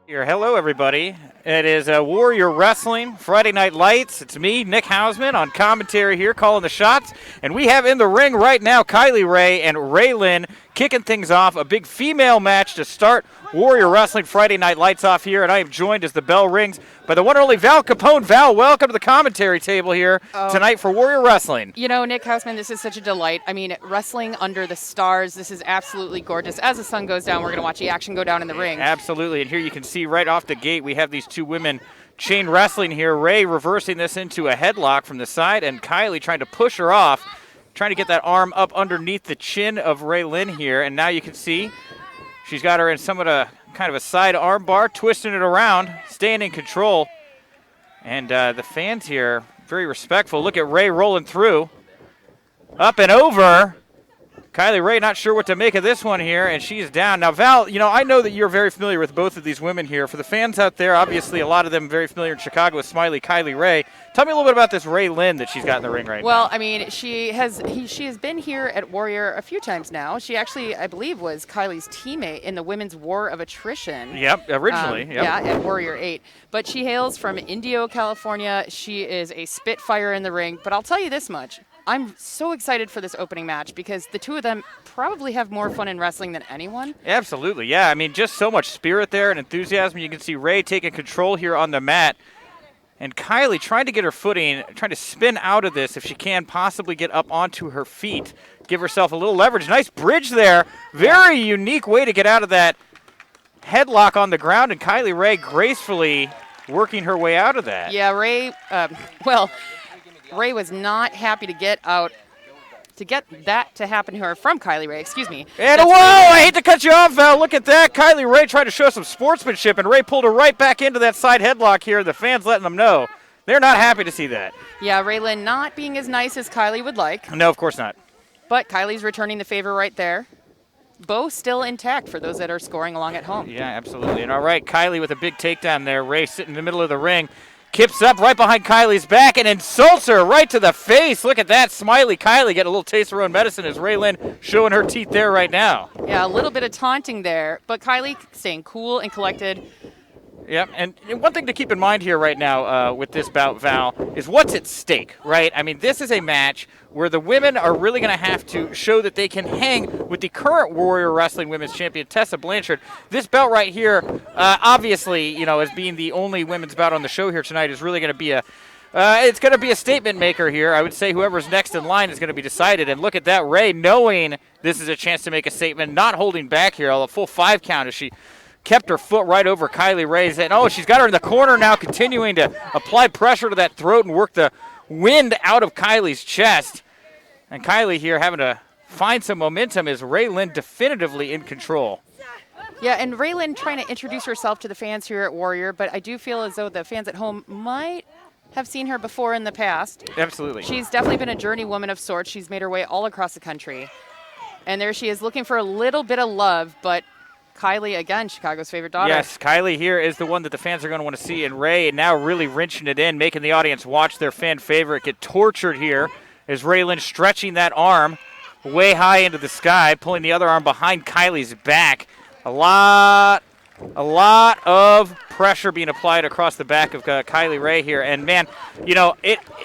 Here, hello everybody. It is Warrior Wrestling Friday Night Lights. It's me, Nick Hausman, on commentary here, calling the shots. And we have in the ring right now Kylie Rae and Ray Lyn kicking things off. A big female match to start Warrior Wrestling Friday Night Lights off here. And I am joined as the bell rings by the one and only Val Capone. Val, welcome to the commentary table here tonight for Warrior Wrestling. You know, Nick Hausman, this is such a delight. I mean, wrestling under the stars, this is absolutely gorgeous. As the sun goes down, we're going to watch the action go down in the ring. Absolutely. And here you can see right off the gate, we have these two women chain wrestling here. Ray reversing this into a headlock from the side, and Kylie trying to push her off, trying to get that arm up underneath the chin of Ray Lyn here. And now you can see she's got her in somewhat a kind of a side arm bar, twisting it around, staying in control. And the fans here, very respectful. Look at Ray rolling through. Up and over. Kylie Rae not sure what to make of this one here, and she's down. Now, Val, you know, I know that you're very familiar with both of these women here. For the fans out there, obviously a lot of them very familiar in Chicago with Smiley Kylie Rae. Tell me a little bit about this Ray Lyn that she's got in the ring right now. Well, I mean, she has been here at Warrior a few times now. She actually, I believe, was Kylie's teammate in the Women's War of Attrition. Yep, originally. Yep. Yeah, at Warrior 8. But she hails from Indio, California. She is a spitfire in the ring. But I'll tell you this much. I'm so excited for this opening match because the two of them probably have more fun in wrestling than anyone. Absolutely, yeah. I mean, just so much spirit there and enthusiasm. You can see Ray taking control here on the mat. And Kylie trying to get her footing, trying to spin out of this if she can, possibly get up onto her feet, give herself a little leverage. Nice bridge there. Very unique way to get out of that headlock on the ground. And Kylie Rae gracefully working her way out of that. Yeah, Ray, Ray was not happy to get that to happen to her from Kylie Rae, excuse me. And whoa, I hate to cut you off, Val. Look at that. Kylie Rae tried to show some sportsmanship, and Ray pulled her right back into that side headlock here. The fans letting them know they're not happy to see that. Yeah, Ray Lyn not being as nice as Kylie would like. No, of course not. But Kylie's returning the favor right there. Bow still intact for those that are scoring along at home. Yeah, absolutely. And all right, Kylie with a big takedown there. Ray sitting in the middle of the ring. Kips up right behind Kylie's back and insults her right to the face. Look at that. Smiley Kylie getting a little taste of her own medicine as Ray Lyn showing her teeth there right now. Yeah, a little bit of taunting there, but Kylie staying cool and collected. Yep, and one thing to keep in mind here right now with this bout, Val, is what's at stake, right? I mean, this is a match where the women are really going to have to show that they can hang with the current Warrior Wrestling Women's Champion, Tessa Blanchard. This belt right here, obviously, you know, as being the only women's bout on the show here tonight, is really going to be it's going to be a statement maker here. I would say whoever's next in line is going to be decided. And look at that, Ray knowing this is a chance to make a statement, not holding back here, a full 5 count as she kept her foot right over Kylie Rae's head. Oh, she's got her in the corner now, continuing to apply pressure to that throat and work the wind out of Kylie's chest. And Kylie here having to find some momentum as Ray Lyn definitively in control. Yeah, and Ray Lyn trying to introduce herself to the fans here at Warrior, but I do feel as though the fans at home might have seen her before in the past. Absolutely. She's definitely been a journey woman of sorts. She's made her way all across the country. And there she is looking for a little bit of love, but Kylie, again, Chicago's favorite daughter. Yes, Kylie here is the one that the fans are going to want to see. And Ray now really wrenching it in, making the audience watch their fan favorite get tortured here as Ray Lyn stretching that arm way high into the sky, pulling the other arm behind Kylie's back. A lot of pressure being applied across the back of Kylie Rae here. And, man, you know,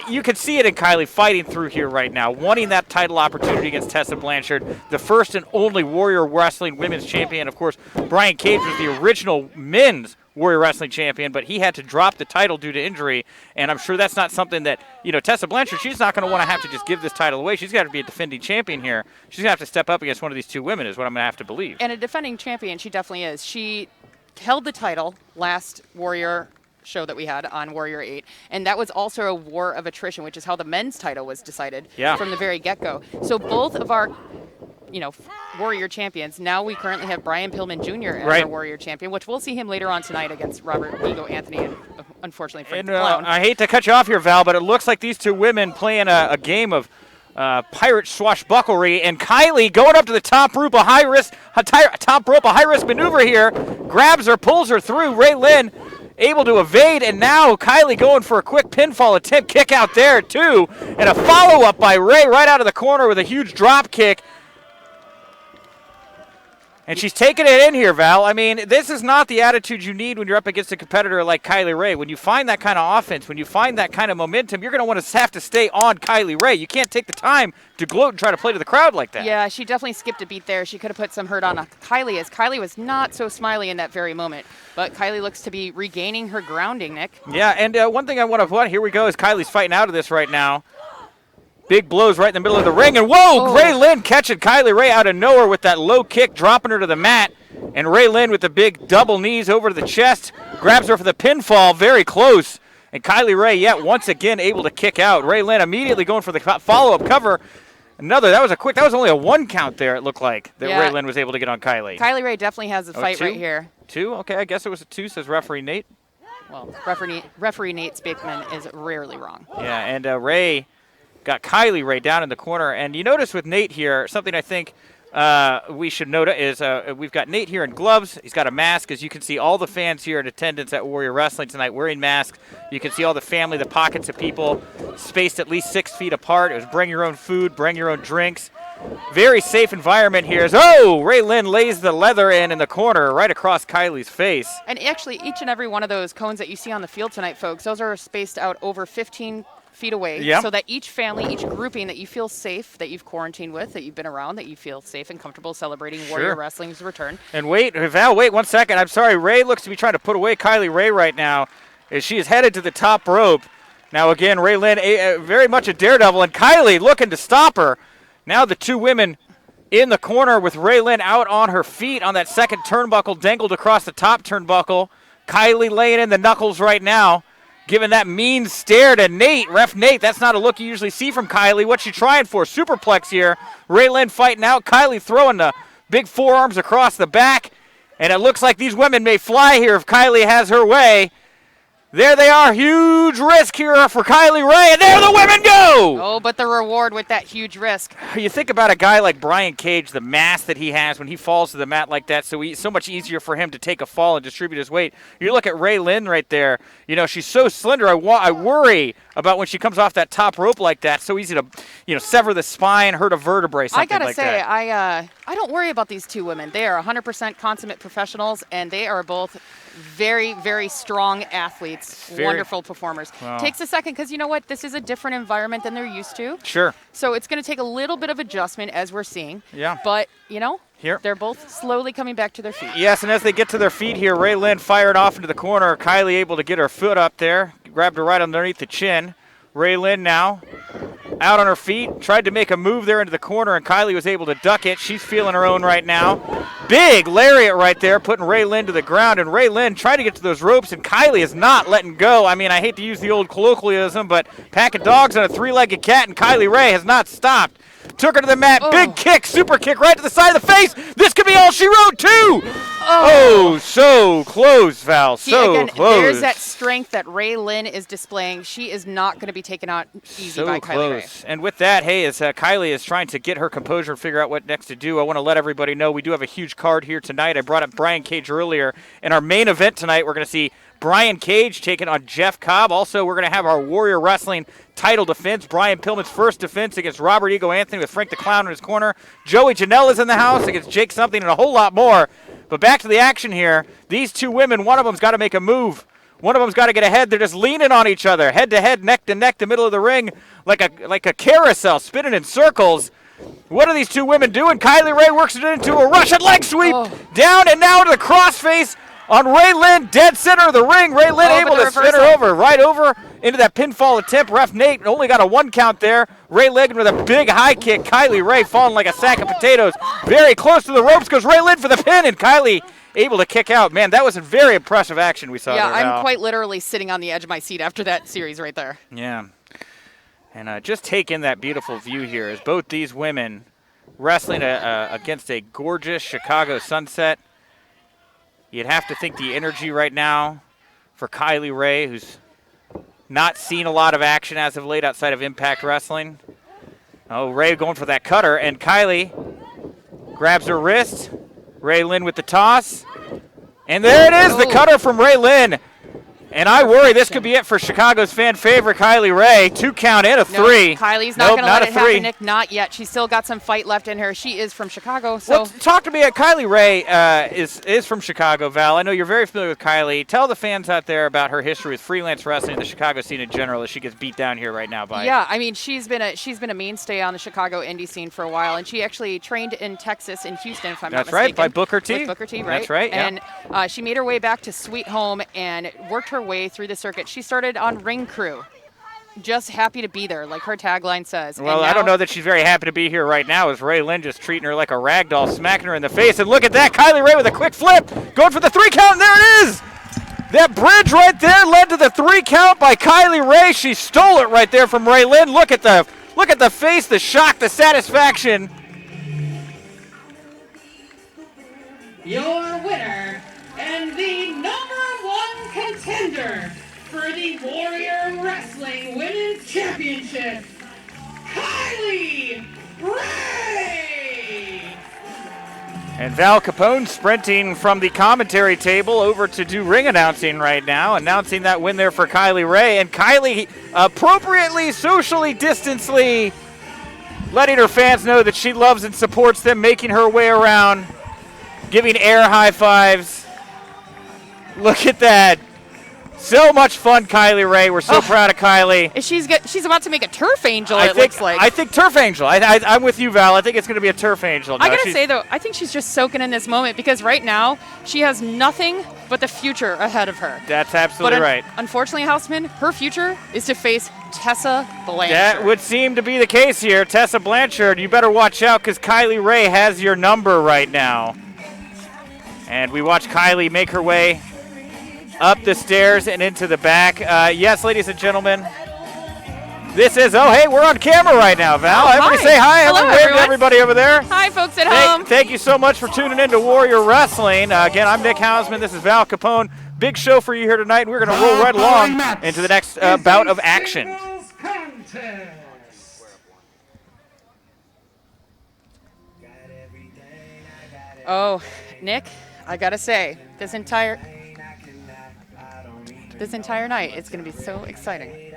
you can see it in Kylie fighting through here right now, wanting that title opportunity against Tessa Blanchard, the first and only Warrior Wrestling Women's Champion. Of course, Brian Cage was the original men's Warrior Wrestling Champion, but he had to drop the title due to injury. And I'm sure that's not something that, you know, Tessa Blanchard, she's not going to want to have to just give this title away. She's got to be a defending champion here. She's going to have to step up against one of these two women is what I'm going to have to believe. And a defending champion, she definitely is. She held the title last Warrior show that we had on Warrior 8, and that was also a war of attrition, which is how the men's title was decided from the very get-go. So both of our, you know, Warrior champions, now we currently have Brian Pillman Jr. as our Warrior champion, which we'll see him later on tonight against Robert Ego Anthony and, unfortunately, Frank the Clown. I hate to cut you off here, Val, but it looks like these two women playing a game of pirate swashbucklery, and Kylie going up to the top rope, a high-risk maneuver here, grabs her, pulls her through. Ray Lyn able to evade, and now Kylie going for a quick pinfall attempt, kick out there too, and a follow-up by Ray right out of the corner with a huge drop kick. And she's taking it in here, Val. I mean, this is not the attitude you need when you're up against a competitor like Kylie Rae. When you find that kind of offense, when you find that kind of momentum, you're going to want to have to stay on Kylie Rae. You can't take the time to gloat and try to play to the crowd like that. Yeah, she definitely skipped a beat there. She could have put some hurt on Kylie, as Kylie was not so smiley in that very moment. But Kylie looks to be regaining her grounding, Nick. Yeah, and one thing I want to put, here we go, is Kylie's fighting out of this right now. Big blows right in the middle of the ring, and whoa, Ray Lyn catching Kylie Rae out of nowhere with that low kick, dropping her to the mat. And Ray Lyn with the big double knees over to the chest, grabs her for the pinfall, very close. And Kylie Rae yet once again able to kick out. Ray Lyn immediately going for the follow-up cover. That was only a 1 count there, it looked like, that Ray Lyn was able to get on Kylie. Kylie Rae definitely has a fight right here. 2? Okay, I guess it was a 2, says referee Nate. Well, referee Nate Speakman is rarely wrong. Yeah, and Ray got Kylie Rae down in the corner. And you notice with Nate here, something I think we should note is we've got Nate here in gloves. He's got a mask. As you can see, all the fans here in attendance at Warrior Wrestling tonight wearing masks. You can see all the family, the pockets of people, spaced at least 6 feet apart. It was bring your own food, bring your own drinks. Very safe environment here. Ray Lyn lays the leather in the corner right across Kylie's face. And actually, each and every one of those cones that you see on the field tonight, folks, those are spaced out over 15 feet away, so that each family, each grouping that you feel safe, that you've quarantined with, that you've been around, that you feel safe and comfortable celebrating Warrior Wrestling's return. And Val, wait 1 second. I'm sorry. Ray looks to be trying to put away Kylie Rae right now as she is headed to the top rope. Now, again, Ray Lyn, very much a daredevil, and Kylie looking to stop her. Now the two women in the corner with Ray Lyn out on her feet on that second turnbuckle, dangled across the top turnbuckle. Kylie laying in the knuckles right now, giving that mean stare to Nate. Ref Nate, that's not a look you usually see from Kylie. What's she trying for? Superplex here. Ray Lyn fighting out. Kylie throwing the big forearms across the back. And it looks like these women may fly here if Kylie has her way. There they are. Huge risk here for Kylie Rae. And there the women go! Oh, but the reward with that huge risk. You think about a guy like Brian Cage, the mass that he has when he falls to the mat like that, so much easier for him to take a fall and distribute his weight. You look at Ray Lyn right there. You know, she's so slender. I worry about when she comes off that top rope like that. So easy to, sever the spine, hurt a vertebrae, something like that. I gotta say, I don't worry about these two women. They are 100% consummate professionals, and they are both very, very strong athletes, wonderful performers. Wow. Takes a second because you know what? This is a different environment than they're used to. Sure. So it's going to take a little bit of adjustment as we're seeing. Yeah. But, here. They're both slowly coming back to their feet. Yes, and as they get to their feet here, Ray Lyn fired off into the corner. Kylie able to get her foot up there, grabbed her right underneath the chin. Ray Lyn now out on her feet, tried to make a move there into the corner, and Kylie was able to duck it. She's feeling her own right now. Big lariat right there, putting Ray Lyn to the ground, and Ray Lyn tried to get to those ropes, and Kylie is not letting go. I mean, I hate to use the old colloquialism, but pack of dogs on a three-legged cat, and Kylie Rae has not stopped. Took her to the mat, big kick, super kick right to the side of the face. This could be all she wrote, too. Oh, so close, Val, so close. There's that strength that Ray Lyn is displaying. She is not going to be taken out easy by Kylie Rae. And with that, hey, as Kylie is trying to get her composure and figure out what next to do, I want to let everybody know we do have a huge card here tonight. I brought up Brian Cage earlier. In our main event tonight, we're going to see Brian Cage taking on Jeff Cobb. Also, we're going to have our Warrior Wrestling title defense. Brian Pillman's first defense against Robert Ego Anthony with Frank the Clown in his corner. Joey Janela's in the house against Jake Something and a whole lot more. But back to the action here. These two women, one of them's got to make a move. One of them's got to get ahead. They're just leaning on each other, head to head, neck to neck, the middle of the ring, like a carousel, spinning in circles. What are these two women doing? Kylie Rae works it into a Russian leg sweep. Down and now to the crossface on Ray Lyn, dead center of the ring. Ray Lyn able to spin her over, right over into that pinfall attempt. Ref Nate only got a 1 count there. Ray Lyn with a big high kick. Kylie Rae falling like a sack of potatoes. Very close to the ropes goes Ray Lyn for the pin, and Kylie able to kick out. Man, that was a very impressive action we saw there. Yeah, I'm quite literally sitting on the edge of my seat after that series right there. Yeah. And just take in that beautiful view here as both these women wrestling against a gorgeous Chicago sunset. You'd have to think the energy right now for Kylie Rae, who's not seen a lot of action as of late outside of Impact Wrestling. Oh, Rae going for that cutter, and Kylie grabs her wrist. Ray Lyn with the toss. And there it is, the cutter from Ray Lyn. And I worry this could be it for Chicago's fan favorite, Kylie Rae. 2 count and a 3. Nope, Kylie's not going to let it happen, Nick. Not yet. She's still got some fight left in her. She is from Chicago. So well, talk to me. Kylie Rae is from Chicago, Val. I know you're very familiar with Kylie. Tell the fans out there about her history with freelance wrestling, the Chicago scene in general, as she gets beat down here right now by. Yeah, I mean, she's been a mainstay on the Chicago indie scene for a while, and she actually trained in Texas, in Houston, if I'm not mistaken. That's right, by Booker T. With Booker T, right? That's right, yeah. And she made her way back to Sweet Home and worked her way through the circuit. She started on Ring Crew. Just happy to be there, like her tagline says. Well, I don't know that she's very happy to be here right now, as Ray Lyn just treating her like a rag doll, smacking her in the face. And look at that, Kylie Rae with a quick flip, going for the 3 count, and there it is! That bridge right there led to the 3 count by Kylie Rae. She stole it right there from Ray Lyn. Look at the face, the shock, the satisfaction. Your winner and the #1 contender for the Warrior Wrestling Women's Championship, Kylie Rae! And Val Capone sprinting from the commentary table over to do ring announcing right now, announcing that win there for Kylie Rae. And Kylie appropriately, socially distancedly letting her fans know that she loves and supports them, making her way around, giving air high fives. Look at that. So much fun, Kylie Rae. We're so proud of Kylie. She's about to make a turf angel, looks like. I think turf angel. I'm with you, Val. I think it's going to be a turf angel. No, I got to say, though, I think she's just soaking in this moment because right now she has nothing but the future ahead of her. That's absolutely right. Unfortunately, Houseman, her future is to face Tessa Blanchard. That would seem to be the case here. Tessa Blanchard, you better watch out because Kylie Rae has your number right now. And we watch Kylie make her way up the stairs and into the back. Yes, ladies and gentlemen, this is, hey, we're on camera right now, Val. Everybody say hi. Hello, wave to everybody over there. Hi, folks at home. Thank you so much for tuning in to Warrior Wrestling. Again, I'm Nick Hausman. This is Val Capone. Big show for you here tonight, and we're going to roll right along into the next bout of action. Oh, Nick, I got to say, this entire night, it's going to be so exciting.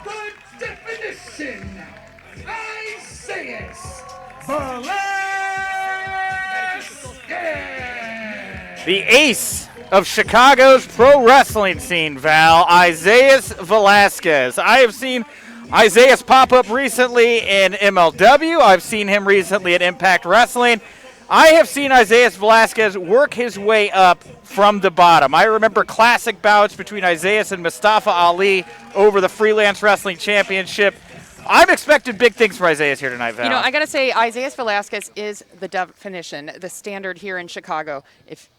The definition, Isaias Velazquez. The ace of Chicago's pro wrestling scene, Val, Isaias Velazquez. I have seen Isaias pop up recently in MLW. I've seen him recently at Impact Wrestling. I have seen Isaias Velazquez work his way up from the bottom. I remember classic bouts between Isaias and Mustafa Ali over the Freelance Wrestling Championship. I'm expecting big things for Isaias here tonight, Val. You know, I got to say, Isaias Velazquez is the definition, the standard here in Chicago. If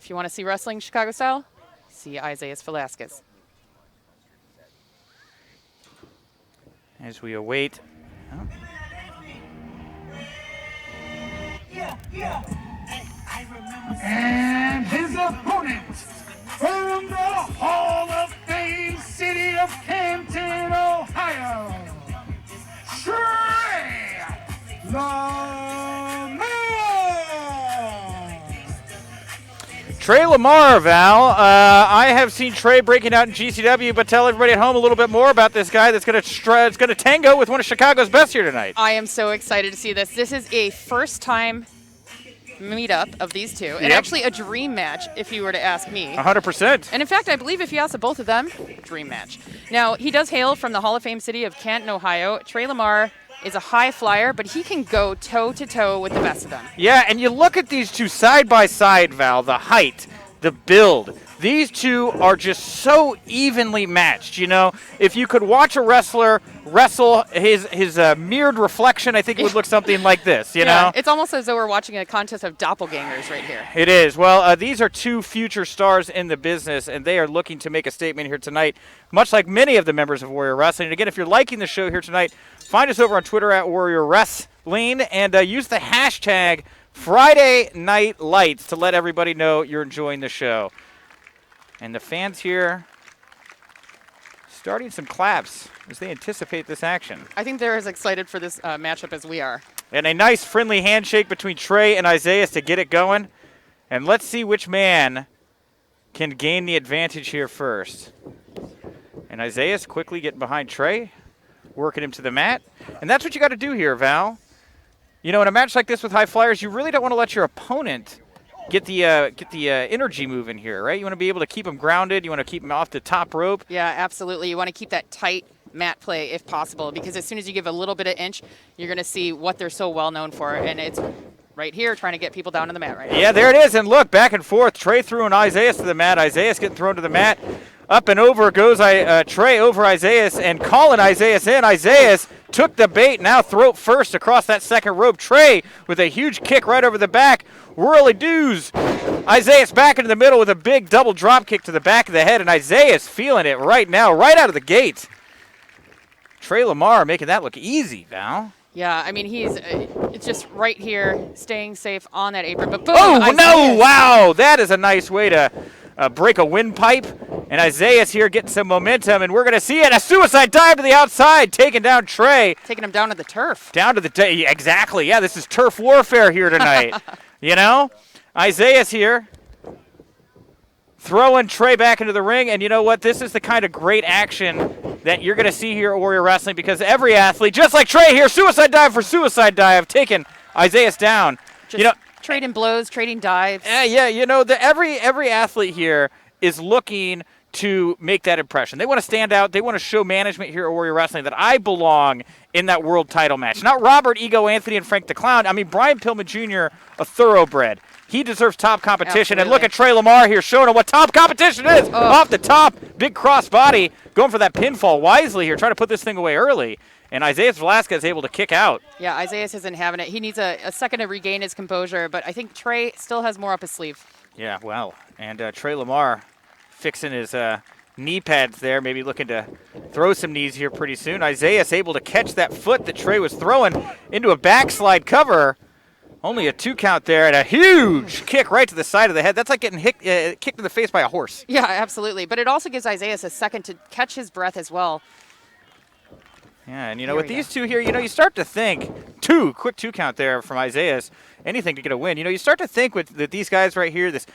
you want to see wrestling Chicago style, see Isaias Velazquez. As we await. And his opponent from the Hall of Fame city of Canton, Ohio, Trey Lamar. Trey Lamar, Val. I have seen Trey breaking out in GCW, but tell everybody at home a little bit more about this guy that's going to tango with one of Chicago's best here tonight. I am so excited to see this. This is a first-time meetup of these two, and actually a dream match, if you were to ask me. 100%. And in fact, I believe if you ask both of them, dream match. Now, he does hail from the Hall of Fame city of Canton, Ohio. Trey Lamar is a high flyer, but he can go toe-to-toe with the best of them. Yeah, and you look at these two side by side, Val, the height, the build, These two are just so evenly matched. You know, if you could watch a wrestler wrestle his mirrored reflection, I think it would look something like this, you know? It's almost as though we're watching a contest of doppelgangers right here. It is. Well, these are two future stars in the business, and they are looking to make a statement here tonight, much like many of the members of Warrior Wrestling. And again, if you're liking the show here tonight, find us over on Twitter at Warrior Wrestling, and use the hashtag Friday Night Lights to let everybody know you're enjoying the show. And the fans here starting some claps as they anticipate this action. I think they're as excited for this matchup as we are. And a nice friendly handshake between Trey and Isaias to get it going. And let's see which man can gain the advantage here first. And Isaias quickly getting behind Trey, working him to the mat. And that's what you got to do here, Val. You know, in a match like this with high flyers, you really don't want to let your opponent get the energy moving here, right? You want to be able to keep them grounded. You want to keep them off the top rope. Yeah, absolutely. You want to keep that tight mat play if possible, because as soon as you give a little bit of inch, you're going to see what they're so well known for, and it's right here trying to get people down to the mat right now. Yeah, there it is, and look, back and forth. Trey threw an Isaias to the mat. Isaias getting thrown to the mat. Up and over goes Trey over Isaias and calling Isaias in. Isaias took the bait, now throat first across that second rope. Trey with a huge kick right over the back. Whirly-doos. Isaias back into the middle with a big double drop kick to the back of the head, and Isaias feeling it right now, right out of the gate. Trey Lamar making that look easy, Val. Yeah, I mean, he's it's just right here, staying safe on that apron. But boom! Oh, Isaias. no! Wow! That is a nice way to break a windpipe. And Isaias here getting some momentum, and we're going to see it. A suicide dive to the outside, taking down Trey. Taking him down to the turf. Down to the exactly. Yeah, this is turf warfare here tonight. You know? Isaias here throwing Trey back into the ring. And you know what? This is the kind of great action that you're going to see here at Warrior Wrestling, because every athlete, just like Trey here, suicide dive for suicide dive, taking Isaias down. Just trading blows, trading dives. Yeah, you know, every athlete here is looking to make that impression. They want to stand out. They want to show management here at Warrior Wrestling that I belong in that world title match. Not Robert, Ego, Anthony, and Frank the Clown. I mean, Brian Pillman Jr., a thoroughbred. He deserves top competition. Absolutely. And look at Trey Lamar here showing him what top competition is. Oh. Off the top, big cross body, going for that pinfall wisely here, trying to put this thing away early. And Isaias Velazquez able to kick out. Yeah, Isaias isn't having it. He needs a second to regain his composure, but I think Trey still has more up his sleeve. Yeah, well, and Trey Lamar fixing his knee pads there, maybe looking to throw some knees here pretty soon. Isaias able to catch that foot that Trey was throwing into a backslide cover. Only a 2 count there, and a huge kick right to the side of the head. That's like getting kicked in the face by a horse. Yeah, absolutely. But it also gives Isaias a second to catch his breath as well. Yeah, and you know, with these two here, you know, you start to think, quick 2 count there from Isaias, anything to get a win. You know, you start to think with these guys right here, this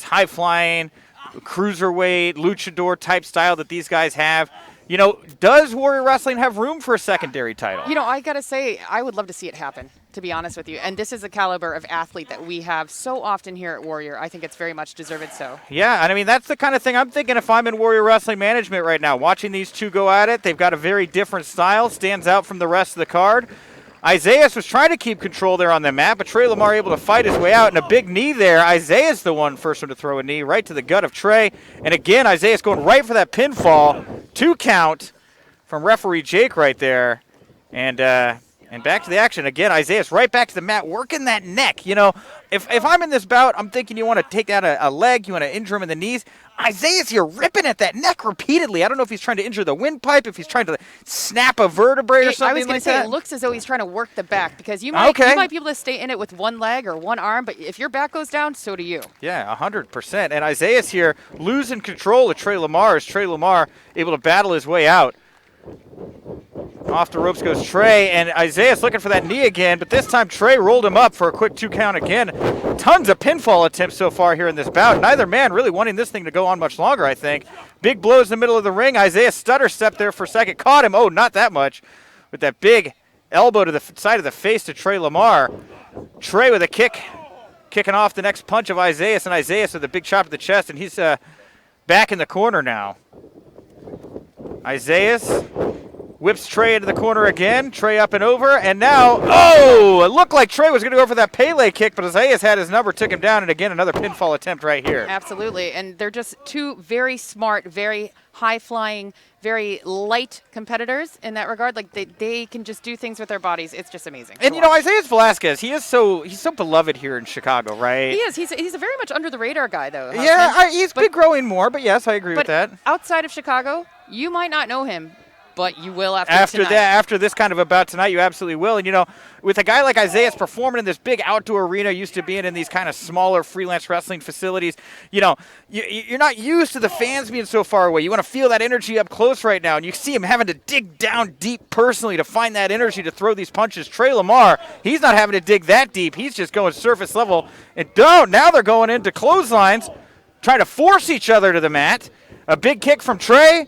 high-flying, cruiserweight, luchador type style that these guys have. You know, does Warrior Wrestling have room for a secondary title? You know, I got to say, I would love to see it happen, to be honest with you. And this is the caliber of athlete that we have so often here at Warrior. I think it's very much deserved so. Yeah, and I mean, that's the kind of thing I'm thinking if I'm in Warrior Wrestling management right now. Watching these two go at it, they've got a very different style, stands out from the rest of the card. Isaias was trying to keep control there on the mat, but Trey Lamar able to fight his way out, and a big knee there. Isaias the first one to throw a knee right to the gut of Trey. And again, Isaias going right for that pinfall. 2 count from referee Jake right there. And back to the action again. Isaias right back to the mat, working that neck. You know, if I'm in this bout, I'm thinking you want to take out a leg, you want to injure him in the knees. Isaias here ripping at that neck repeatedly. I don't know if he's trying to injure the windpipe, if he's trying to snap a vertebrae or something like that. I was going to say, it looks as though he's trying to work the back, because you might be able to stay in it with one leg or one arm, but if your back goes down, so do you. Yeah, 100%. And Isaias here losing control of Trey Lamar as Trey Lamar able to battle his way out. Off the ropes goes Trey, and Isaias looking for that knee again, but this time Trey rolled him up for a quick 2 count again. Tons of pinfall attempts so far here in this bout. Neither man really wanting this thing to go on much longer, I think. Big blows in the middle of the ring. Isaias stutter step there for a second. Caught him. Oh, not that much. With that big elbow to the side of the face to Trey Lamar. Trey with a kick, kicking off the next punch of Isaias, and Isaias with a big chop to the chest, and he's back in the corner now. Isaias Whips Trey into the corner again. Trey up and over. And now, oh, it looked like Trey was going to go for that Pele kick, but Isaias had his number, took him down. And again, another pinfall attempt right here. Absolutely. And they're just two very smart, very high-flying, very light competitors in that regard. Like, they can just do things with their bodies. It's just amazing. And, you know, Isaias Velazquez, he's so beloved here in Chicago, right? He is. He's a very much under-the-radar guy, though. Yeah, he's been growing more, but yes, I agree with that. Outside of Chicago, you might not know him, but you will after tonight. After this kind of a bout tonight, you absolutely will. And, you know, with a guy like Isaias performing in this big outdoor arena, used to being in these kind of smaller freelance wrestling facilities, you know, you're not used to the fans being so far away. You want to feel that energy up close right now. And you see him having to dig down deep personally to find that energy to throw these punches. Trey Lamar, he's not having to dig that deep. He's just going surface level. And now they're going into clotheslines, trying to force each other to the mat. A big kick from Trey.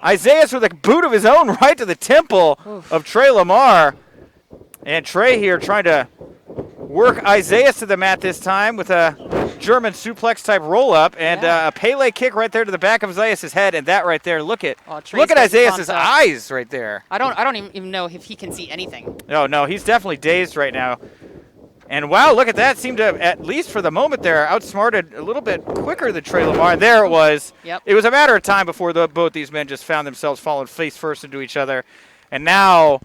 Isaias with a boot of his own right to the temple of Trey Lamar. And Trey here trying to work Isaias to the mat this time with a German suplex type roll up and a Pele kick right there to the back of Isaias' head. And that right there, look at Isaias' eyes right there. I don't even know if he can see anything. No, he's definitely dazed right now. And wow, look at that. Seemed to, at least for the moment there, outsmarted a little bit quicker than Trey Lamar. There it was. Yep. It was a matter of time before both these men just found themselves falling face first into each other. And now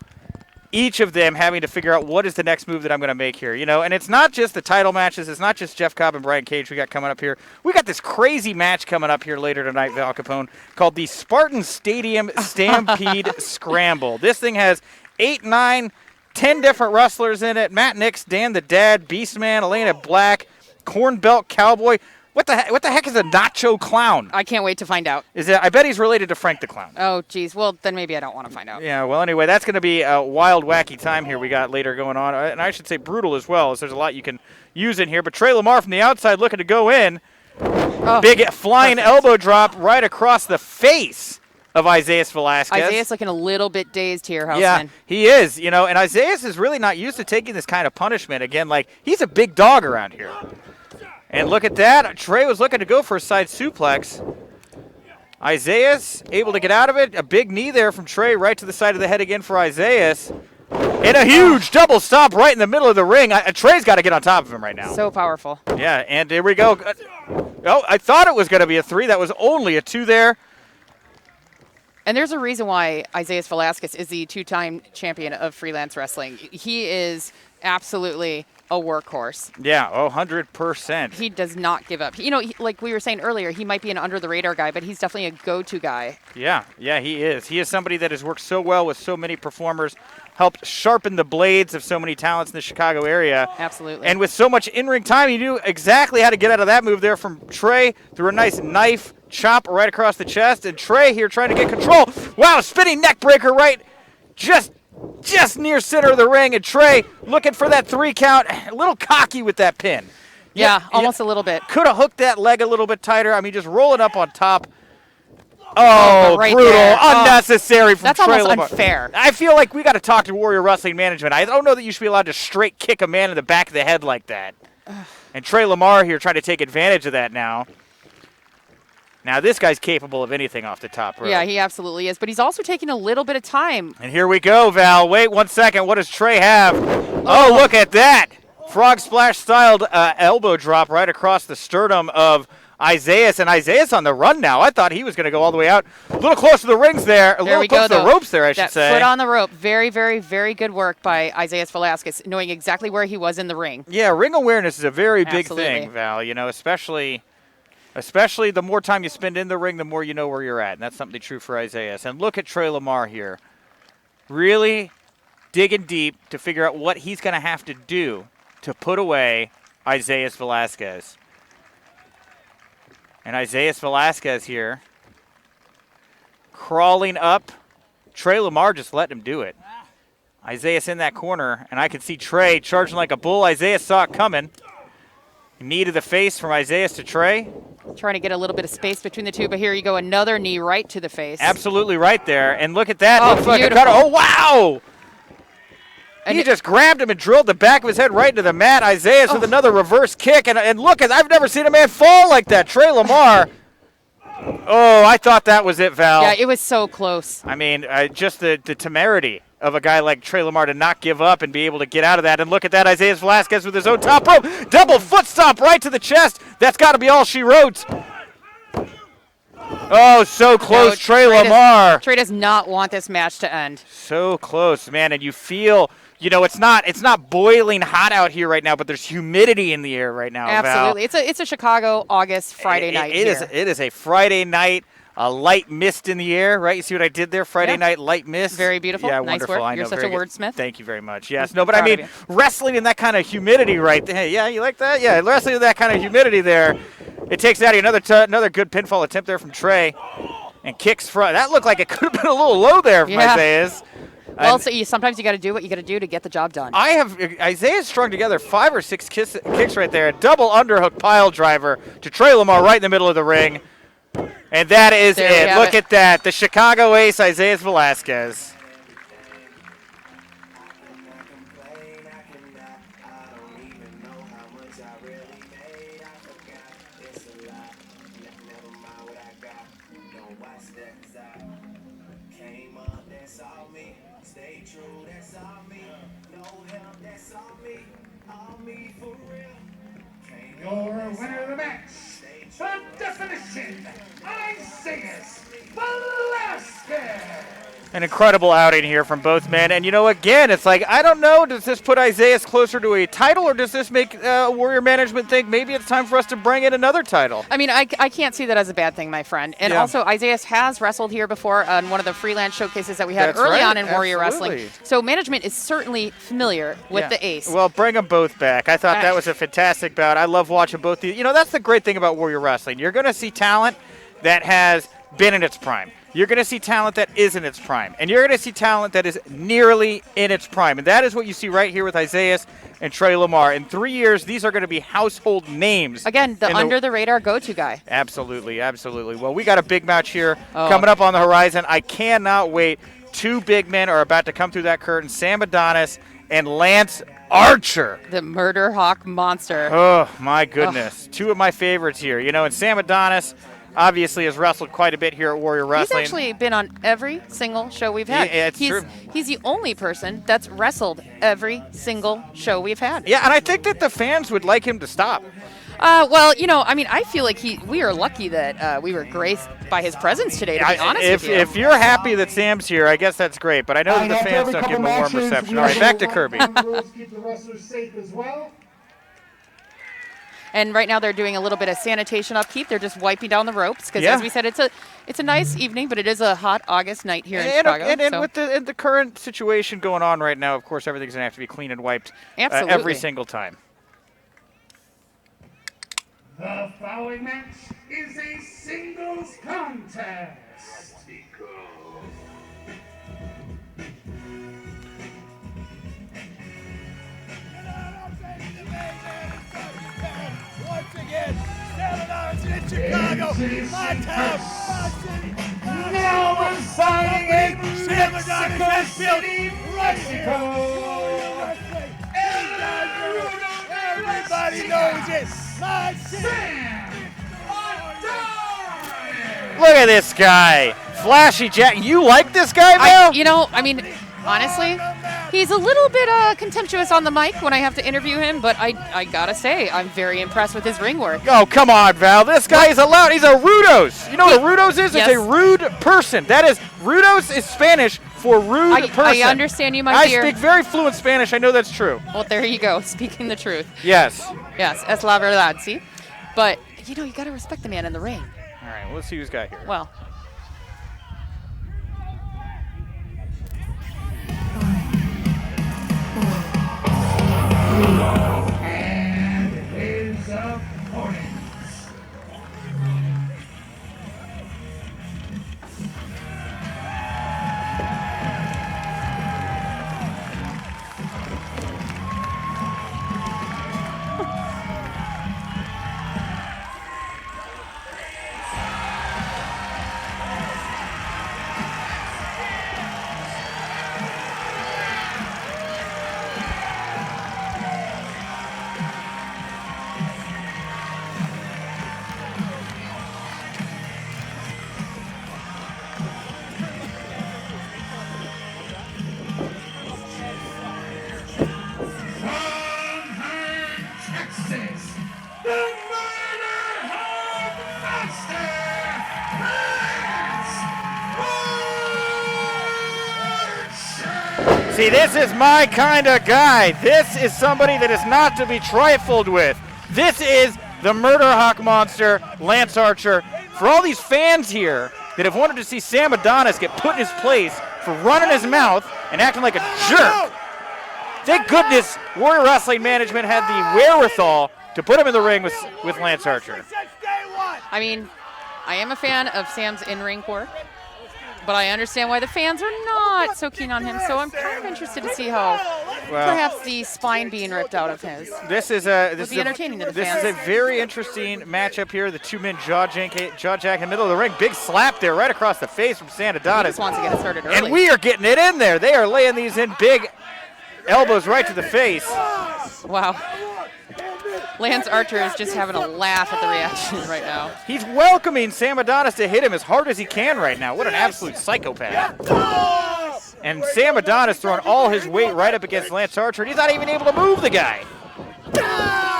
each of them having to figure out what is the next move that I'm going to make here. You know, and it's not just the title matches. It's not just Jeff Cobb and Brian Cage we got coming up here. We got this crazy match coming up here later tonight, Val Capone, called the Spartan Stadium Stampede Scramble. This thing has 8, 9, 10 different wrestlers in it. Matt Nix, Dan the Dad, Beastman, Elayna Black, Corn Belt Cowboy. What the heck is a Nacho Clown? I can't wait to find out. I bet he's related to Frank the Clown. Oh, geez. Well, then maybe I don't want to find out. Yeah, well, anyway, that's going to be a wild, wacky time here we got later going on. And I should say brutal as well, as there's a lot you can use in here. But Trey Lamar from the outside looking to go in. Big flying elbow drop right across the face of Isaias Velazquez. Isaias looking a little bit dazed here, Houseman. Yeah, he is, you know, and Isaias is really not used to taking this kind of punishment. Again, like, he's a big dog around here. And look at that. Trey was looking to go for a side suplex. Isaias able to get out of it. A big knee there from Trey right to the side of the head again for Isaias. And a huge double stomp right in the middle of the ring. Trey's got to get on top of him right now. So powerful. Yeah, and here we go. Oh, I thought it was going to be a 3. That was only a 2 there. And there's a reason why Isaias Velazquez is the 2-time champion of freelance wrestling. He is absolutely a workhorse. Yeah, 100%. He does not give up. You know, like we were saying earlier, he might be an under-the-radar guy, but he's definitely a go-to guy. Yeah, he is. He is somebody that has worked so well with so many performers, helped sharpen the blades of so many talents in the Chicago area. Absolutely. And with so much in-ring time, he knew exactly how to get out of that move there from Trey through a nice knife chop right across the chest. And Trey here trying to get control. Wow, spinning neck breaker right just near center of the ring. And Trey looking for that 3 count. A little cocky with that pin. Yeah, almost a little bit. Could have hooked that leg a little bit tighter. I mean, just rolling up on top. Oh, right brutal. there. Unnecessary from That's Trey almost Lamar. unfair. I feel like we got to talk to Warrior Wrestling Management. I don't know that you should be allowed to straight kick a man in the back of the head like that. And Trey Lamar here trying to take advantage of that now. Now, this guy's capable of anything off the top rope. Yeah, he absolutely is. But he's also taking a little bit of time. And here we go, Val. Wait 1 second. What does Trey have? Oh, look at that. Frog splash styled elbow drop right across the sternum of Isaias. And Isaias on the run now. I thought he was going to go all the way out. A little close to the rings there. A little close to the ropes there, I should say. Foot on the rope. Very, very, very good work by Isaias Velazquez, knowing exactly where he was in the ring. Yeah, ring awareness is a very big thing, Val. You know, especially the more time you spend in the ring, the more you know where you're at. And that's something true for Isaias. And look at Trey Lamar here. Really digging deep to figure out what he's going to have to do to put away Isaias Velazquez. And Isaias Velazquez here crawling up. Trey Lamar just letting him do it. Isaias in that corner, and I can see Trey charging like a bull. Isaias saw it coming. Knee to the face from Isaias to Trey. Trying to get a little bit of space between the two, but here you go, another knee right to the face. Absolutely right there. And look at that. Oh, looks like a cutter. Oh, wow. And he just grabbed him and drilled the back of his head right into the mat. Isaias with another reverse kick. And look, I've never seen a man fall like that. Trey Lamar Oh, I thought that was it, Val. Yeah, it was so close. I mean, just the temerity of a guy like Trey Lamar to not give up and be able to get out of that. And look at that, Isaias Velazquez with his own top rope. Double foot stomp right to the chest. That's got to be all she wrote. Oh, so close, Trey Lamar. Trey does not want this match to end. So close, man, and you feel, it's not boiling hot out here right now, but there's humidity in the air right now. Absolutely, Val. it's a Chicago August Friday night. It is a Friday night. A light mist in the air, right? You see what I did there? Friday night light mist. Very beautiful. Yeah, nice wonderful. work. I know, You're such a wordsmith. Thank you very much. Yes. No, but I mean, wrestling in that kind of humidity right there. Yeah, you like that? Yeah, wrestling in that kind of humidity there. It takes out another good pinfall attempt there from Trey. And kicks front. That looked like it could have been a little low there from Isaias. Well, sometimes you got to do what you got to do to get the job done. Isaias strung together 5 or 6 kicks right there. A double underhook pile driver to Trey Lamar right in the middle of the ring. And that is it. Look at that. The Chicago ace, Isaias Velazquez. Your winner of the match, the definition, Isaias Velazquez. An incredible outing here from both men. And, again, it's like, I don't know, does this put Isaias closer to a title, or does this make Warrior management think maybe it's time for us to bring in another title? I mean, I can't see that as a bad thing, my friend. And also, Isaias has wrestled here before on one of the freelance showcases that we had early on in Warrior Wrestling. So management is certainly familiar with the ace. Well, bring them both back. I thought that was a fantastic bout. I love watching both these. That's the great thing about Warrior Wrestling. You're going to see talent that has been in its prime. You're going to see talent that is in its prime. And you're going to see talent that is nearly in its prime. And that is what you see right here with Isaias and Trey Lamar. In 3 years, these are going to be household names. Again, the under-the-radar go-to guy. Absolutely, absolutely. Well, we got a big match here coming up on the horizon. I cannot wait. 2 big men are about to come through that curtain. Sam Adonis and Lance Archer. The Murder Hawk monster. Oh, my goodness. 2 of my favorites here. And Sam Adonis obviously has wrestled quite a bit here at Warrior Wrestling. He's actually been on every single show we've had. Yeah, it's true. He's the only person that's wrestled every single show we've had. Yeah, and I think that the fans would like him to stop. Well, I feel like we are lucky that we were graced by his presence today, to be honest with you. If you're happy that Sam's here, I guess that's great, but I know that the fans don't give him a warm reception. All right, back to Kirby. Keep the wrestlers safe as well. And right now they're doing a little bit of sanitation upkeep. They're just wiping down the ropes because, as we said, it's a nice evening, but it is a hot August night here in Chicago. And with the current situation going on right now, of course, everything's going to have to be clean and wiped every single time. The following match is a singles contest. Once again, 7 hours in Chicago, my town, my city. Now residing in Mexico City, Mexico. Everybody knows it. My city. Look at this guy. Flashy Jack. You like this guy, Mel? Honestly, he's a little bit contemptuous on the mic when I have to interview him, but I gotta say, I'm very impressed with his ring work. Oh, come on, Val. This guy is allowed. He's a rudos. You know what a rudos is? Yes. It's a rude person. That is, rudos is Spanish for rude person. I understand you, my dear. I speak very fluent Spanish. I know that's true. Well, there you go, speaking the truth. Yes. Yes, es la verdad, see? But, you gotta respect the man in the ring. All right, well, let's see who's got here. Well. And his opponents. See, this is my kind of guy. This is somebody that is not to be trifled with. This is the murder hawk monster, Lance Archer. For all these fans here that have wanted to see Sam Adonis get put in his place for running his mouth and acting like a jerk, thank goodness Warrior Wrestling Management had the wherewithal to put him in the ring with Lance Archer. I mean, I am a fan of Sam's in-ring work, but I understand why the fans are not so keen on him, so I'm kind of interested to see how perhaps the spine being ripped out of his this is entertaining to the fans. This is a very interesting matchup here. The two men jaw jack in the middle of the ring. Big slap there right across the face from Sam Adonis. He just wants to get it started early. And we are getting it in there. They are laying these in big elbows right to the face. Wow. Lance Archer is just having a laugh at the reaction right now. He's welcoming Sam Adonis to hit him as hard as he can right now. What an absolute psychopath. And Sam Adonis throwing all his weight right up against Lance Archer, and he's not even able to move the guy.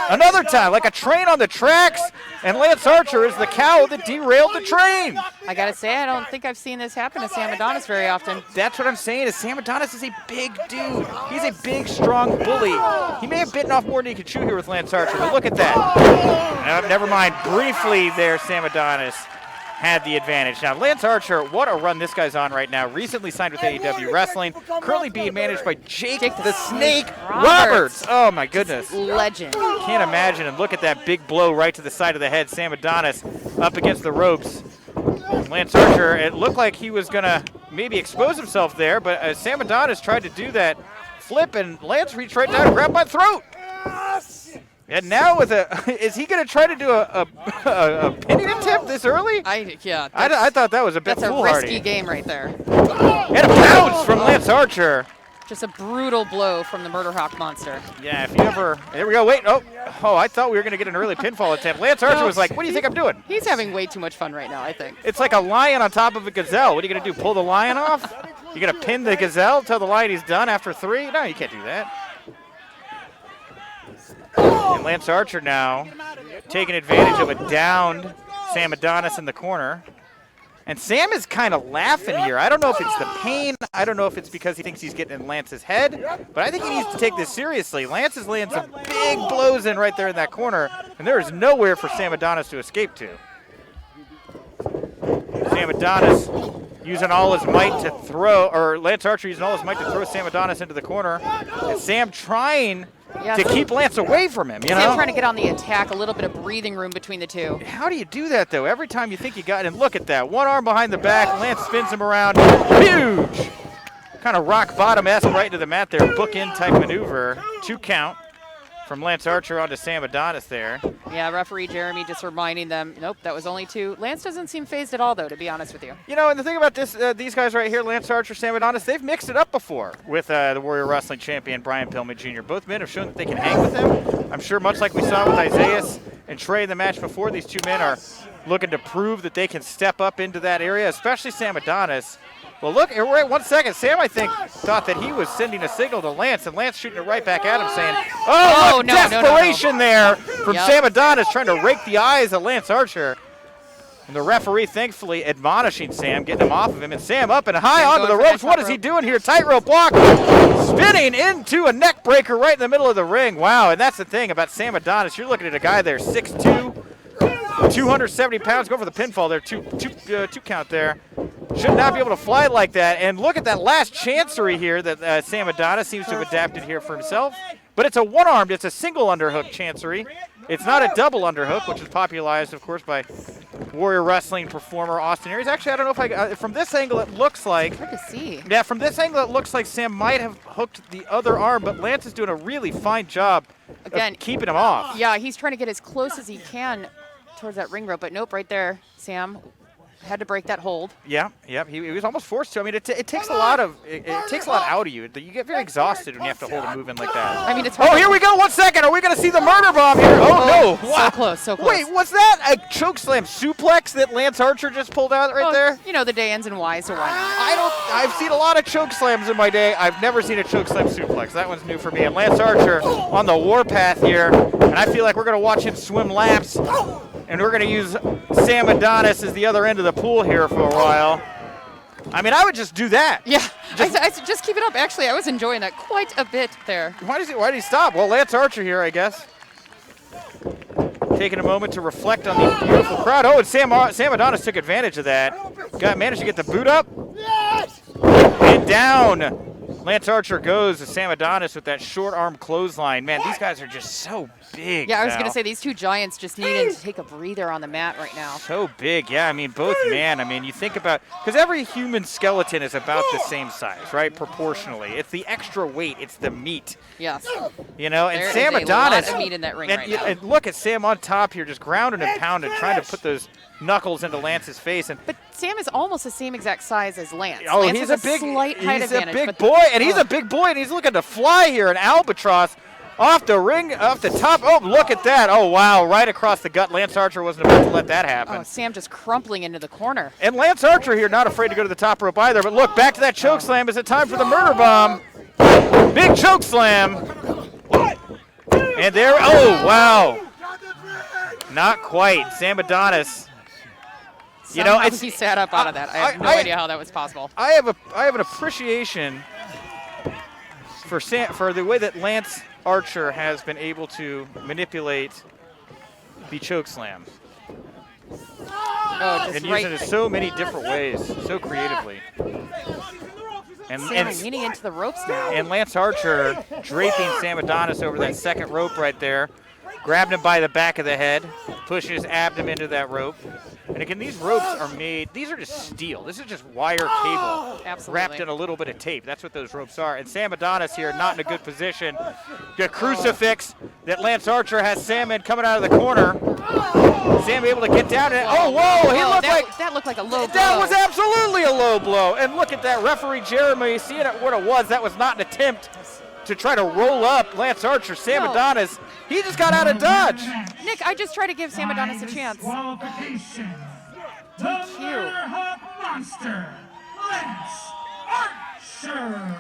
Another time, like a train on the tracks, and Lance Archer is the cow that derailed the train. I gotta say, I don't think I've seen this happen to Sam Adonis very often. That's what I'm saying, is Sam Adonis is a big dude. He's a big, strong bully. He may have bitten off more than he could chew here with Lance Archer, but look at that. Never mind, briefly there, Sam Adonis had the advantage. Now, Lance Archer, what a run this guy's on right now. Recently signed with AEW Wrestling, currently being managed by Jake the Snake Roberts. Oh, my goodness. Legend. Can't imagine. And look at that big blow right to the side of the head. Sam Adonis up against the ropes. Lance Archer, it looked like he was going to maybe expose himself there, but Sam Adonis tried to do that flip, and Lance reached right down and grabbed my throat. And now with is he going to try to do a pinning attempt this early? I thought that was a bit foolhardy. That's a risky game right there. And a pounce from Lance Archer. Just a brutal blow from the Murder Hawk monster. Yeah, if you ever, here we go, wait, oh, I thought we were going to get an early pinfall attempt. Lance Archer was like, what do you think I'm doing? He's having way too much fun right now, I think. It's like a lion on top of a gazelle. What are you going to do, pull the lion off? You going to pin the gazelle, tell the lion he's done after 3? No, you can't do that. And Lance Archer now taking advantage of a downed Sam Adonis in the corner. And Sam is kind of laughing here. I don't know if it's the pain. I don't know if it's because he thinks he's getting in Lance's head. But I think he needs to take this seriously. Lance is laying some big blows in right there in that corner. And there is nowhere for Sam Adonis to escape to. Sam Adonis using all his might to throw, or Lance Archer using all his might to throw Sam Adonis into the corner. And Sam trying to keep Lance away from him, Sam trying to get on the attack, a little bit of breathing room between the two. How do you do that, though? Every time you think you got it, and look at that. One arm behind the back, Lance spins him around. Huge! Kind of rock bottom-esque right into the mat there. Bookend type maneuver. 2 count from Lance Archer onto Sam Adonis there. Yeah, referee Jeremy just reminding them, nope, that was only 2. Lance doesn't seem phased at all, though, to be honest with you. You know, and the thing about this, these guys right here, Lance Archer, Sam Adonis, they've mixed it up before with the Warrior Wrestling champion, Brian Pillman Jr. Both men have shown that they can hang with him. I'm sure much like we saw with Isaias and Trey in the match before, these two men are looking to prove that they can step up into that area, especially Sam Adonis. Well, look, wait 1 second. Sam, I think, thought that he was sending a signal to Lance, and Lance shooting it right back at him, saying, look, no, desperation there from Sam Adonis trying to rake the eyes of Lance Archer. And the referee, thankfully, admonishing Sam, getting him off of him, and Sam up and high onto the ropes. What is he doing here? Tightrope block, spinning into a neck breaker right in the middle of the ring. Wow, and that's the thing about Sam Adonis. You're looking at a guy there, 6'2", 270 pounds, going for the pinfall there, two count there. Should not be able to fly like that. And look at that last chancery here that Sam Adonis seems to have adapted here for himself. But it's a one-armed, it's a single underhook chancery. It's not a double underhook, which is popularized, of course, by Warrior Wrestling performer Austin Aries. Actually, I don't know if from this angle it looks like. Hard to see. Yeah, from this angle it looks like Sam might have hooked the other arm, but Lance is doing a really fine job of keeping him off. Yeah, he's trying to get as close as he can towards that ring rope, but nope, right there, Sam had to break that hold. Yeah, he was almost forced to. I mean, it takes a lot of it takes a lot out of you. You get very exhausted when you have to hold a move in like that. I mean, it's hard. Oh, here we go. 1 second. Are we going to see the murder bomb here? Oh no! Wow. So close. Wait, was that a chokeslam suplex that Lance Archer just pulled out right there? You know, the day ends in Y, so why not? I've seen a lot of chokeslams in my day. I've never seen a chokeslam suplex. That one's new for me. And Lance Archer on the warpath here, and I feel like we're going to watch him swim laps. And we're going to use Sam Adonis as the other end of the pool here for a while. I mean, I would just do that. Yeah, just keep it up. Actually, I was enjoying that quite a bit there. Why did he stop? Well, Lance Archer here, I guess. Taking a moment to reflect on the beautiful crowd. Oh, and Sam Adonis took advantage of that. Managed to get the boot up. Yes! And down. Lance Archer goes to Sam Adonis with that short arm clothesline. Man, these guys are just so big. Yeah, I was going to say these two giants just needed to take a breather on the mat right now. So big, yeah. I mean, both man. I mean, you think about, because every human skeleton is about the same size, right? Proportionally. It's the extra weight. It's the meat. Yes. You know, and there Sam is Adonis. A lot of meat in that ring right now. And look at Sam on top here, just grounded and pounded, trying to put those knuckles into Lance's face. But Sam is almost the same exact size as Lance. Oh, Lance he's has a big, slight height advantage, big boy, and he's a big boy, and he's looking to fly here. An albatross off the ring, off the top. Oh, look at that! Oh, wow, right across the gut. Lance Archer wasn't about to let that happen. Oh, Sam just crumpling into the corner. And Lance Archer here, not afraid to go to the top rope either. But look, back to that choke slam. Is it time for the murder bomb? Big choke slam. And there. Oh, wow. Not quite. Sam Adonis. You know, he sat up out of that. I have no idea how that was possible. I have an appreciation for the way that Lance Archer has been able to manipulate the choke slam. Oh, just and using it in so many different ways, so creatively. And leaning into the ropes now. And Lance Archer draping Sam Adonis over that second rope right there, grabbing him by the back of the head, pushing his abdomen into that rope. And again, these ropes are made, these are just steel. This is just wire cable wrapped in a little bit of tape. That's what those ropes are. And Sam Adonis here, not in a good position. The crucifix that Lance Archer has Sam in coming out of the corner. Sam able to get down and, oh, whoa, that looked like a low blow. That was absolutely a low blow. And look at that, referee Jeremy, seeing it what it was. That was not an attempt to try to roll up Lance Archer. Sam Adonis, he just got out of dodge. Nick, I just try to give Sam Adonis a chance. Thank you. Monster, Lance Archer.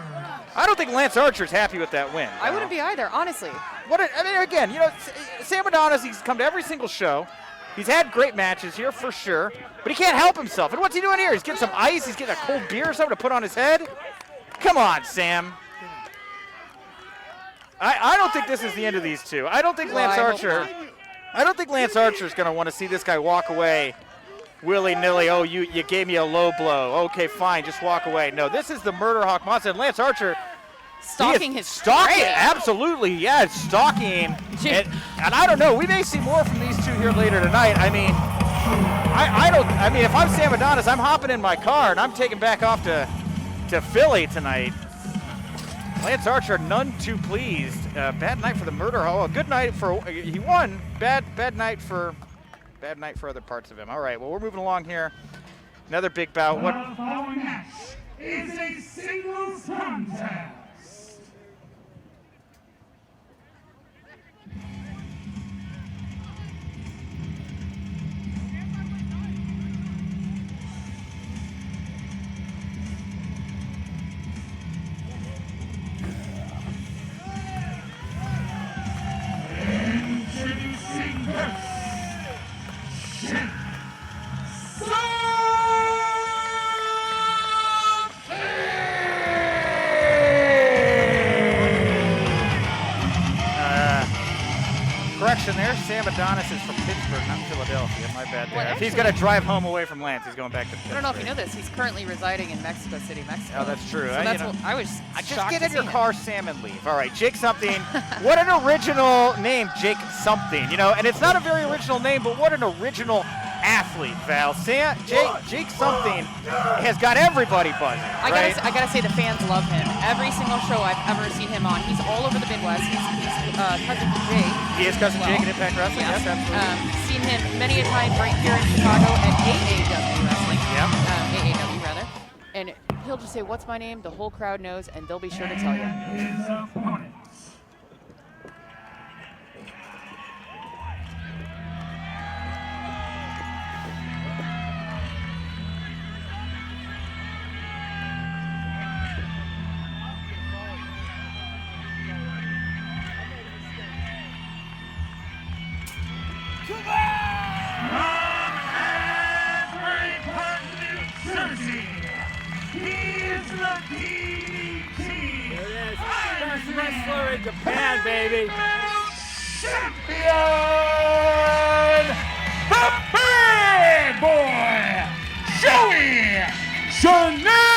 I don't think Lance Archer's happy with that win. I wouldn't be either, honestly. Again, you know, Sam Adonis, he's come to every single show. He's had great matches here for sure, but he can't help himself. And what's he doing here? He's getting some ice. He's getting a cold beer or something to put on his head. Come on, Sam. I don't think this is the end of these two. I don't think Lance Archer is going to want to see this guy walk away willy-nilly. Oh, you gave me a low blow. Okay, fine, just walk away. No, this is the Murder Hawk Monster. And Lance Archer stalking his stalking, absolutely, yeah, stalking. And I don't know. We may see more from these two here later tonight. I mean, I mean, if I'm Sam Adonis, I'm hopping in my car and I'm taking back off to Philly tonight. Lance Archer, none too pleased. Bad night for the Murder Hall. A good night for he won. Bad night for other parts of him. All right, well, we're moving along here. Another big bout. The following match is a singles contest. Introducing first. Correction there, Sam Adonis is from Pittsburgh, not Philadelphia. My bad there. If he's going to drive home away from Lance, he's going back to Pittsburgh. I don't know if you know this. He's currently residing in Mexico City, Mexico. Oh, that's true. So I was just get in your car, Sam, and leave. All right, Jake Something. What an original name, Jake Something. You know, and it's not a very original name, but what an original athlete, Val. Jake Something has got everybody buzzing. I gotta say the fans love him. Every single show I've ever seen him on, he's all over the Midwest. He's cousin Jake. He is cousin Jake in Impact Wrestling. Yes, absolutely. Seen him many a time right here in Chicago at AAW Wrestling. Yep. AAW rather. And he'll just say, "What's my name?" The whole crowd knows, and they'll be sure to tell you. His opponent. There it is. Best wrestler in Japan, baby. Champion, the big boy, Joey Janela!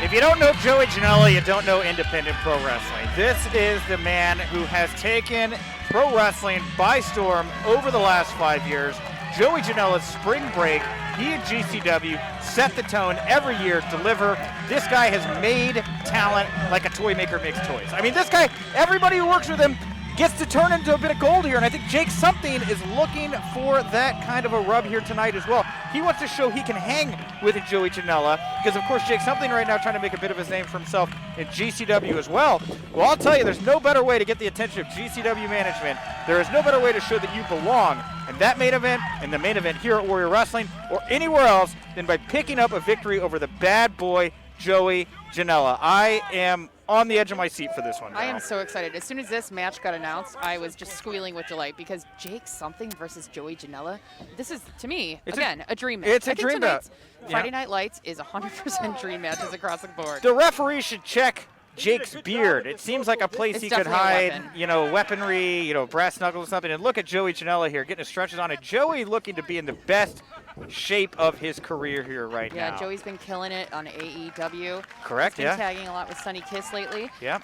If you don't know Joey Janela, you don't know independent pro wrestling. This is the man who has taken pro wrestling by storm over the last 5 years. Joey Janela's spring break, he and GCW set the tone every year, deliver. This guy has made talent like a toy maker makes toys. I mean, this guy, everybody who works with him gets to turn into a bit of gold here, and I think Jake Something is looking for that kind of a rub here tonight as well. He wants to show he can hang with Joey Janela, because of course Jake Something right now trying to make a bit of his name for himself in GCW as well. Well, I'll tell you, there's no better way to get the attention of GCW management. There is no better way to show that you belong in that main event, in the main event here at Warrior Wrestling, or anywhere else, than by picking up a victory over the bad boy Joey Janela. I am on the edge of my seat for this one. I am so excited. As soon as this match got announced, I was just squealing with delight, because Jake Something versus Joey Janela, this is, to me, a dream match. It's a dream match. Friday Night Lights is 100% dream matches across the board. The referee should check Jake's beard. It seems like a place he could hide, weaponry, brass knuckles or something. And look at Joey Janela here, getting his stretches on it. Joey looking to be in the best shape of his career here now. Yeah, Joey's been killing it on AEW. Correct, He's been tagging a lot with Sonny Kiss lately. Yeah,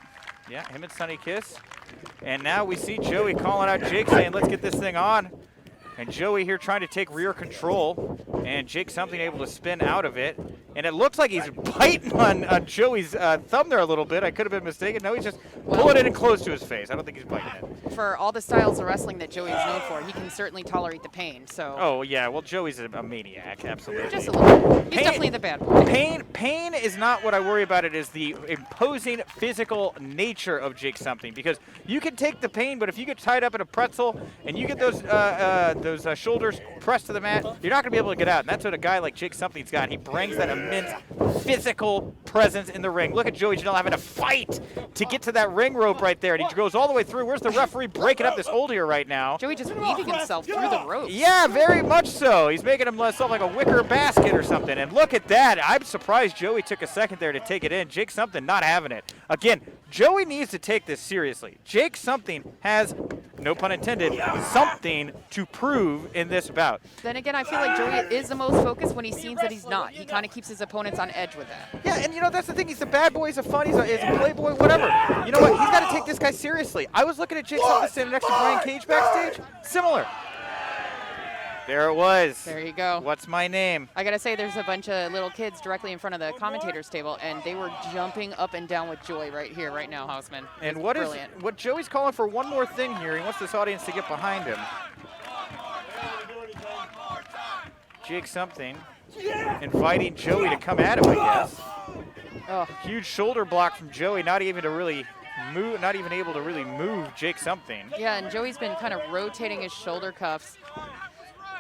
him and Sonny Kiss. And now we see Joey calling out Jake, saying, let's get this thing on. And Joey here trying to take rear control, and Jake Something able to spin out of it. And it looks like he's biting on Joey's thumb there a little bit. I could have been mistaken. No, he's just pulling it in close to his face. I don't think he's biting it. For all the styles of wrestling that Joey is known for, he can certainly tolerate the pain. So. Oh, yeah. Well, Joey's a maniac, absolutely. Just a little bit. He's definitely the bad boy. Pain is not what I worry about. It is the imposing physical nature of Jake Something, because you can take the pain, but if you get tied up in a pretzel and you get those shoulders pressed to the mat, you're not going to be able to get out. And that's what a guy like Jake Something's got. He brings that immense physical presence in the ring. Look at Joey Janela having to fight to get to that ring rope right there, and he goes all the way through. Where's the referee breaking up this hold here right now? Joey just weaving himself through the ropes. Yeah, very much so. He's making himself like a wicker basket or something. And look at that. I'm surprised Joey took a second there to take it in. Jake Something not having it. Again, Joey needs to take this seriously. Jake Something has, no pun intended, something to prove in this bout. Then again, I feel like Joey is the most focused when he seems that he's not. He kind of keeps his opponents on edge with that. Yeah, and that's the thing. He's a bad boy. He's a fun. He's a playboy, whatever. You know what? He's got to take this guy seriously. I was looking at Jake Something standing next to Brian Cage backstage. Similar. There it was. There you go. What's my name? I got to say, there's a bunch of little kids directly in front of the commentator's table, and they were jumping up and down with joy right here, right now, Houseman. And what Joey's calling for one more thing here. He wants this audience to get behind him. Jake Something inviting Joey to come at him, I guess. Oh. Huge shoulder block from Joey, not even able to really move Jake Something. Yeah, and Joey's been kind of rotating his shoulder cuffs.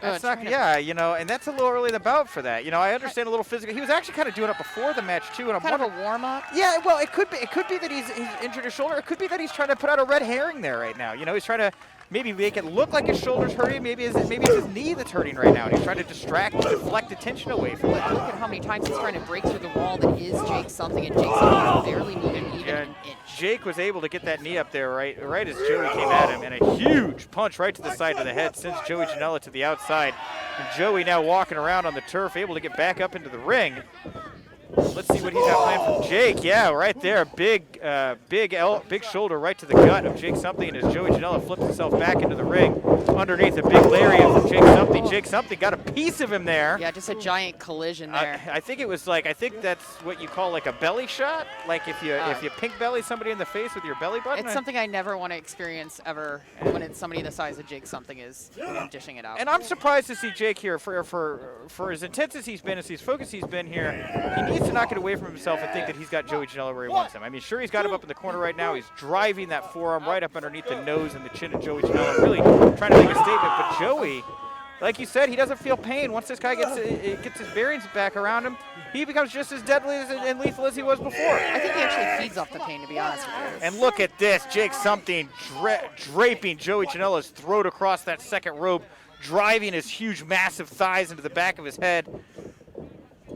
That's not, and that's a little early in the bout for that. I understand a little physical. He was actually kind of doing it before the match too, and I'm kind of a warm up. Yeah, well, it could be that he's injured his shoulder. It could be that he's trying to put out a red herring there right now. He's trying to maybe make it look like his shoulder's hurting. Maybe it's his knee that's hurting right now, and he's trying to deflect attention away from that. Look at how many times he's trying to break through the wall that is Jake Something, and Jake Something is barely moving even an inch. Jake was able to get that knee up there right as Joey came at him, and a huge punch right to the side of the head sends Joey Janela to the outside. And Joey now walking around on the turf, able to get back up into the ring. Let's see what he's got planned from Jake. Yeah, right there. Big shoulder right to the gut of Jake Something as Joey Janela flips himself back into the ring underneath a big lariat from Jake Something. Jake Something got a piece of him there. Yeah, just a giant collision there. I think that's what you call like a belly shot. Like if you pink belly somebody in the face with your belly button. It's something I never want to experience ever when it's somebody the size of Jake Something is dishing it out. And I'm surprised to see Jake here for as intense as he's been, as he's focused he's been here. He needs to knock it away from himself and think that he's got Joey Janela where he wants him. I mean, sure, he's got him up in the corner right now. He's driving that forearm right up underneath the nose and the chin of Joey Janela, really trying to make a statement. But Joey, like you said, he doesn't feel pain. Once this guy gets his bearings back around him, he becomes just as deadly and lethal as he was before. I think he actually feeds off the pain, to be honest with you. And look at this. Jake Something draping Joey Janela's throat across that second rope. driving his huge, massive thighs into the back of his head.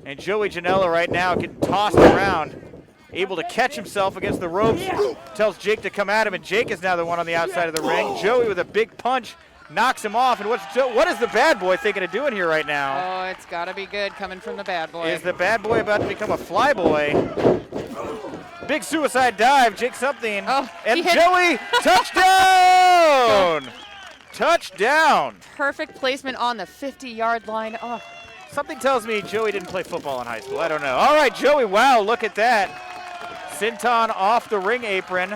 And Joey Janela right now getting tossed around, able to catch himself against the ropes. Tells Jake to come at him, and Jake is now the one on the outside of the ring. Joey with a big punch knocks him off. And what is the bad boy thinking of doing here right now? Oh, it's got to be good coming from the bad boy. Is the bad boy about to become a fly boy? Big suicide dive, Jake something. Oh, and Joey, touchdown! Touchdown! Perfect placement on the 50-yard line. Oh. Something tells me Joey didn't play football in high school. I don't know. All right, Joey, wow, look at that. Sinton off the ring apron.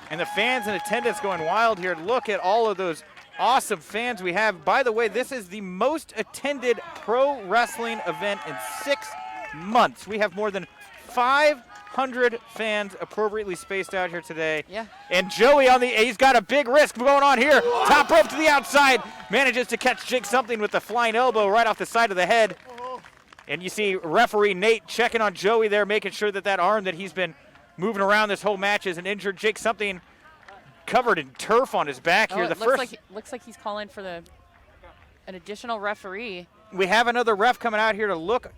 And the fans in attendance going wild here. Look at all of those awesome fans we have. By the way, this is the most attended pro wrestling event in 6 months. We have more than 500 fans appropriately spaced out here today. Yeah. And Joey he's got a big risk going on here. Top rope to the outside. Manages to catch Jake something with the flying elbow right off the side of the head. And you see referee Nate checking on Joey there, making sure that arm that he's been moving around this whole match isn't injured. Jake something covered in turf on his back here. Looks like he's calling for an additional referee. We have another ref coming out here to look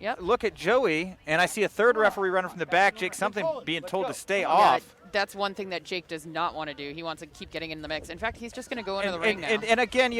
at Joey, and I see a third referee running from the back. Jake something being told to stay off. That's one thing that Jake does not want to do. He wants to keep getting in the mix. In fact, he's just going to go into the ring now. And again,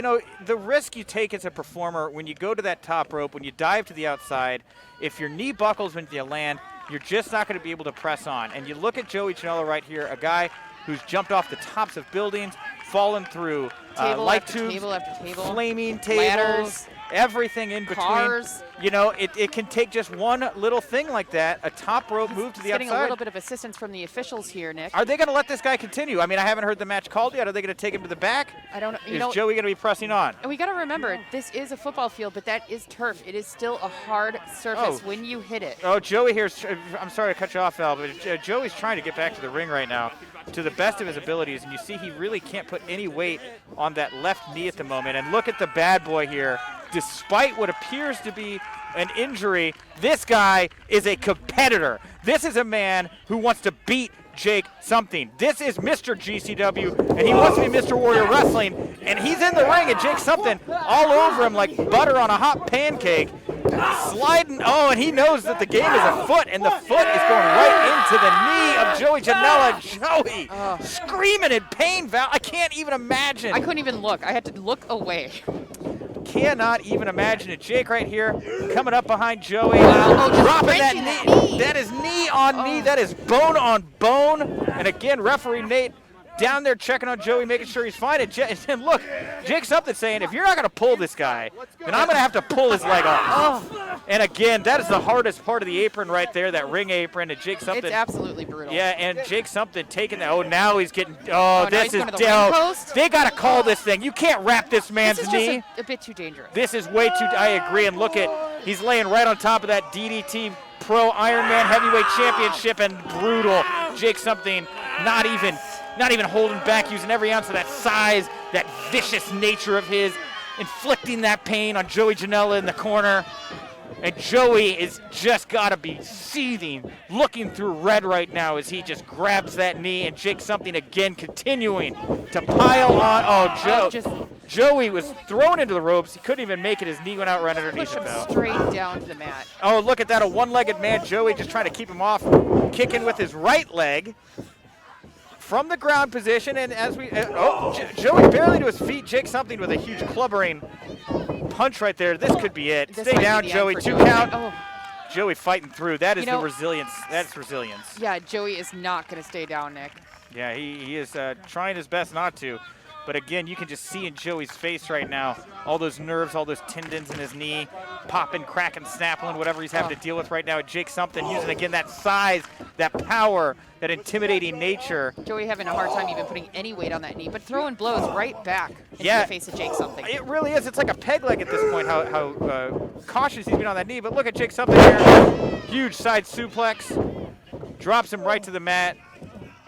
the risk you take as a performer when you go to that top rope, when you dive to the outside, if your knee buckles when you land, you're just not going to be able to press on. And you look at Joey Janela right here, a guy who's jumped off the tops of buildings, fallen through light tubes, table after table, flaming tables, ladders, everything in between. Cars. It can take just one little thing like that, a top rope move to the getting outside. a little bit of assistance from the officials here, Nick. Are they going to let this guy continue? I mean, I haven't heard the match called yet. Are they going to take him to the back? I don't know. Is Joey going to be pressing on? And we got to remember, this is a football field, but that is turf. It is still a hard surface when you hit it. Oh, Joey here's. I'm sorry to cut you off, Al, but Joey's trying to get back to the ring right now to the best of his abilities, and you see he really can't put any weight on that left knee at the moment. And look at the bad boy here. Despite what appears to be an injury, this guy is a competitor. This is a man who wants to beat Jake something. This is Mr. GCW, and he wants to be Mr. Warrior Wrestling, and he's in the ring, and Jake something all over him like butter on a hot pancake, sliding. Oh, and he knows that the game is afoot, and the foot is going right into the knee of Joey Janela. Joey screaming in pain, Val. I can't even imagine. I couldn't even look. I had to look away. Cannot even imagine it. Jake right here coming up behind Joey. Dropping that knee. That is knee on knee. That is bone on bone. And again, referee Nate down there checking on Joey, making sure he's fine. And look, Jake's something saying, if you're not going to pull this guy, then I'm going to have to pull his leg off. And again, that is the hardest part of the apron right there, that ring apron. And Jake something. It's absolutely brutal. Yeah, and Jake something taking that. Oh, now he's getting. Oh, this is. They got to call this thing. You can't wrap this man's knee. This is just a bit too dangerous. This is way too. I agree. And look at, he's laying right on top of that DDT Pro Ironman Heavyweight Championship, and brutal. Jake something not even holding back, using every ounce of that size, that vicious nature of his, inflicting that pain on Joey Janela in the corner. And Joey is just got to be seething, looking through red right now as he just grabs that knee, and Jake something again continuing to pile on. Oh, Joey was thrown into the ropes. He couldn't even make it. His knee went out right underneath him. Straight down to the mat. Oh, look at that, a one-legged man. Joey just trying to keep him off, kicking with his right leg from the ground position. And as we, Joey barely to his feet. Jake something with a huge clubbering punch right there. This could be it. Stay down, Joey. 2 count. Oh. Joey fighting through. That is the resilience. That's resilience. Yeah, Joey is not going to stay down, Nick. Yeah, he is trying his best not to. But again, you can just see in Joey's face right now all those nerves, all those tendons in his knee, popping, cracking, snapping, whatever he's having to deal with right now. Jake something using, again, that size, that power, that intimidating nature. Joey having a hard time even putting any weight on that knee, but throwing blows right back into the face of Jake something. It really is. It's like a peg leg at this point, how cautious he's been on that knee. But look at Jake something here. Huge side suplex. Drops him right to the mat.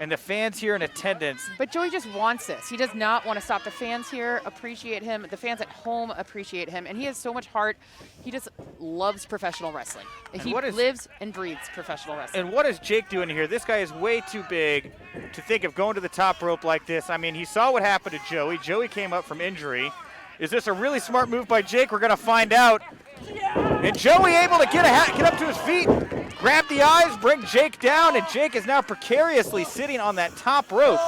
And the fans here in attendance. But Joey just wants this. He does not want to stop. The fans here appreciate him. The fans at home appreciate him. And he has so much heart. He just loves professional wrestling. He lives and breathes professional wrestling. And what is Jake doing here? This guy is way too big to think of going to the top rope like this. I mean, he saw what happened to Joey. Joey came up from injury. Is this a really smart move by Jake? We're going to find out. And Joey able to get up to his feet, grab the eyes, bring Jake down, and Jake is now precariously sitting on that top rope.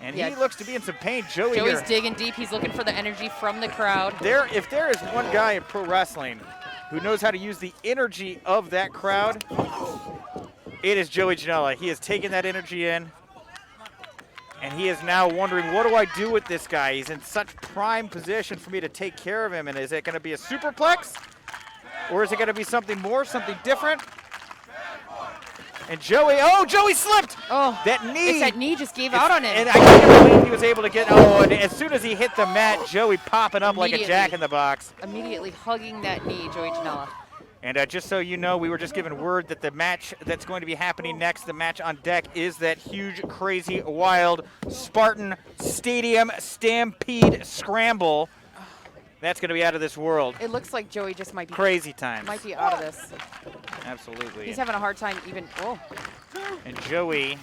And he looks to be in some pain. Joey's digging deep. He's looking for the energy from the crowd. If there is one guy in pro wrestling who knows how to use the energy of that crowd, it is Joey Janela. He has taken that energy in, and he is now wondering, what do I do with this guy? He's in such prime position for me to take care of him, and is it going to be a superplex? Or is it going to be something more, something different? And Joey slipped! Oh, that knee. That knee just gave out on him. And I can't believe he was able to get, and as soon as he hit the mat, Joey popping up like a jack in the box. Immediately hugging that knee, Joey Janela. And just so you know, we were just given word that the match that's going to be happening next, the match on deck, is that huge, crazy, wild Spartan Stadium Stampede Scramble. That's going to be out of this world. It looks like Joey just might be crazy times. Might be out of this. Absolutely. He's having a hard time even. Oh. And Joey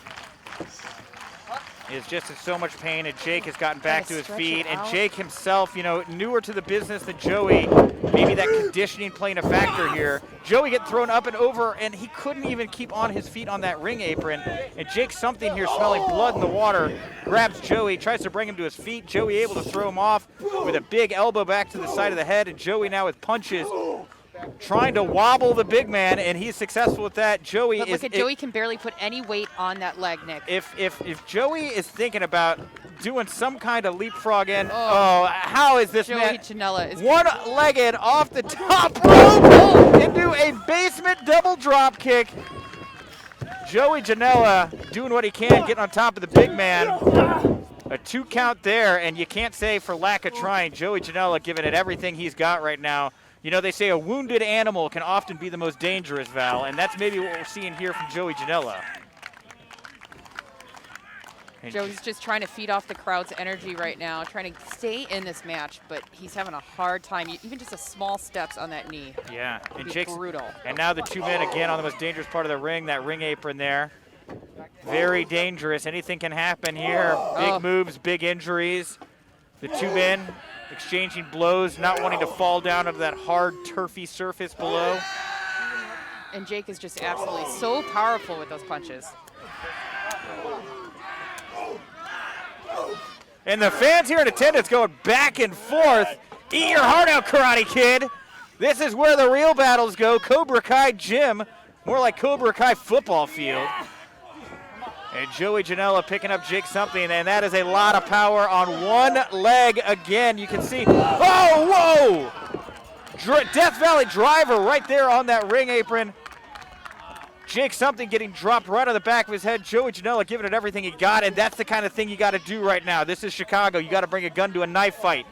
is just in so much pain, and Jake has gotten back to his feet. And Jake himself, newer to the business than Joey, maybe that conditioning playing a factor here. Joey getting thrown up and over, and he couldn't even keep on his feet on that ring apron. And Jake something here smelling blood in the water, grabs Joey, tries to bring him to his feet. Joey able to throw him off with a big elbow back to the side of the head, and Joey now with punches trying to wobble the big man, and he's successful with that. Joey can barely put any weight on that leg, Nick. If Joey is thinking about doing some kind of leapfrog in, how is this Joey Janela is one-legged off the top rope into a basement double drop kick. Joey Janela doing what he can, getting on top of the big man. A 2 count there, and you can't say for lack of trying. Joey Janela giving it everything he's got right now. They say a wounded animal can often be the most dangerous, Val, and that's maybe what we're seeing here from Joey Janela. Joey's just trying to feed off the crowd's energy right now, trying to stay in this match, but he's having a hard time. Even just a small steps on that knee. Yeah, and Jake's brutal. And now the 2 men again on the most dangerous part of the ring, that ring apron there. Very dangerous. Anything can happen here. Big moves, big injuries. The 2 men exchanging blows, not wanting to fall down onto that hard, turfy surface below. And Jake is just absolutely so powerful with those punches. And the fans here in attendance going back and forth. Eat your heart out, Karate Kid. This is where the real battles go. Cobra Kai Gym, more like Cobra Kai football field. And Joey Janela picking up Jake something, and that is a lot of power on one leg again. You can see, whoa! Death Valley driver right there on that ring apron. Jake something getting dropped right on the back of his head. Joey Janela giving it everything he got, and that's the kind of thing you got to do right now. This is Chicago. You got to bring a gun to a knife fight.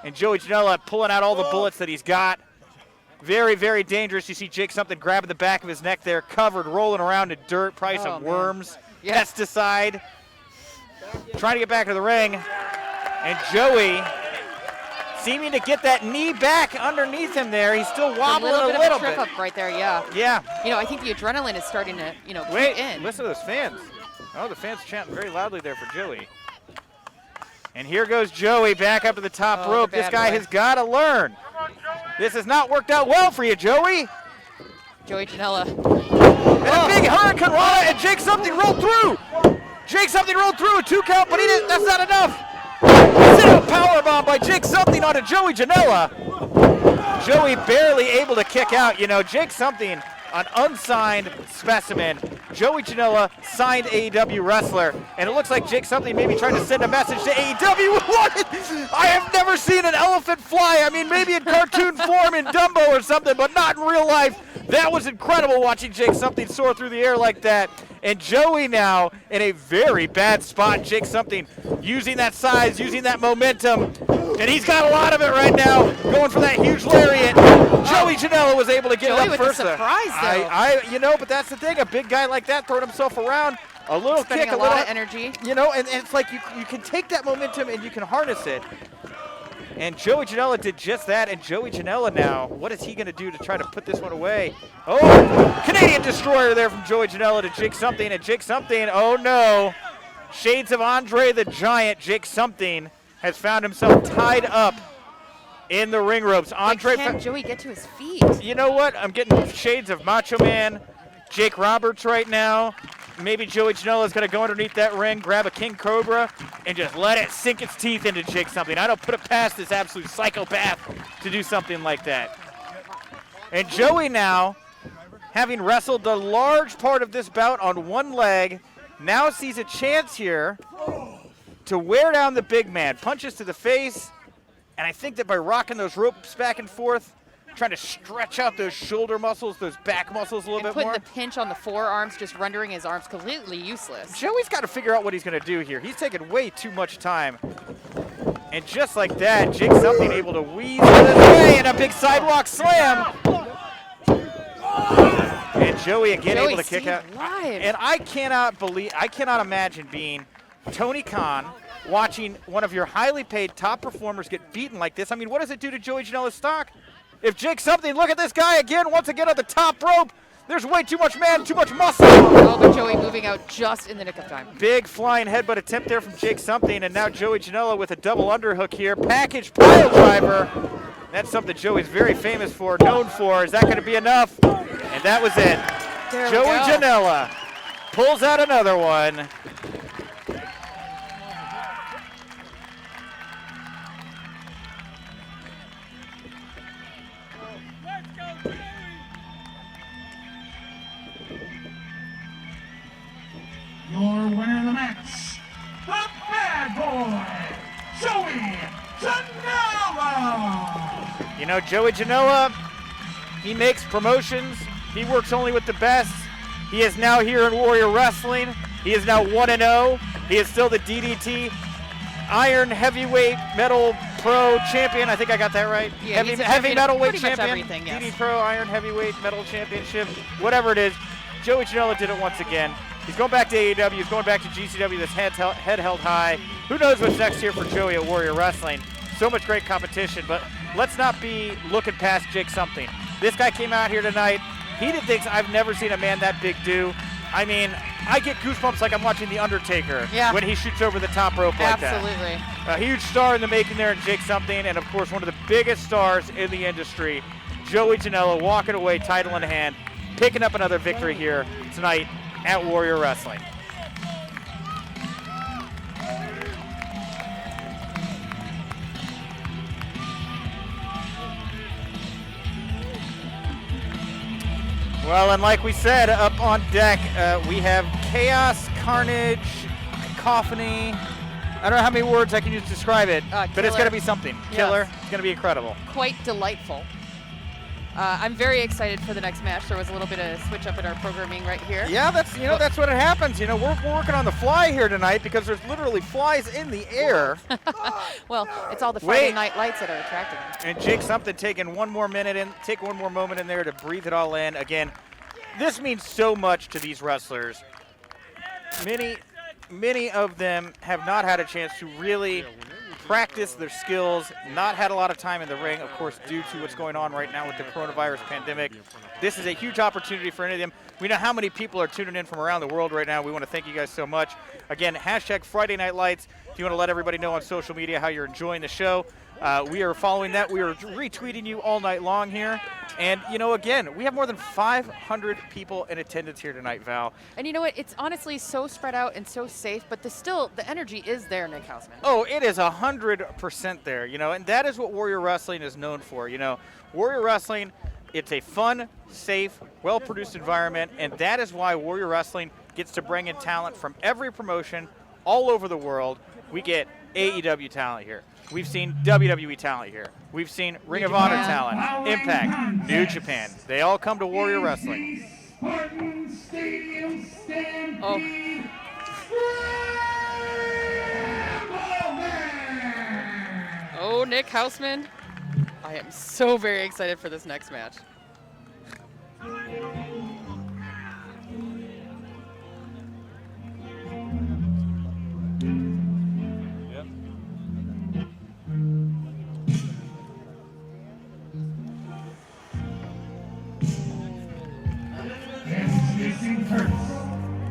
And Joey Janela pulling out all the bullets that he's got. Very, very dangerous. You see Jake something grabbing the back of his neck there, covered, rolling around in dirt, probably some worms, pesticide. Trying to get back to the ring. And Joey seeming to get that knee back underneath him there. He's still wobbling a little bit. Trip up right there, yeah. Yeah. I think the adrenaline is starting to, Wait, kick in. Listen to those fans. Oh, the fans chanting very loudly there for Joey. And here goes Joey back up to the top rope. This guy has got to learn. This has not worked out well for you, Joey. Joey Janela. And a big hurricane rana, and Jake something rolled through. Jake something rolled through, a 2 count, but that's not enough. Sit-out powerbomb by Jake something onto Joey Janela. Joey barely able to kick out. Jake something, an unsigned specimen. Joey Janela, signed AEW wrestler. And it looks like Jake something maybe trying to send a message to AEW. What? I have never seen an elephant fly. I mean, maybe in cartoon form in Dumbo or something, but not in real life. That was incredible watching Jake something soar through the air like that. And Joey now in a very bad spot. Jake something using that size, using that momentum. And he's got a lot of it right now, going for that huge lariat. Joey Janela was able to get Joey it up with first. The surprise, but that's the thing. A big guy like that throwing himself around, a little kick, a lot of energy. And it's like you can take that momentum and you can harness it. And Joey Janela did just that. And Joey Janela now, what is he going to do to try to put this one away? Oh, Canadian Destroyer there from Joey Janela to Jake something. And Jake something, oh no. Shades of Andre the Giant, Jake something has found himself tied up in the ring ropes. Andre, can Joey get to his feet? You know what? I'm getting shades of Macho Man, Jake Roberts right now. Maybe Joey Janela is going to go underneath that ring, grab a King Cobra, and just let it sink its teeth into Jake something. I don't put it past this absolute psychopath to do something like that. And Joey now, having wrestled the large part of this bout on one leg, now sees a chance here to wear down the big man. Punches to the face, and I think that by rocking those ropes back and forth, trying to stretch out those shoulder muscles, those back muscles a little bit more. And putting the pinch on the forearms, just rendering his arms completely useless. Joey's got to figure out what he's going to do here. He's taking way too much time. And just like that, Jake something able to weave out of the way and a big sidewalk slam. And Joey again able to kick out. And I cannot imagine being Tony Khan watching one of your highly paid top performers get beaten like this. I mean, what does it do to Joey Janela's stock? If Jake something, look at this guy again, once again at the top rope. There's way too much man, too much muscle. Oh, but Joey moving out just in the nick of time. Big flying headbutt attempt there from Jake something, and now Joey Janela with a double underhook here. Package pile driver. That's something Joey's very famous for, known for. Is that going to be enough? And that was it. Joey Janela pulls out another one. Your winner of the match, the bad boy, Joey Janela. You know, Joey Janela, he makes promotions. He works only with the best. He is now here in Warrior Wrestling. He is now 1-0. He is still the DDT Iron Heavyweight Metal Pro Champion. I think I got that right. Yeah, heavy Metalweight Champion. Yes. DD Pro Iron Heavyweight Metal Championship. Whatever it is, Joey Janela did it once again. He's going back to AEW. He's going back to GCW. This head held high. Who knows what's next here for Joey at Warrior Wrestling? So much great competition, but let's not be looking past Jake something. This guy came out here tonight. He did things I've never seen a man that big do. I mean, I get goosebumps like I'm watching The Undertaker when he shoots over the top rope like that. Absolutely. A huge star in the making there in Jake something, and of course one of the biggest stars in the industry, Joey Janela, walking away title in hand, picking up another victory here tonight at Warrior Wrestling. Well, and like we said, up on deck, we have chaos, carnage, cacophony. I don't know how many words I can use to describe it, but it's going to be something. Yes. Killer. It's going to be incredible. Quite delightful. I'm very excited for the next match. There was a little bit of switch up in our programming right here. Yeah, that's what it happens. You know, we're working on the fly here tonight because there's literally flies in the air. Well, it's all the Friday night lights that are attracting them. And Jake something taking one more moment in there to breathe it all in. Again, this means so much to these wrestlers. Many of them have not had a chance to really practice their skills, not had a lot of time in the ring, of course, due to what's going on right now with the coronavirus pandemic. This is a huge opportunity for any of them. We know how many people are tuning in from around the world right now. We want to thank you guys so much. Again, hashtag Friday Night Lights. If you want to let everybody know on social media how you're enjoying the show, we are following that. We are retweeting you all night long here. And, you know, again, we have more than 500 people in attendance here tonight, Val. And you know what? It's honestly so spread out and so safe, but the energy is there, Nick Hausman. Oh, it is 100% there, you know, and that is what Warrior Wrestling is known for. You know, Warrior Wrestling, it's a fun, safe, well-produced environment, and that is why Warrior Wrestling gets to bring in talent from every promotion all over the world. We get AEW talent here. We've seen WWE talent here. We've seen Ring of Honor talent, Impact, New Japan. They all come to Warrior Wrestling. Oh, Nick Hausman. I am so very excited for this next match.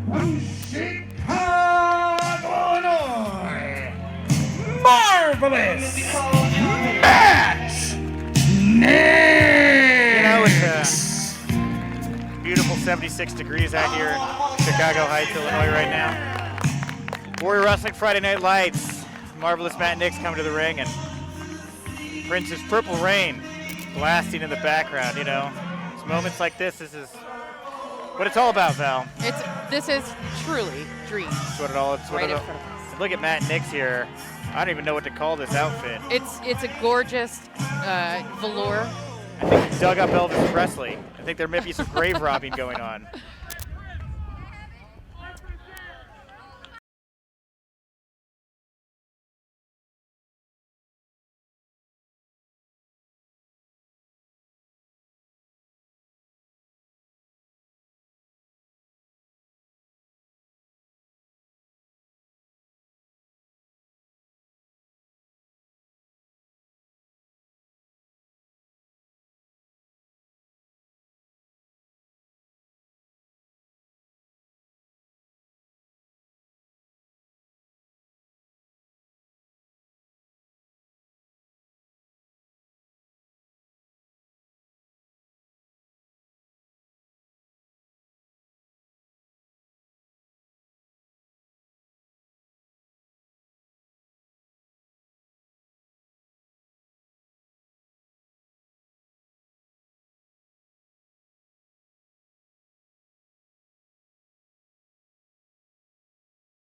From Chicago, Illinois, marvelous Angeles, Matt Knicks. You know, it's beautiful 76 degrees out here in Chicago Heights, Illinois right now. Warrior Wrestling Friday Night Lights. Marvelous Matt Knicks coming to the ring, and Prince's Purple Rain blasting in the background. You know, it's moments like this is what it's all about, Val. This is truly dreams. That's what it all. It's what Right it in all. front of us. Look at Matt Knicks here. I don't even know what to call this outfit. It's a gorgeous velour. I think he dug up Elvis Presley. I think there may be some grave robbing going on.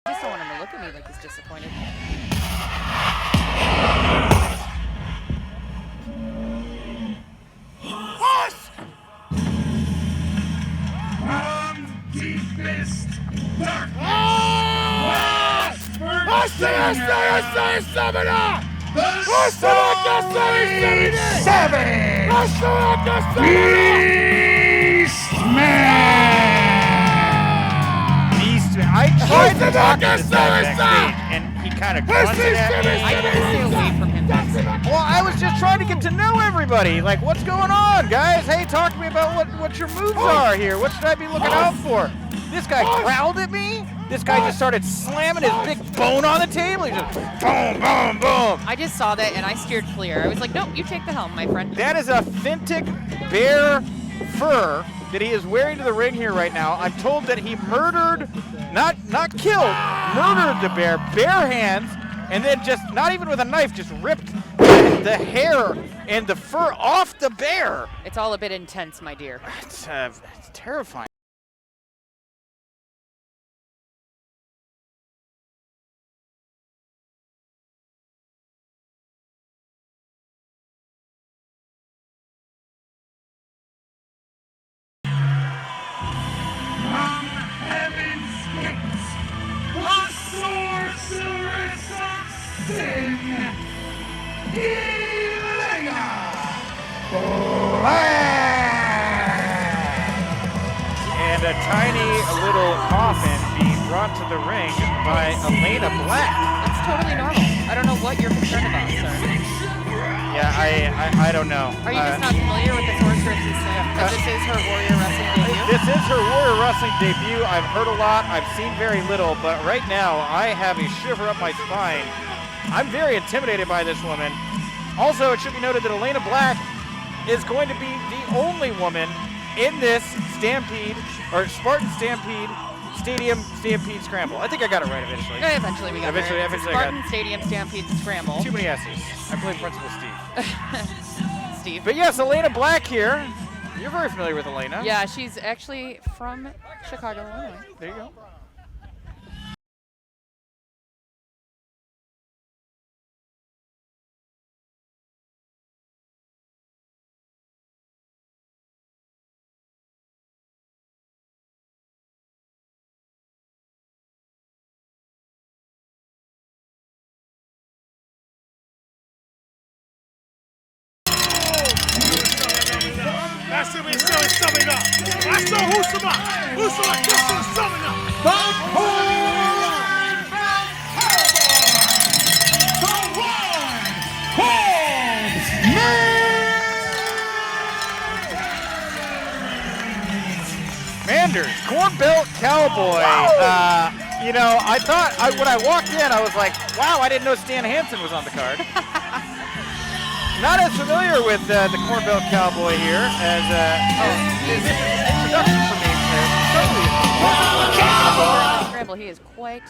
I just don't want him to look at me like he's disappointed. From deepest darkness. Beastman. I tried to talk to this guy backstage, and he kind of grunted at me. I try to stay away from him. Well, I was just trying to get to know everybody. Like, what's going on, guys? Hey, talk to me about what your moves are here. What should I be looking out for? This guy growled at me. This guy just started slamming his big bone on the table. He just boom, boom, boom. I just saw that and I steered clear. I was like, nope, you take the helm, my friend. That is authentic bear fur that he is wearing to the ring here right now. I'm told that he murdered, not killed, murdered the bear, bare hands, and then just, not even with a knife, just ripped the hair and the fur off the bear. It's all a bit intense, my dear. It's terrifying. And a tiny little coffin being brought to the ring by Elayna Black. That's totally normal. I don't know what you're concerned about, sir. Yeah, I don't know. Are you just not familiar with the sorceress? This is her Warrior Wrestling debut? This is her Warrior Wrestling debut. I've heard a lot. I've seen very little. But right now, I have a shiver up my spine. I'm very intimidated by this woman. Also, it should be noted that Elayna Black is going to be the only woman in this Stampede, or Spartan Stampede Stadium Stampede Scramble. I think I got it right eventually. Eventually we got it. Eventually I got Spartan Stadium Stampede Scramble. Too many S's. I blame Principal Steve. Steve. But yes, Elayna Black here. You're very familiar with Elayna. Yeah, she's actually from Chicago, Illinois. There you go. That's it, we're still summing up. That's the Husama. Husama, this is summing up. Manders, Corn Belt Cowboy. You know, I thought when I walked in, I was like, wow, I didn't know Stan Hansen was on the card. Not as familiar with the Corn Belt Cowboy here as this is an introduction for me. Scramble, he is quite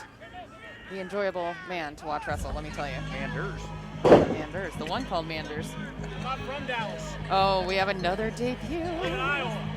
the enjoyable man to watch wrestle, let me tell you. Manders. Manders, the one called Manders. Not from Dallas. Oh, we have another debut. In Iowa.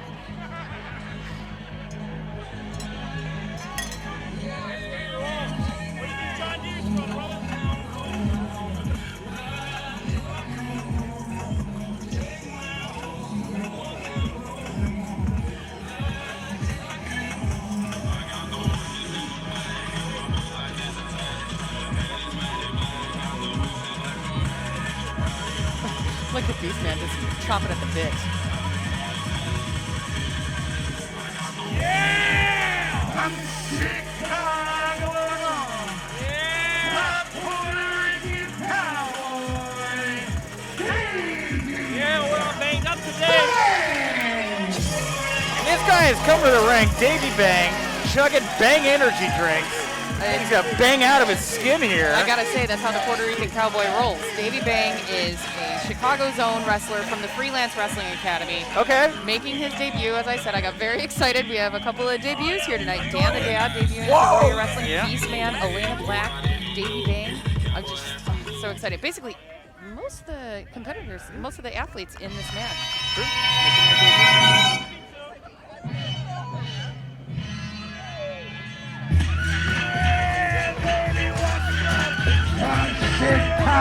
Look at Beastman just chomping at the bit. Yeah! I'm Chicago, Illinois. Yeah! My Puerto Rican cowboy. Yeah, we're all banged up today. And this guy has come to the ring, Davey Bang, chugging Bang energy drinks. He's got Bang out of his skin here. I gotta say, that's how the Puerto Rican Cowboy rolls. Davey Bang is a Chicago Zone wrestler from the Freelance Wrestling Academy. Okay. Making his debut, as I said, I got very excited. We have a couple of debuts here tonight. Dan the Dad debuting in Warrior Wrestling, Yeah. Beastman, Elayna Black, Davey Bang. I'm just so excited. Basically, most of the competitors, most of the athletes in this match. True. Making their debut.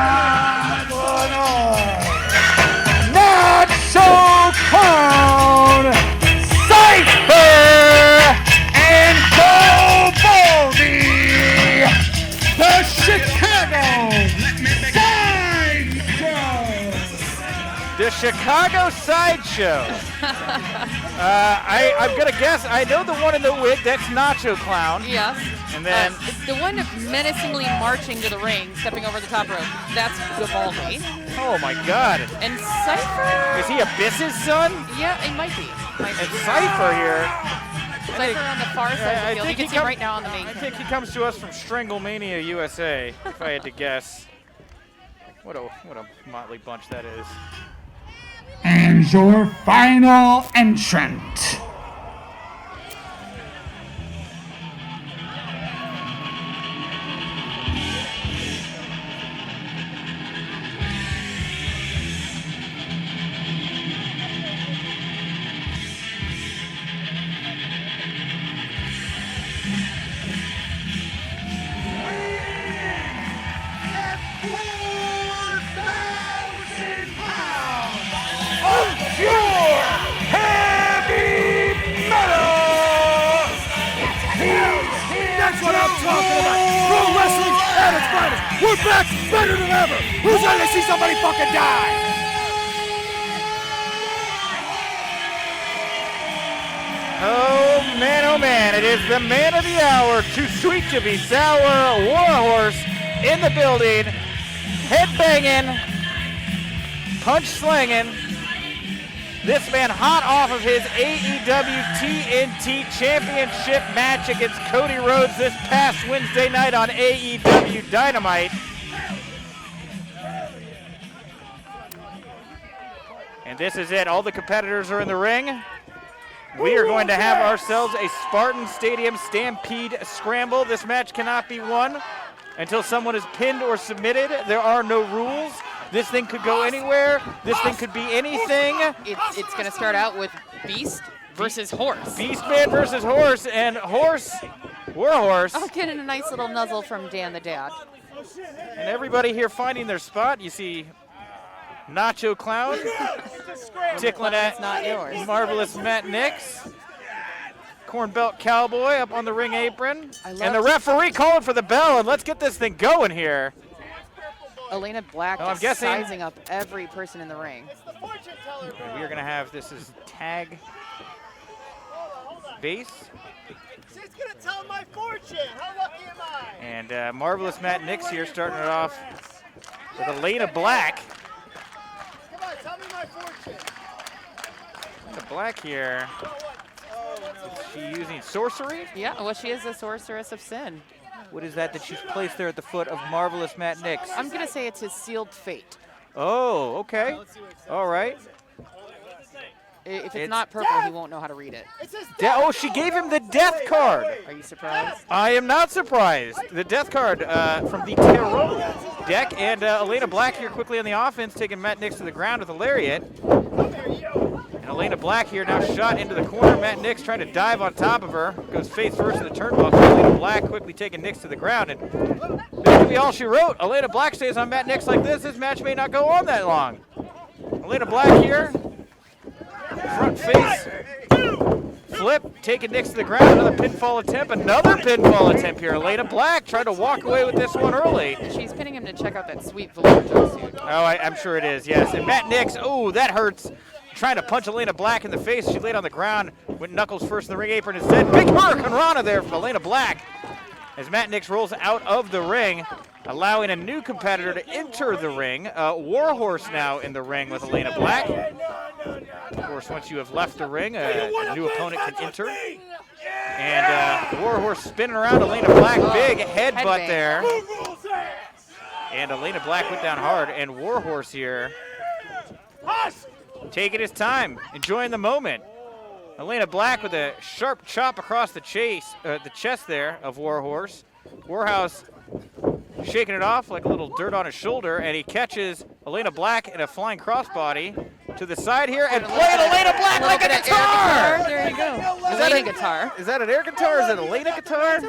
Chicago, Nacho Clown, Cypher, and Gibaldi, the Chicago Sideshow. The Chicago Sideshow. I'm going to guess, I know the one in the wig, that's Nacho Clown. Yes. And then the one menacingly marching to the ring, stepping over the top rope, that's Gibaldi. oh my God. And Cypher? Is he Abyss's son? Yeah, it might be. And Cypher here. Cypher on the far side of the field. You can see him right now on the main. I think he comes to us from Stranglemania USA, if I had to guess. What a motley bunch that is. And your final entrant. That's what I'm talking about. Pro wrestling at its finest. We're back better than ever. Who's ready to see somebody fucking die? Oh man, it is the man of the hour, too sweet to be sour, Warhorse in the building, head banging, punch slinging. This man hot off of his AEW TNT Championship match against Cody Rhodes this past Wednesday night on AEW Dynamite. And this is it. All the competitors are in the ring. We are going to have ourselves a Spartan Stadium Stampede Scramble. This match cannot be won until someone is pinned or submitted. There are no rules. This thing could go anywhere. This thing could be anything. It's going to start out with Beast versus Horse. Beastman versus Horse, and Warhorse. Oh, getting a nice little nuzzle from Dan the Dad. And everybody here finding their spot. You see Nacho Clown tickling at not yours. Marvelous Matt Nix. Corn Belt Cowboy up on the ring apron. And the referee calling for the bell, and let's get this thing going here. Elayna Black I'm just guessing- sizing up every person in the ring. And we are going to have, this is tag base. She's gonna tell my fortune. How lucky am I? And Marvelous Matt Nix here starting it off with Elayna Black. Come on, tell me my fortune. The Black here. Is she using sorcery? Yeah, well, she is a sorceress of sin. What is that she's placed there at the foot of Marvelous Matt Nix? I'm going to say it's his sealed fate. Oh, okay. All right. If it's not purple, he won't know how to read it. Oh, she gave him the death card. Are you surprised? I am not surprised. The death card from the Tarot deck. And Elayna Black here quickly on the offense, taking Matt Nix to the ground with a lariat. And Elayna Black here now shot into the corner. Matt Nix trying to dive on top of her. Goes face first in the turnbuckle. Elayna Black quickly taking Nix to the ground. And this could be all she wrote. Elayna Black stays on Matt Nix like this. This match may not go on that long. Elayna Black here. Front face. Flip. Taking Nix to the ground. Another pinfall attempt. Another pinfall attempt here. Elayna Black trying to walk away with this one early. She's pinning him to check out that sweet velour jumpsuit. Oh, I'm sure it is, yes. And Matt Nix, oh, that hurts. Trying to punch Elayna Black in the face. She laid on the ground. Went knuckles first in the ring apron instead. Big Hurricane Rana there from Elayna Black. As Matt Nix rolls out of the ring, allowing a new competitor to enter the ring. Warhorse now in the ring with Elayna Black. Of course, once you have left the ring, a new opponent can enter. And Warhorse spinning around Elayna Black. Big headbutt there. And Elayna Black went down hard. And Warhorse here taking his time, enjoying the moment. Elayna Black with a sharp chop across the chest there of Warhorse. Warhouse shaking it off like a little dirt on his shoulder, and he catches Elayna Black in a flying crossbody to the side here and playing Elayna Black like a guitar. There you go. Is that Elayna guitar. Is that an air guitar? Is it an Elayna guitar?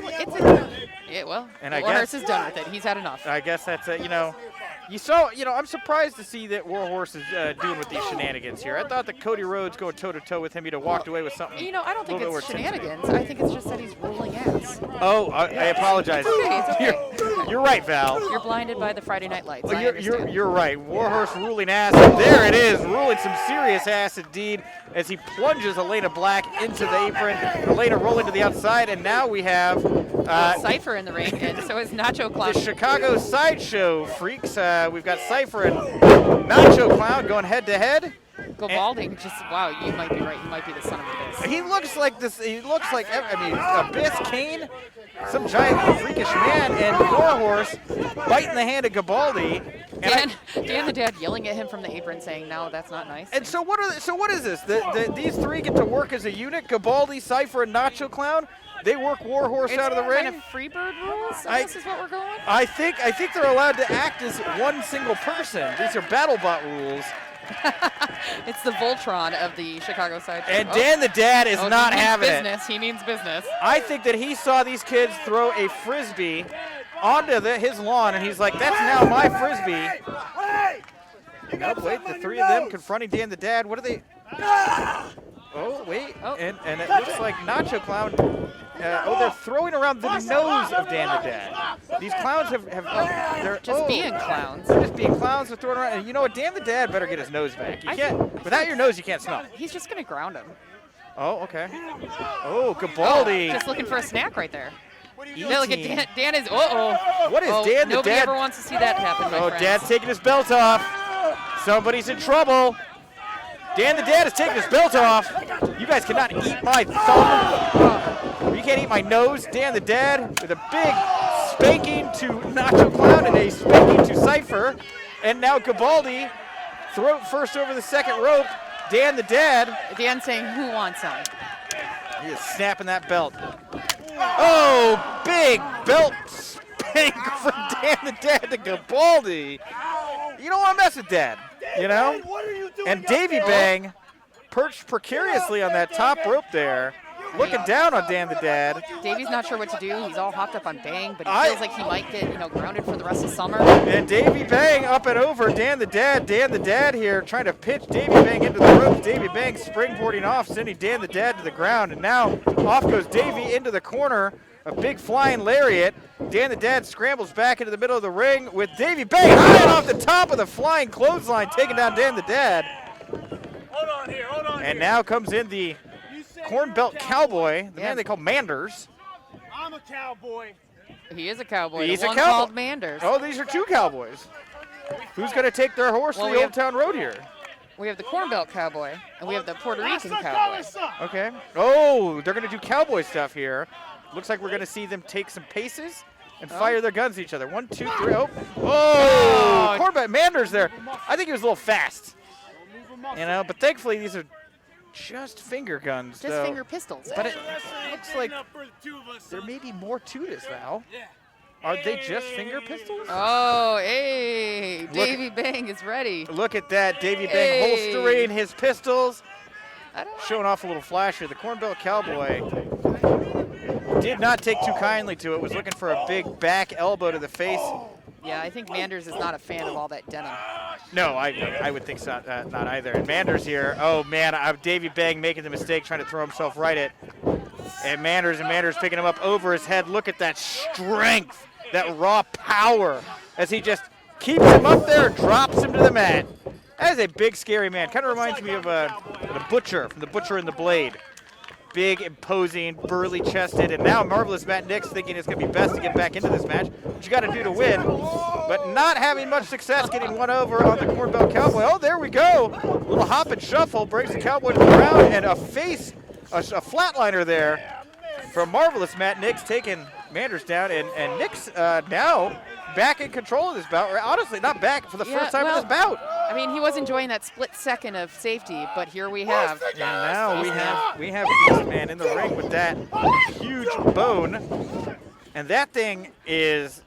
And Warhorse is done with it. He's had enough. I guess that's I'm surprised to see that Warhorse is doing with these shenanigans here. I thought that Cody Rhodes going toe-to-toe with him, he'd have walked away with something. I don't think it's shenanigans. I think it's just that he's ruling ass. Oh, I apologize. It's okay. You're right, Val. You're blinded by the Friday Night Lights. Well, you're right. Warhorse ruling ass. There it is, ruling some serious ass indeed as he plunges Elayna Black into the apron. Elayna rolling to the outside, and now we have Cypher in the ring, and so is Nacho Clown. The Chicago Sideshow Freaks. We've got Cypher and Nacho Clown going head-to-head. Gibaldi, wow, you might be right. He might be the son of a bitch. He looks like this. He looks like, Abyss, Kane, some giant freakish man, and Warhorse biting the hand of Gibaldi. Dan the Dad yelling at him from the apron saying, "No, that's not nice." And so what is this? These three get to work as a unit. Gibaldi, Cypher, and Nacho Clown. They work Warhorse out of the ring. Kind of Freebird rules. This is what we're going. I think they're allowed to act as one single person. These are BattleBot rules. It's the Voltron of the Chicago side. And Dan the Dad is not having business. He means business. I think that he saw these kids throw a Frisbee onto his lawn, and he's like, that's now my Frisbee. Oh, wait, the three of them confronting Dan the Dad. What are they? Oh, wait. Oh. And it looks like Nacho Clown. They're throwing around the nose of Dan the Dad. These clowns they're just being clowns. They're just being clowns. They're throwing around. And you know what? Dan the Dad better get his nose back. You can't, without your nose, you can't smell. He's just going to ground him. Oh, okay. Oh, Gibaldi. Just looking for a snack right there. Yeah, look at Dan is, What is Dan the Dad? Nobody ever wants to see that happen, my friends. Dad's taking his belt off. Somebody's in trouble. Dan the Dad is taking his belt off. You guys cannot eat my thumb. You can't eat my nose. Dan the Dad with a big spanking to Nacho Clown and a spanking to Cypher. And now Gibaldi, throat first over the second rope. Dan the Dad. Dan saying, who wants some? He is snapping that belt. Oh, big belt spank from Dan the Dad to Gibaldi. You don't want to mess with Dad, you know? And Davey Bang perched precariously on that top rope there, looking down on Dan the Dad. Davey's not sure what to do. He's all hopped up on Bang, but he feels like he might get, grounded for the rest of summer. And Davey Bang up and over Dan the Dad here trying to pitch Davey Bang into the ropes. Davey Bang springboarding off, sending Dan the Dad to the ground. And now off goes Davey into the corner. A big flying lariat. Dan the Dad scrambles back into the middle of the ring with Davey Bang high off the top of the flying clothesline, taking down Dan the Dad. Hold on here. And now comes in the Corn Belt Cowboy, the man they call Manders. I'm a cowboy. He is a cowboy. He's the a one cowboy. Called Manders. Oh, these are two cowboys. Who's going to take their horse to the Old Town Road here? We have the Corn Belt Cowboy, and we have the Puerto Rican Cowboy. Okay. Oh, they're going to do cowboy stuff here. Looks like we're going to see them take some paces and fire their guns at each other. 1, 2, 3. Oh, Corn Belt Manders there. I think he was a little fast. You know, but thankfully these are just finger guns. Just finger pistols. But it looks like there may be more to this, Val. Are they just finger pistols? Oh, hey, Davey Bang is ready. Look at that, Davey Bang holstering his pistols. Showing off a little flash here. The Corn Belt Cowboy did not take too kindly to it. Was looking for a big back elbow to the face. Yeah, I think Manders is not a fan of all that denim. No, I would think so, not either. And Manders here, oh man, Davey Bang making the mistake, trying to throw himself right at. And Manders picking him up over his head. Look at that strength, that raw power, as he just keeps him up there and drops him to the mat. That is a big, scary man. Kind of reminds me of the Butcher from The Butcher and the Blade. Big, imposing, burly-chested, and now Marvelous Matt Nix thinking it's going to be best to get back into this match, what you got to do to win, but not having much success getting one over on the Corn Belt Cowboy. Oh, there we go. A little hop and shuffle brings the Cowboy to the ground, and a flatliner there from Marvelous Matt Nix taking Manders down, and Nix now back in control of this bout. Or honestly, not back for the first time in this bout. I mean, he was enjoying that split second of safety, but here we have. And now we have Beastman in the ring with that huge bone, and that thing is,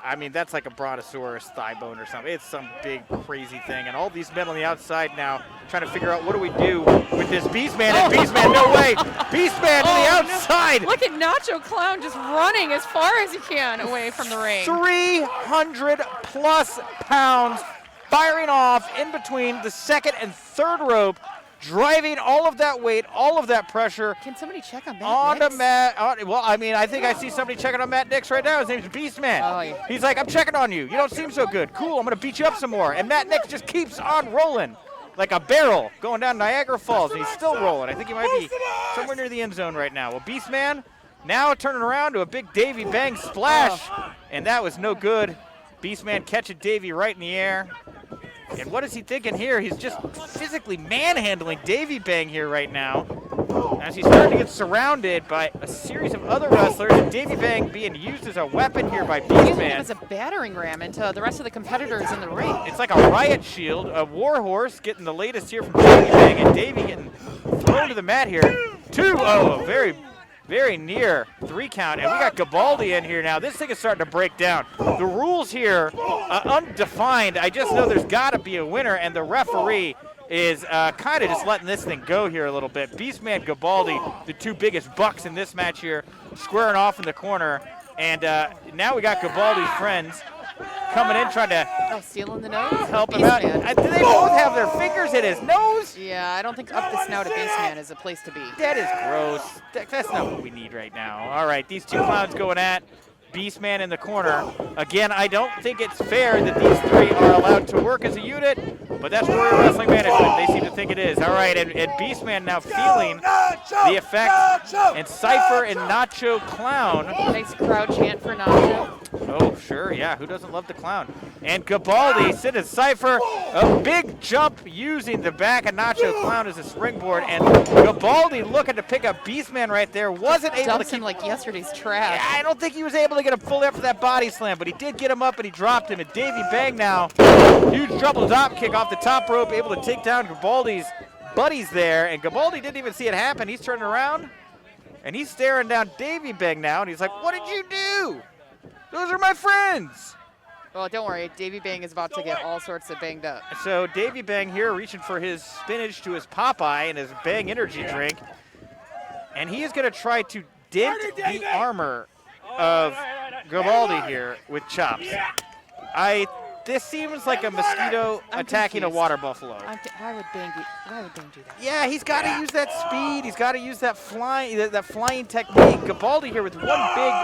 I mean, that's like a brontosaurus thigh bone or something. It's some big crazy thing, and all these men on the outside now trying to figure out what do we do with this Beastman. And Beastman, no way, Beastman to the outside. No. Look at Nacho Clown just running as far as he can away from the ring. 300+ pounds. Firing off in between the second and third rope, driving all of that weight, all of that pressure. Can somebody check on Matt on Nix? the mat? Well, I mean, I think I see somebody checking on Matt Nix right now. His name's Beastman. Oh, yeah. He's like, I'm checking on you. You don't seem so good. Cool, I'm going to beat you up some more. And Matt Nix just keeps on rolling like a barrel going down Niagara Falls. And he's still rolling. I think he might be somewhere near the end zone right now. Well, Beastman now turning around to a big Davey Bang splash. And that was no good. Beastman catching Davey right in the air. And what is he thinking here? He's just physically manhandling Davey Bang here right now, as he's starting to get surrounded by a series of other wrestlers, and Davey Bang being used as a weapon here by Beastman. It was a battering ram into the rest of the competitors in the ring. It's like a riot shield. A Warhorse getting the latest here from Davey Bang, and Davey getting thrown to the mat here. 2, very, very near 3 count, and we got Gibaldi in here now. This thing is starting to break down. The rules here, undefined. I just know there's got to be a winner, and the referee is kind of just letting this thing go here a little bit. Beastman, Gibaldi, the 2 biggest bucks in this match here, squaring off in the corner, and now we got Gibaldi's friends coming in, trying to stealing the nose? help him out. Do they both have their fingers in his nose? Yeah, I don't think up the snout of Beastman is a place to be. That is gross. That's not what we need right now. All right, these 2 clowns going at Beastman in the corner. Again, I don't think it's fair that these 3 are allowed to work as a unit, but that's Warrior Wrestling Management. They seem to think it is. All right, and Beastman now feeling the effect, and Cypher and Nacho Clown. Nice crowd chant for Nacho. Oh, sure, yeah. Who doesn't love the clown? And Gibaldi sending Cypher a big jump using the back of Nacho Clown as a springboard. And Gibaldi looking to pick up Beastman right there. Wasn't able to keep him like yesterday's trash. Yeah, I don't think he was able to get him fully up for that body slam, but he did get him up and he dropped him. And Davey Bang now, huge double drop kick off the top rope, able to take down Gibaldi's buddies there. And Gibaldi didn't even see it happen. He's turning around and he's staring down Davey Bang now. And he's like, what did you do? Those are my friends. Well, don't worry. Davey Bang is about to get all sorts of banged up. So Davey Bang here reaching for his spinach to his Popeye and his Bang energy drink. And he is going to try to dent the armor of Gibaldi here with chops. This seems like a mosquito attacking a water buffalo. Why would Bang do that? Yeah, he's got to use that speed. He's got to use that flying technique. Gibaldi here with one big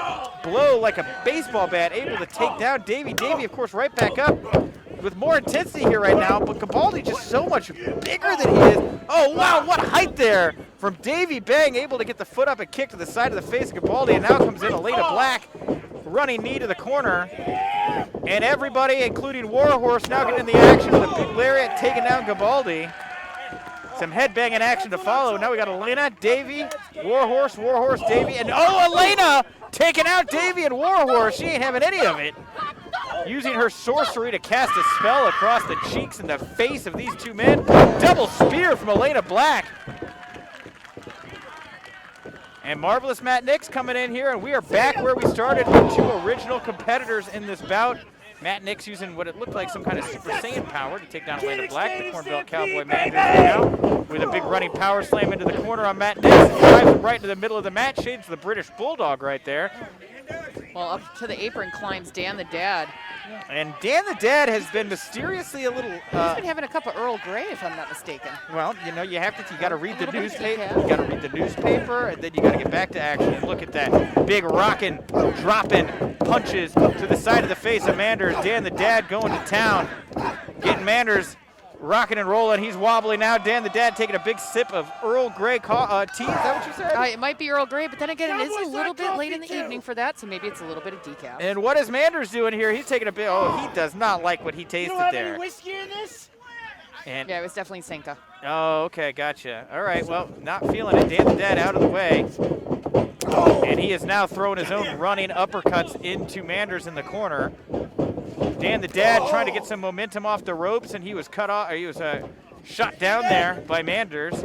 blow like a baseball bat, able to take down Davey. Davey, of course, right back up with more intensity here right now, but Gibaldi just so much bigger than he is. Oh, wow, what height there from Davey Bang, able to get the foot up and kick to the side of the face of Gibaldi, and now comes in Elayna Black, running knee to the corner. And everybody, including Warhorse, now getting in the action with a big lariat taking down Gibaldi. Some headbanging action to follow. Now we got Elayna, Davey, Warhorse, Davey, and Elayna taking out Davey and Warhorse. She ain't having any of it. Using her sorcery to cast a spell across the cheeks and the face of these two men. Double spear from Elayna Black. And Marvelous Matt Nix coming in here, and we are back where we started with two original competitors in this bout. Matt Nix using what it looked like some kind of Super Saiyan power to take down Elayna Black. The Corn Belt Cowboy Manders now with a big running power slam into the corner on Matt Nix. Drives him right into the middle of the match. Shades the British Bulldog right there. Well, up to the apron climbs Dan the Dad. And Dan the Dad has been mysteriously a little... He's been having a cup of Earl Grey, if I'm not mistaken. Well, you know, you got to read the newspaper. You got to read the newspaper, and then you got to get back to action. And look at that big rocking, dropping punches to the side of the face of Manders. Dan the Dad going to town, getting Manders rocking and rolling. He's wobbly now. Dan the Dad taking a big sip of Earl Grey tea. Is that what you said? It might be Earl Grey, but then again, it is a little bit late in the evening for that, so maybe it's a little bit of decaf. And what is Manders doing here? He's taking a bit. Oh, he does not like what he tasted there. Any whiskey in this? And yeah, it was definitely Senka. Oh, okay, gotcha. All right, well, not feeling it. Dan the Dad out of the way. And he is now throwing his own running uppercuts into Manders in the corner. Dan the Dad trying to get some momentum off the ropes, and he was cut off. He was shot down there by Manders.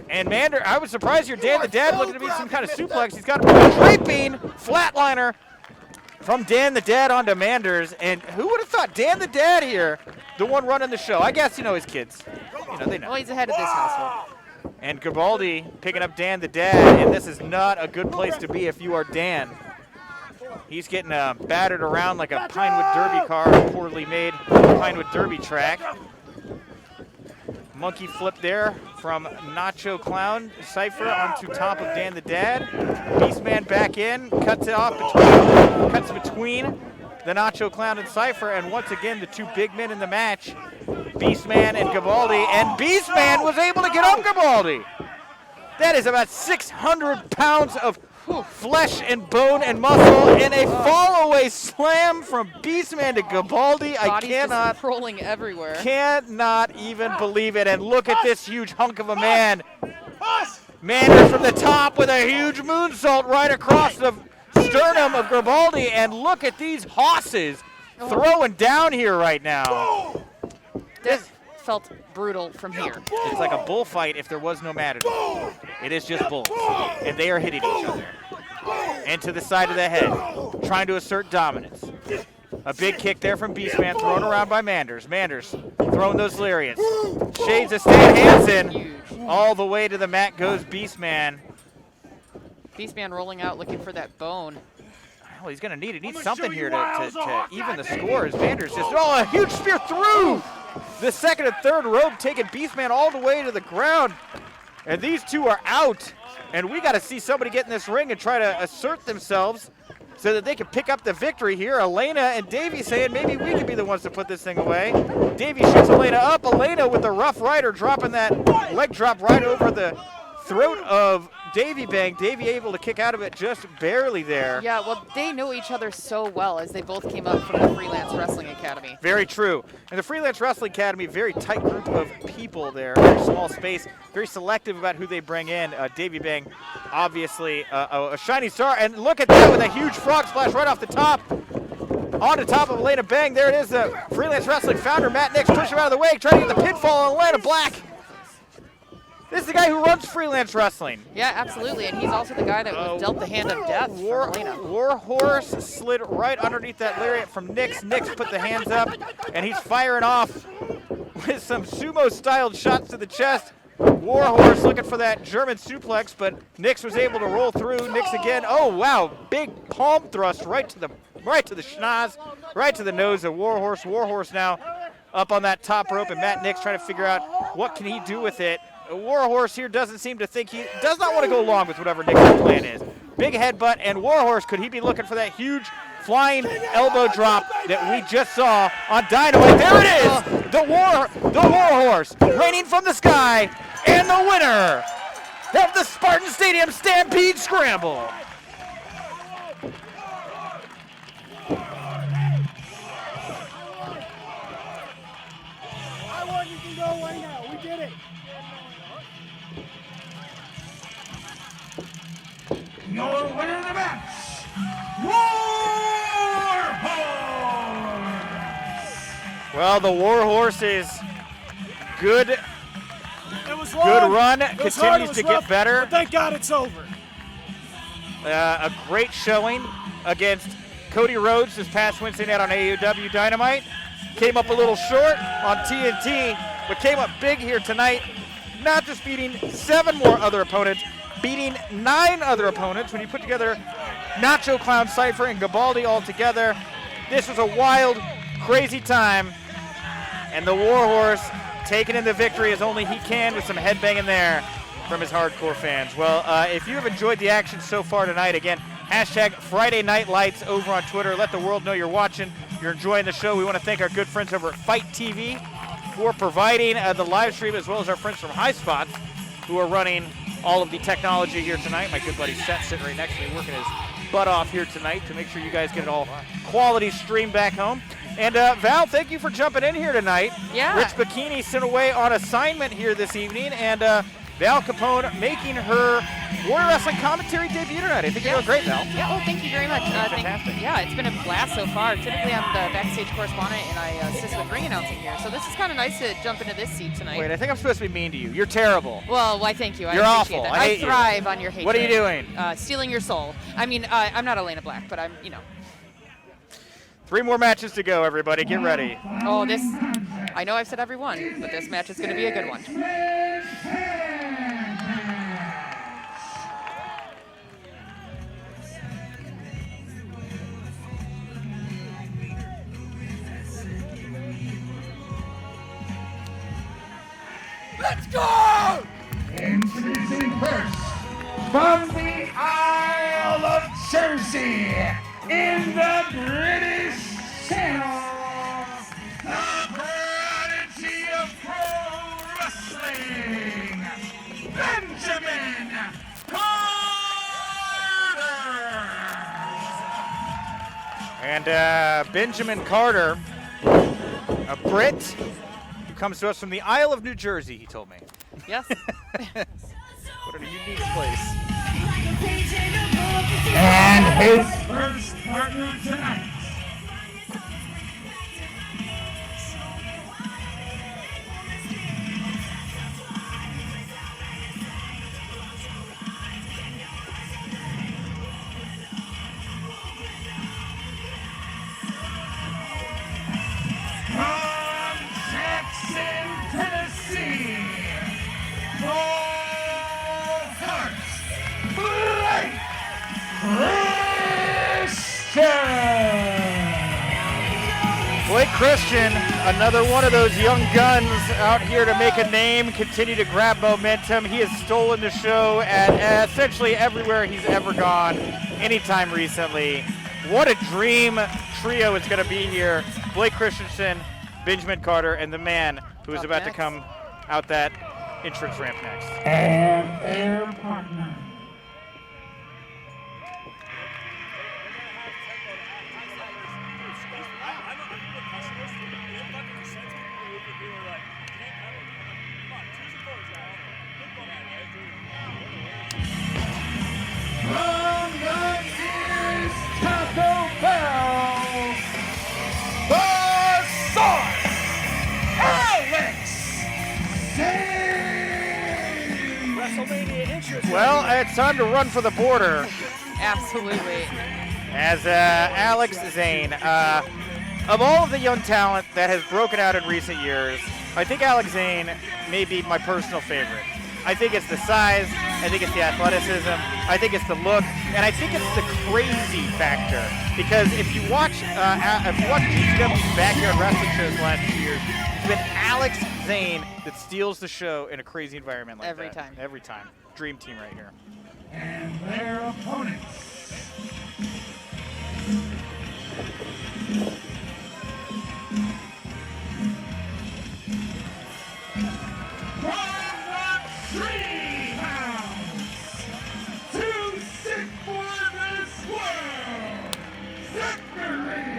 And I was surprised here. Dan the Dad looking to be some kind of suplex. He's got a draping flatliner from Dan the Dad onto Manders. And who would have thought Dan the Dad here, the one running the show? I guess, his kids. They know. Well, he's ahead of this household. And Gibaldi picking up Dan the Dad, and this is not a good place to be if you are Dan. He's getting battered around like a Pinewood Derby car, a poorly made Pinewood Derby track. Monkey flip there from Nacho Clown, Cypher onto top of Dan the Dad. Beastman back in, cuts between the Nacho Clown and Cypher, and once again the two big men in the match, Beastman and Gibaldi, and Beastman was able to get up Gibaldi. That is about 600 pounds of flesh and bone and muscle, and a fall-away slam from Beastman to Gibaldi. I cannot, just rolling everywhere. Cannot even believe it. And look at this huge hunk of a man. Manders from the top with a huge moonsault right across the sternum of Gibaldi. And look at these hosses throwing down here right now. This felt brutal from here. It's like a bullfight if there was no matador. It is just bulls, and they are hitting each other. And to the side of the head, trying to assert dominance. A big kick there from Beastman, thrown around by Manders. Manders throwing those lariats. Shades of Stan Hansen. All the way to the mat goes Beastman. Beastman rolling out, looking for that bone. Well, he's going to need it. Needs something here to even the score as Manders just, a huge spear through the second and third rope, taking Beastman all the way to the ground. And these two are out. And we got to see somebody get in this ring and try to assert themselves so that they can pick up the victory here. Elayna and Davey saying maybe we could be the ones to put this thing away. Davey shoots Elayna up. Elayna with the Rough Rider dropping that leg drop right over the throat of Davey Bang. Davey able to kick out of it just barely there. Yeah, well, they know each other so well as they both came up from the Freelance Wrestling Academy. Very true. And the Freelance Wrestling Academy, very tight group of people there. Very small space. Very selective about who they bring in. Davey Bang, obviously a shining star. And look at that with a huge frog splash right off the top. On the top of Elayna Bang. There it is, the Freelance Wrestling founder, Matt Nix, push him out of the way, trying to get the pinfall on Elayna Black. This is the guy who runs Freelance Wrestling. Yeah, absolutely, and he's also the guy that was dealt the hand of death for Elayna. Warhorse slid right underneath that lariat from Nix. Nix put the hands up, and he's firing off with some sumo-styled shots to the chest. Warhorse looking for that German suplex, but Nix was able to roll through. Nix again. Oh wow, big palm thrust right to the schnoz, right to the nose of Warhorse. Warhorse now up on that top rope, and Matt Nix trying to figure out what can he do with it. Warhorse here doesn't seem to think, he does not want to go along with whatever Nix's plan is. Big headbutt, and Warhorse, could he be looking for that huge flying elbow drop that we just saw on Dynamite? There it is, the Warhorse, raining from the sky, and the winner of the Spartan Stadium Stampede Scramble. I want you to go right now. We did it. Well, the Warhorse's good run continues to get better. But thank God it's over. A great showing against Cody Rhodes this past Wednesday night on AEW Dynamite. Came up a little short on TNT, but came up big here tonight. Not just beating 7 more other opponents, beating 9 other opponents. When you put together Nacho, Clown, Cypher, and Gibaldi all together, this was a wild, crazy time. And the Warhorse taking in the victory as only he can with some headbanging there from his hardcore fans. Well, if you have enjoyed the action so far tonight, again, hashtag Friday Night Lights over on Twitter. Let the world know you're watching, you're enjoying the show. We want to thank our good friends over at Fight TV for providing the live stream, as well as our friends from High Spots who are running all of the technology here tonight. My good buddy Seth sitting right next to me, working his butt off here tonight to make sure you guys get it all quality streamed back home. And Val, thank you for jumping in here tonight. Yeah. Rich Bikini sent away on assignment here this evening, and Val Capone making her Warrior Wrestling commentary debut tonight. I think you're doing great, Val. Yeah, oh, thank you very much. Fantastic. Yeah, it's been a blast so far. Typically, I'm the backstage correspondent, and I assist with ring announcing here. So this is kind of nice to jump into this seat tonight. Wait, I think I'm supposed to be mean to you. You're terrible. Well, why, thank you. You're I appreciate awful. that. I hate you. thrive on your hatred. What are you doing? Stealing your soul. I mean, I'm not Elayna Black, but I'm, 3 more matches to go, everybody. Get ready. Oh, this, I know I've said every one, but this match is going to be a good one. Let's go! Introducing first, from the Isle of Jersey, in the British Channel, the prodigy of pro wrestling, Benjamin Carter! And Benjamin Carter, a Brit who comes to us from the Isle of New Jersey, he told me. Yes. What a unique place. And his first partner tonight. From Jackson, Tennessee, Blake Christian, another one of those young guns out here to make a name, continue to grab momentum. He has stolen the show at essentially everywhere he's ever gone, anytime recently. What a dream trio it's going to be here. Blake Christensen, Benjamin Carter, and the man who is about to come out that entrance ramp next. And their partner. From the East Taco Bell, the Source, Alex Zayne. WrestleMania interest. Well, it's time to run for the border. Absolutely. As Alex Zayne, of all of the young talent that has broken out in recent years, I think Alex Zayne may be my personal favorite. I think it's the size, I think it's the athleticism, I think it's the look, and I think it's the crazy factor. Because if you watch GCW's backyard wrestling shows the last few years, it's been Alex Zayne that steals the show in a crazy environment like Every that. time. Every time. Dream team right here. And their opponents. Too sick for this world, Zachary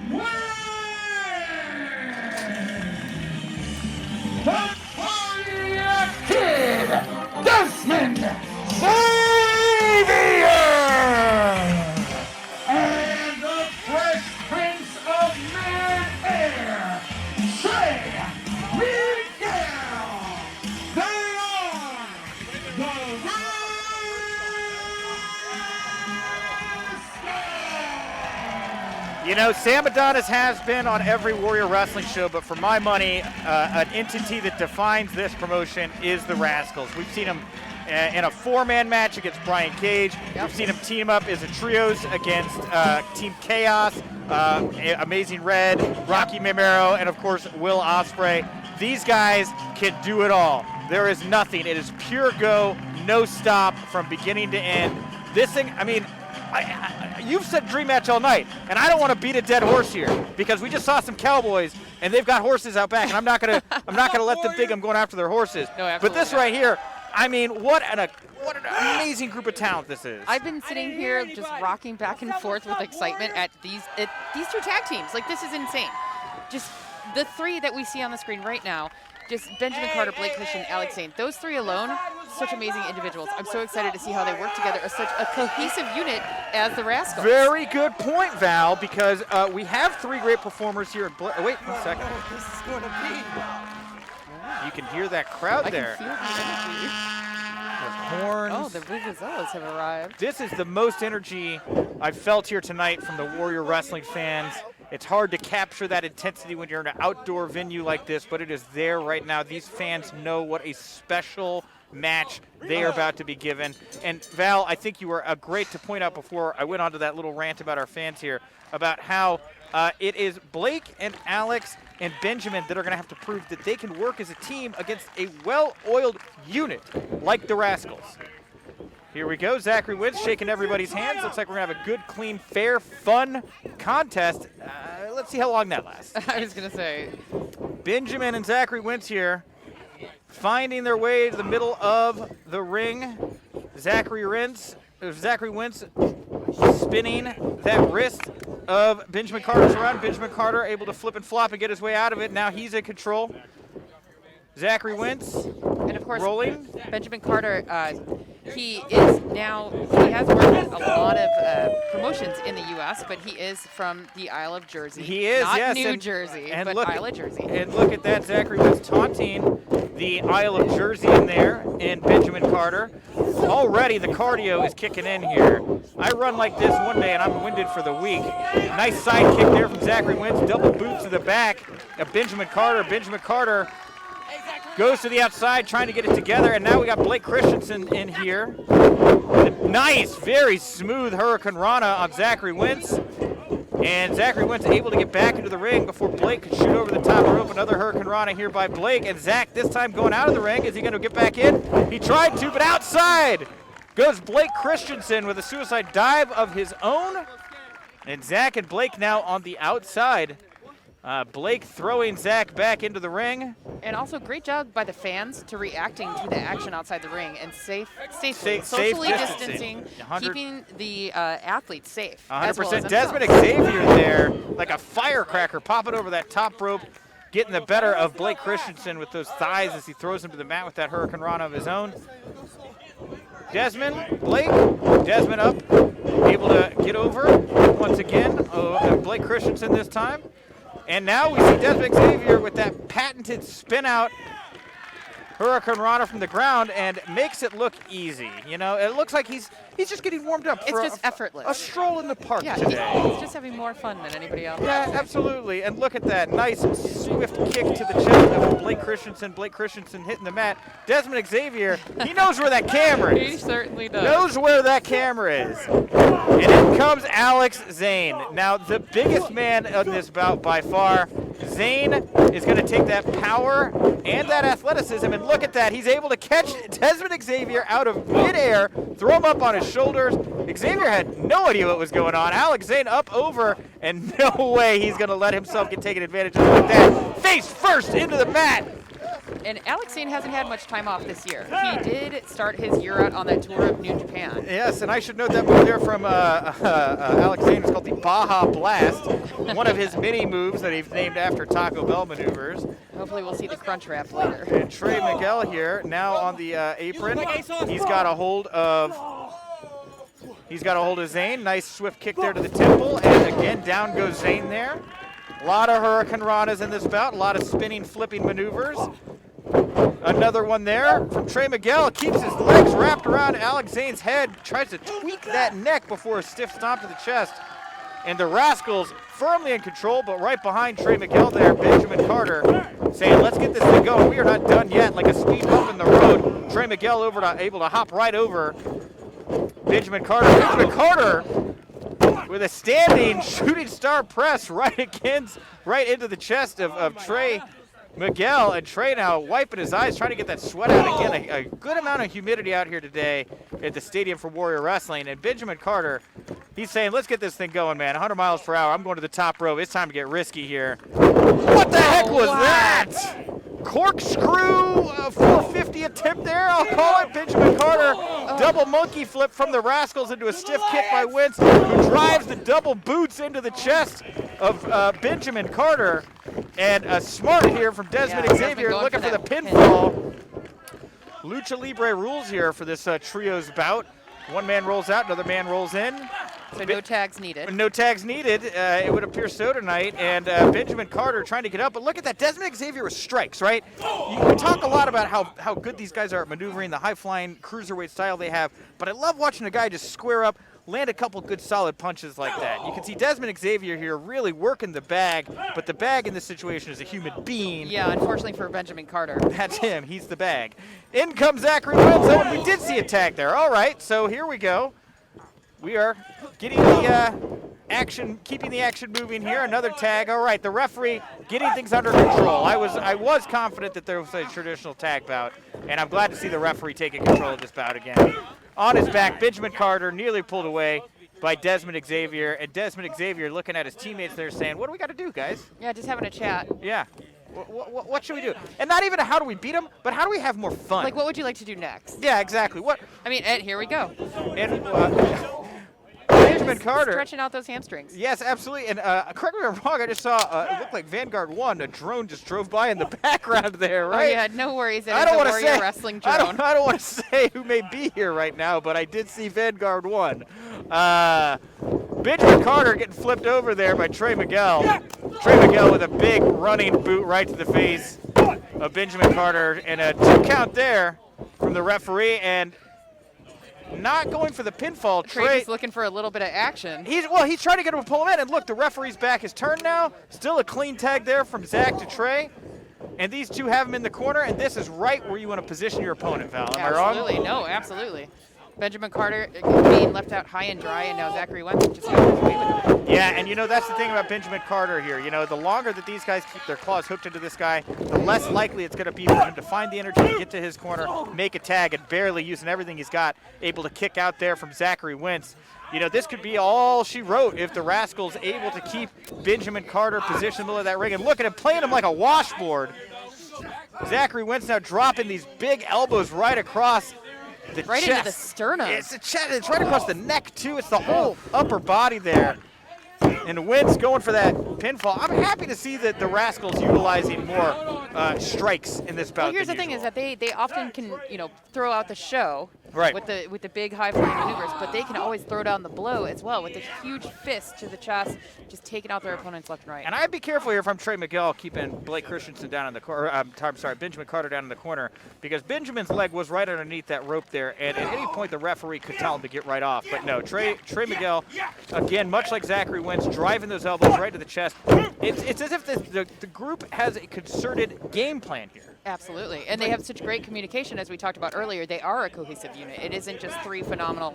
Wentz. The Warrior Kid, Dezmond, Xavier. You know, Sam Adonis has been on every Warrior Wrestling show, but for my money, an entity that defines this promotion is the Rascalz. We've seen them in a 4-man match against Brian Cage. We've seen them team up as a trios against Team Chaos, Amazing Red, Rocky Memero, and of course Will Ospreay. These guys can do it all. There is nothing. It is pure go, no stop from beginning to end. This thing, I mean, you've said dream match all night, and I don't want to beat a dead horse here because we just saw some cowboys and they've got horses out back, and I'm not gonna let them think I'm going after their horses. No, but this right here, I mean, what an amazing group of talent this is. I've been sitting here just rocking back and forth with excitement at these two tag teams. Like, this is insane. Just the three that we see on the screen right now. Just Benjamin Carter, Blake Christian, Alex Zayne. Those three alone, such amazing individuals. I'm so excited to see how they work together as such a cohesive unit as the Rascalz. Very good point, Val, because we have three great performers here. Wait 1 second. This is going to be. You can hear that crowd there. I can feel the energy. The horns. Oh, the Vuvuzelas have arrived. This is the most energy I've felt here tonight from the Warrior Wrestling fans. It's hard to capture that intensity when you're in an outdoor venue like this, but it is there right now. These fans know what a special match they are about to be given. And Val, I think you were great to point out before I went on to that little rant about our fans here, about how it is Blake and Alex and Benjamin that are going to have to prove that they can work as a team against a well-oiled unit like the Rascalz. Here we go. Zachary Wentz shaking everybody's hands. Looks like we're going to have a good, clean, fair, fun contest. Let's see how long that lasts. I was going to say. Benjamin and Zachary Wentz here finding their way to the middle of the ring. Zachary Wentz spinning that wrist of Benjamin Carter's around. Benjamin Carter able to flip and flop and get his way out of it. Now he's in control. Zachary Wentz and of course, rolling. Benjamin Carter, he has worked at a lot of promotions in the U.S., but he is from the Isle of Jersey. He is, not yes. New Jersey, but Isle of Jersey. And look at that, Zachary Wentz taunting the Isle of Jersey in there, and Benjamin Carter. Already the cardio is kicking in here. I run like this one day, and I'm winded for the week. Nice side kick there from Zachary Wentz, double boot to the back of Benjamin Carter. Benjamin Carter goes to the outside, trying to get it together, and now we got Blake Christensen in here. Nice, very smooth Hurricane Rana on Zachary Wentz. And Zachary Wentz able to get back into the ring before Blake could shoot over the top rope. Another Hurricane Rana here by Blake. And Zach this time going out of the ring. Is he going to get back in? He tried to, but outside goes Blake Christensen with a suicide dive of his own. And Zach and Blake now on the outside. Blake throwing Zach back into the ring. And also great job by the fans to reacting to the action outside the ring and safely, safe socially distancing. distancing, keeping the athletes safe. 100%. Dezmond Xavier there, like a firecracker, popping over that top rope, getting the better of Blake Christensen with those thighs as he throws him to the mat with that Hurricane Rana of his own. Dezmond, Blake, Dezmond up, able to get over once again. Blake Christensen this time. And now we see Dezmond Xavier with that patented spin out Hurricane Rana from the ground and makes it look easy. You know, it looks like he's just getting warmed up. It's just effortless. A stroll in the park today. He's just having more fun than anybody else. Yeah, absolutely. And look at that nice swift kick to the chest of Blake Christensen. Blake Christensen hitting the mat. Dezmond Xavier, he knows where that camera is. He certainly does. Knows where that camera is. And in comes Alex Zayne. Now, the biggest man in this bout by far. Zayne is going to take that power and that athleticism, and look at that. He's able to catch Dezmond Xavier out of midair, throw him up on his shoulders. Xavier had no idea what was going on. Alex Zayne up over, and no way he's going to let himself get taken advantage of like that. Face first into the mat. And Alex Zayne hasn't had much time off this year. He did start his year out on that tour of New Japan. Yes, and I should note that move there from Alex Zayne is called the Baja Blast, one of his mini moves that he's named after Taco Bell maneuvers. Hopefully we'll see the Crunch Wrap later. And Trey Miguel here now on the apron. He's got a hold of Zayne. Nice swift kick there to the temple, and again down goes Zayne there. A lot of Hurricane Ranas in this bout, a lot of spinning, flipping maneuvers. Another one there from Trey Miguel. Keeps his legs wrapped around Alex Zayne's head. Tries to tweak that neck before a stiff stomp to the chest. And the Rascalz firmly in control, but right behind Trey Miguel there, Benjamin Carter saying, let's get this thing going. We are not done yet. Like a speed bump in the road. Trey Miguel able to hop right over Benjamin Carter. Benjamin Carter with a standing shooting star press right into the chest of Trey Miguel. And Trey now wiping his eyes, trying to get that sweat out again. A good amount of humidity out here today at the stadium for Warrior Wrestling. And Benjamin Carter, he's saying, let's get this thing going, man. 100 miles per hour. I'm going to the top rope. It's time to get risky here. What the heck was that? Corkscrew 450 attempt there, I'll call it. Benjamin Carter, double monkey flip from the Rascalz into a stiff kick by Wentz, who drives the double boots into the chest of Benjamin Carter. And a smart here from Dezmond Xavier looking for the pinfall. Lucha Libre rules here for this trios bout. One man rolls out, another man rolls in. So no tags needed. No tags needed. It would appear so tonight. And Benjamin Carter trying to get up. But look at that. Dezmond Xavier with strikes, right? We talk a lot about how good these guys are at maneuvering, the high-flying cruiserweight style they have. But I love watching a guy just square up, land a couple good solid punches like that. You can see Dezmond Xavier here really working the bag. But the bag in this situation is a human being. Yeah, unfortunately for Benjamin Carter. That's him. He's the bag. In comes Zachary Wentz. Oh, and we did see a tag there. All right, so here we go. We are getting the action, keeping the action moving here. Another tag. All right, the referee getting things under control. I was confident that there was a traditional tag bout, and I'm glad to see the referee taking control of this bout again. On his back, Benjamin Carter nearly pulled away by Dezmond Xavier, and Dezmond Xavier looking at his teammates there saying, what do we got to do, guys? Yeah, just having a chat. Yeah. What should we do? And not even how do we beat him, but how do we have more fun? Like, what would you like to do next? Yeah, exactly. I mean, Ed, here we go. And Benjamin Carter. Stretching out those hamstrings. Yes, absolutely. And correct me if I'm wrong, I just saw, it looked like Vanguard 1, a drone just drove by in the background there, right? Oh, yeah, no worries. It's a Warrior Wrestling drone. I don't want to say who may be here right now, but I did see Vanguard 1. Benjamin Carter getting flipped over there by Trey Miguel. Trey Miguel with a big running boot right to the face of Benjamin Carter. And a 2 count there from the referee. And not going for the pinfall. Trey's looking for a little bit of action. He's trying to get him to pull him in. And look, the referee's back his turn now. Still a clean tag there from Zach to Trey. And these two have him in the corner. And this is right where you want to position your opponent, Val. Am I wrong? Absolutely. No, absolutely. Benjamin Carter being left out high and dry, and now Zachary Wentz just got his way with him. Yeah, and that's the thing about Benjamin Carter here. The longer that these guys keep their claws hooked into this guy, the less likely it's going to be for him to find the energy to get to his corner, make a tag, and barely using everything he's got, able to kick out there from Zachary Wentz. This could be all she wrote if the Rascalz able to keep Benjamin Carter positioned in the middle of that ring. And look at him playing him like a washboard. Zachary Wentz now dropping these big elbows right across the chest. Into the sternum. It's the chest. It's right across the neck, too. It's the whole upper body there. And Wentz going for that pinfall. I'm happy to see that the Rascalz utilizing more strikes in this bout. Well, here's the thing: is that they often can throw out the show with the big high flying maneuvers, but they can always throw down the blow as well with a huge fist to the chest, just taking out their opponents left and right. And I'd be careful here if I'm Trey Miguel keeping Blake Christensen down in the corner. Benjamin Carter down in the corner, because Benjamin's leg was right underneath that rope there, and at any point the referee could tell him to get right off. But no, Trey Miguel, again, much like Zachary Wentz, driving those elbows right to the chest. It's as if the group has a concerted game plan here. Absolutely, and they have such great communication, as we talked about earlier. They are a cohesive unit. It isn't just 3 phenomenal,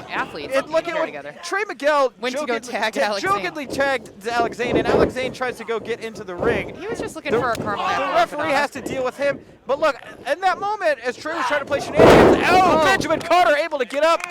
athletes together. Trey Miguel went to go tag Alex jokingly tagged Alex Zayne, and Alex Zayne tries to go get into the ring. He was just looking for a Carmel. The referee has to deal with him. But look, in that moment, as Trey was trying to play shenanigans, Benjamin Carter able to get up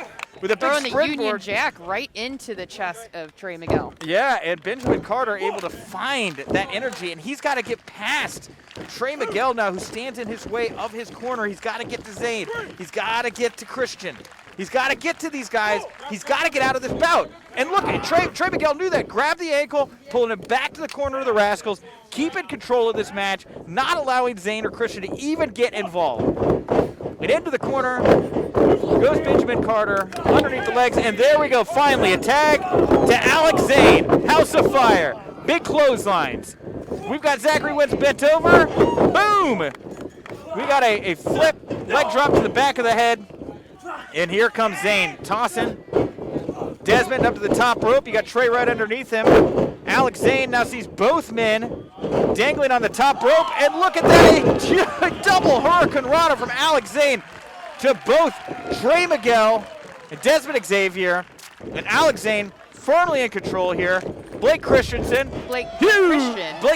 with a big throwing the Union springboard Jack right into the chest of Trey Miguel. Yeah, and Benjamin Carter able to find that energy, and he's got to get past Trey Miguel now, who stands in his way of his corner. He's got to get to Zayne. He's got to get to Christian. He's got to get to these guys. He's got to get out of this bout. And look, Trey Miguel knew that. Grabbed the ankle, pulling him back to the corner of the Rascalz, keeping control of this match, not allowing Zayne or Christian to even get involved. And into the corner goes Benjamin Carter underneath the legs, and there we go. Finally, a tag to Alex Zayne. House of Fire. Big clotheslines. We've got Zachary Wentz bent over. Boom! We got a flip, leg drop to the back of the head. And here comes Zayne tossing. Dezmond up to the top rope. You got Trey right underneath him. Zayne now sees both men dangling on the top rope. And look at that, a double Hurricane Rana from Zayne to both Trey Miguel and Dezmond Xavier. And Zayne firmly in control here. Blake Christensen. Blake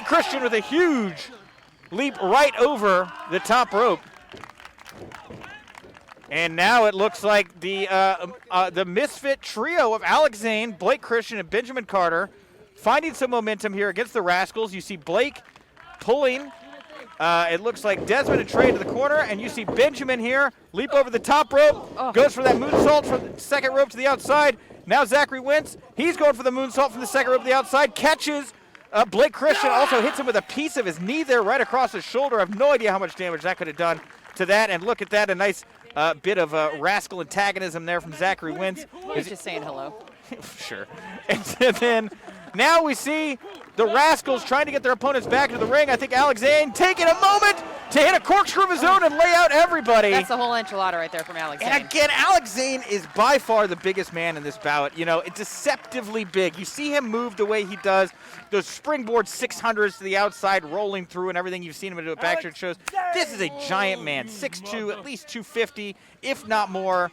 Christian with a huge leap right over the top rope. And now it looks like the misfit trio of Zayne, Blake Christian, and Benjamin Carter finding some momentum here against the Rascalz. You see Blake pulling. It looks like Dezmond and Trey to the corner, and you see Benjamin here leap over the top rope, goes for that moonsault from the second rope to the outside. Now Zachary Wentz, he's going for the moonsault from the second rope to the outside, catches Blake Christian, also hits him with a piece of his knee there right across his shoulder. I have no idea how much damage that could have done to that, and look at that, a nice bit of rascal antagonism there from Zachary Wentz. He's just saying hello. Sure. And then now we see the Rascalz trying to get their opponents back to the ring. I think Zayne taking a moment to hit a corkscrew of his own and lay out everybody. That's the whole enchilada right there from Zayne. And again, Zayne is by far the biggest man in this bout. You know, it's deceptively big. You see him move the way he does. Those springboard 600s to the outside rolling through and everything you've seen him do at backstage shows. This is a giant man, 6'2", at least 250, if not more.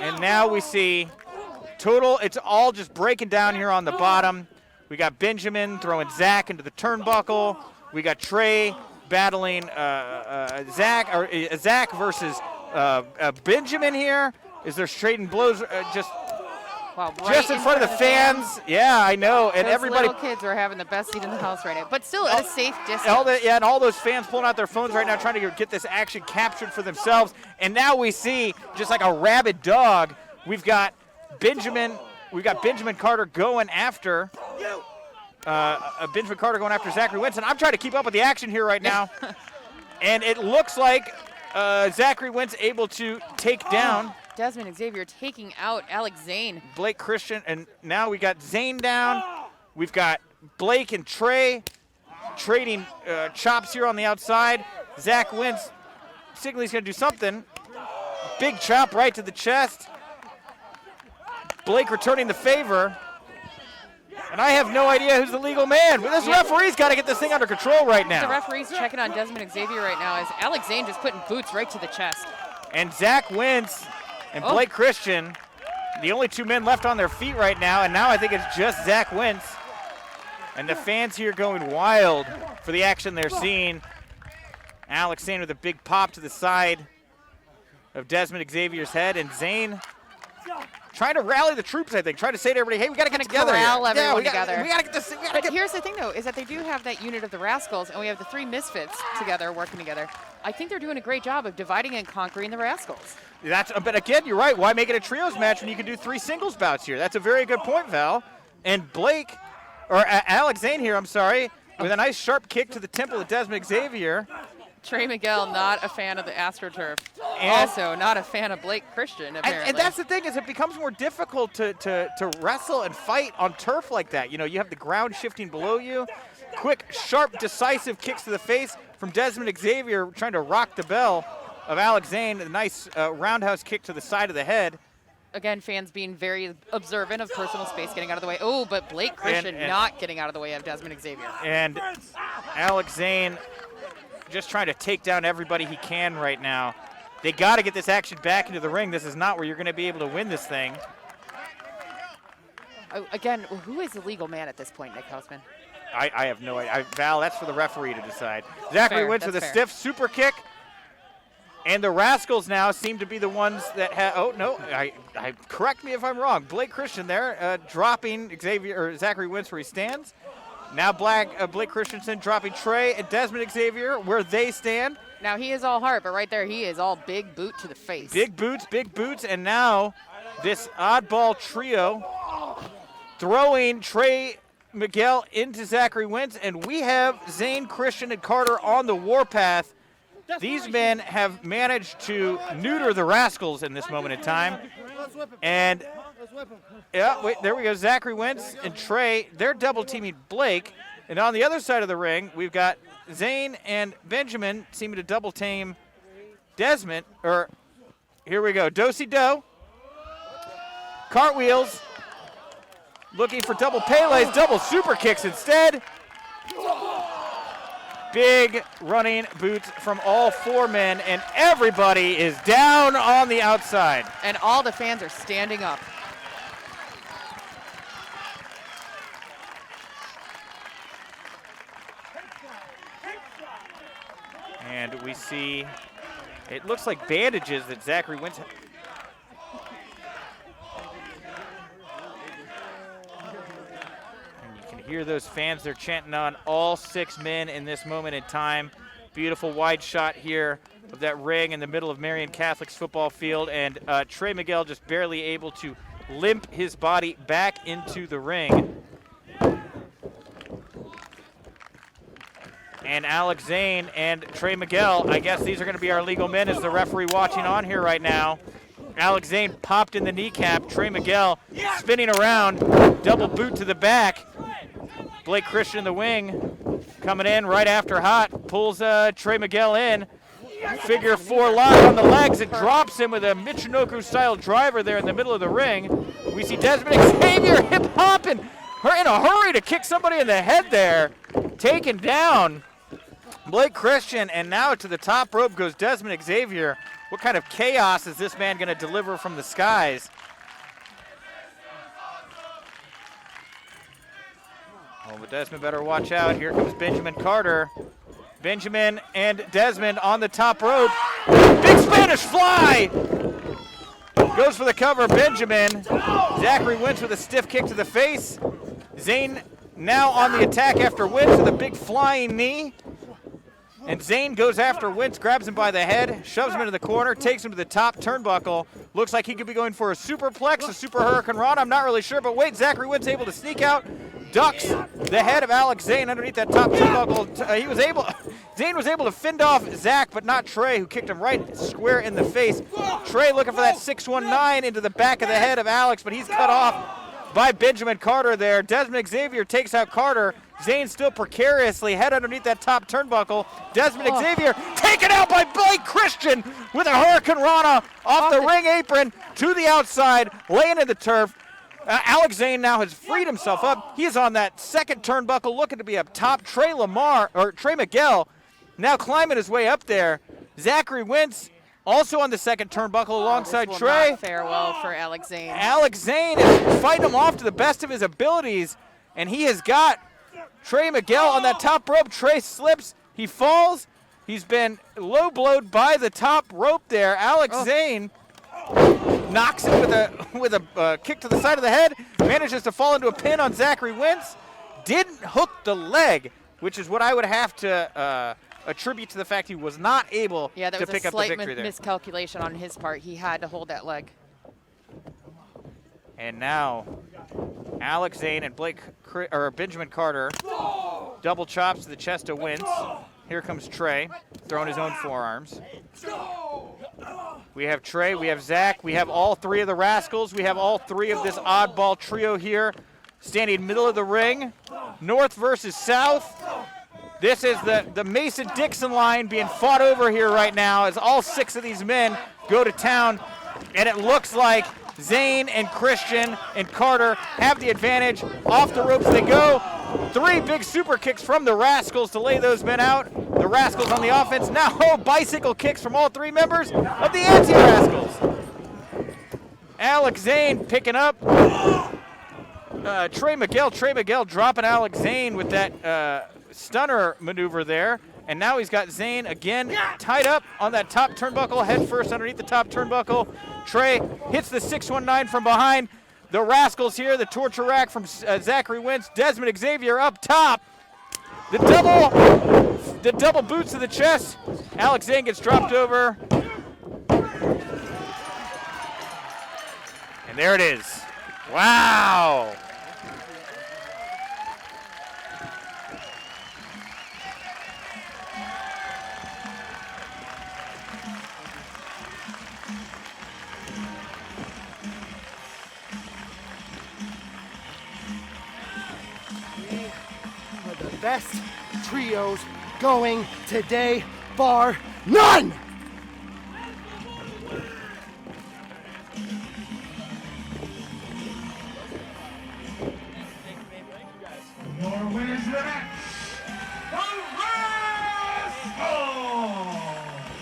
And now we see total, it's all just breaking down here on the bottom. We got Benjamin throwing Zach into the turnbuckle. We got Trey battling Zach versus Benjamin here. Is there trading blows just in front of the fans? Yeah, I know. And those everybody, little kids are having the best seat in the house right now, but still at a safe distance. And all those fans pulling out their phones right now trying to get this action captured for themselves. And now we see, just like a rabid dog, we've got Benjamin Carter going after Zachary Wentz. And I'm trying to keep up with the action here right now. And it looks like Zachary Wentz able to take down Dezmond Xavier taking out Zayne. Blake Christian, and now we got Zayne down. We've got Blake and Trey trading chops here on the outside. Zach Wentz signaling he's going to do something. Big chop right to the chest. Blake returning the favor. And I have no idea who's the legal man. But this referee's got to get this thing under control right now. The referee's checking on Dezmond Xavier right now as Zayne just putting boots right to the chest. And Zach Wentz and Blake Christian, the only two men left on their feet right now, and now I think it's just Zach Wentz. And the fans here going wild for the action they're seeing. Zayne with a big pop to the side of Dezmond Xavier's head, and Zayne trying to rally the troops, I think, trying to say to everybody, hey, we got to get together. Corral everyone together. We got to get this. But here's the thing, though, is that they do have that unit of the Rascalz, and we have the three misfits together, working together. I think they're doing a great job of dividing and conquering the Rascalz. But again, you're right. Why make it a trios match when you can do 3 singles bouts here? That's a very good point, Val. And Zayne here, with a nice sharp kick to the temple of Dezmond Xavier. Trey Miguel, not a fan of the AstroTurf. Also, not a fan of Blake Christian, apparently. And that's the thing, is it becomes more difficult to wrestle and fight on turf like that. You know, you have the ground shifting below you. Quick, sharp, decisive kicks to the face from Dezmond Xavier, trying to rock the bell of Zayne. A nice roundhouse kick to the side of the head. Again, fans being very observant of personal space, getting out of the way. Oh, but Blake Christian not getting out of the way of Dezmond Xavier. And Zayne just trying to take down everybody he can right now. They got to get this action back into the ring. This is not where you're going to be able to win this thing. Again, who is the legal man at this point, Nick Hausman? I have no idea. Val, that's for the referee to decide. Zachary Wentz with a stiff super kick. And the Rascalz now seem to be the ones that have, correct me if I'm wrong. Blake Christian there dropping Zachary Wentz where he stands. Now Blake Christensen dropping Trey and Dezmond Xavier where they stand. Now he is all heart, but right there he is all big boot to the face. Big boots, and now this oddball trio throwing Trey Miguel into Zachary Wentz, and we have Zayne, Christian, and Carter on the warpath. These men have managed to neuter the Rascalz in this moment in time. And there we go. Zachary Wentz and Trey, they're double teaming Blake. And on the other side of the ring, we've got Zayne and Benjamin seeming to double team Dezmond. Here we go. Do-si-do. Cartwheels. Looking for double Pele's, double super kicks instead. Big running boots from all 4 men, and everybody is down on the outside. And all the fans are standing up. And we see, it looks like bandages that Zachary Wentz. Hear those fans, they're chanting on all 6 men in this moment in time. Beautiful wide shot here of that ring in the middle of Marion Catholic's football field, and Trey Miguel just barely able to limp his body back into the ring. And Alex Zayne and Trey Miguel, I guess these are going to be our legal men as the referee watching on here right now. Alex Zayne popped in the kneecap. Trey Miguel spinning around, double boot to the back. Blake Christian in the wing, coming in right after hot, pulls Trey Miguel in. Figure 4 lock on the legs and drops him with a Michinoku-style driver there in the middle of the ring. We see Dezmond Xavier hip-hopping, in a hurry to kick somebody in the head there. Taken down. Blake Christian, and now to the top rope goes Dezmond Xavier. What kind of chaos is this man going to deliver from the skies? Oh, but Dezmond better watch out. Here comes Benjamin Carter. Benjamin and Dezmond on the top rope. Big Spanish fly! Goes for the cover, Benjamin. Zachary Wentz with a stiff kick to the face. Zayne now on the attack after Wentz with a big flying knee. And Zayne goes after Wentz, grabs him by the head, shoves him into the corner, takes him to the top turnbuckle. Looks like he could be going for a superplex, a super hurricane rod. I'm not really sure, but wait, Zachary Wentz able to sneak out, ducks the head of Alex Zayne underneath that top turnbuckle. Zayne was able to fend off Zach, but not Trey, who kicked him right square in the face. Trey looking for that 619 into the back of the head of Alex, but he's cut off by Benjamin Carter there. Dezmond Xavier takes out Carter. Zayne still precariously head underneath that top turnbuckle. Dezmond Xavier taken out by Blake Christian with a Hurricane Rana off the ring apron to the outside, laying in the turf. Alex Zayne now has freed himself up. He is on that second turnbuckle looking to be up top. Trey Miguel now climbing his way up there. Zachary Wentz also on the second turnbuckle alongside this will Trey. Not fare well for Alex Zayne. Alex Zayne is fighting him off to the best of his abilities, and he has got Trey Miguel on that top rope. Trey slips, he falls. He's been low blowed by the top rope there. Alex Zayne knocks him with a kick to the side of the head, manages to fall into a pin on Zachary Wentz. Didn't hook the leg, which is what I would have to attribute to the fact he was not able to pick up the victory there. Yeah, that was a slight miscalculation on his part. He had to hold that leg. And now Alex Zayne and Benjamin Carter double chops to the chest of Wentz. Here comes Trey, throwing his own forearms. We have Trey, we have Zach, we have all 3 of the Rascalz, we have all 3 of this oddball trio here standing middle of the ring. North versus South. This is the Mason-Dixon line being fought over here right now as all 6 of these men go to town, and it looks like Zayne and Christian and Carter have the advantage. Off the ropes they go. 3 big super kicks from the Rascalz to lay those men out. The Rascalz on the offense. Now bicycle kicks from all 3 members of the anti-Rascalz. Alex Zayne picking up Trey Miguel dropping Alex Zayne with that stunner maneuver there. And now he's got Zayne again tied up on that top turnbuckle, head first underneath the top turnbuckle. Trey hits the 619 from behind. The Rascalz here, the torture rack from Zachary Wentz. Dezmond Xavier up top. The double boots to the chest. Alex Zayne gets dropped over. And there it is. Wow. Best trios going today, bar none! Your winners of the match, the Rascalz!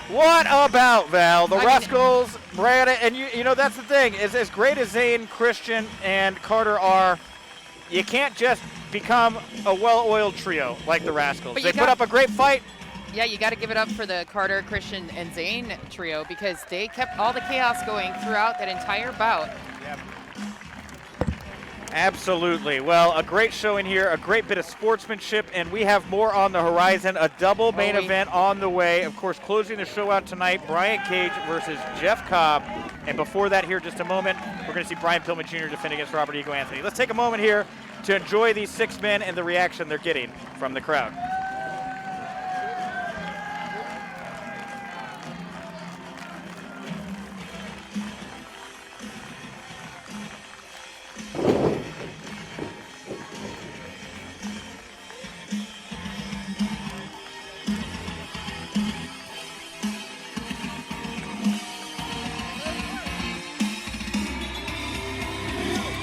What about, Val? The Rascalz, Brad, and you know, that's the thing, is as great as Zayne, Christian, and Carter are, you can't just become a well-oiled trio like the Rascalz. They put up a great fight. Yeah, you got to give it up for the Carter, Christian, and Zayne trio because they kept all the chaos going throughout that entire bout. Yep. Absolutely. Well, a great showing here, a great bit of sportsmanship, and we have more on the horizon. A double main event on the way. Of course, closing the show out tonight, Brian Cage versus Jeff Cobb. And before that, here just a moment, we're going to see Brian Pillman Jr. defend against Robert Ego Anthony. Let's take a moment here to enjoy these 6 men and the reaction they're getting from the crowd.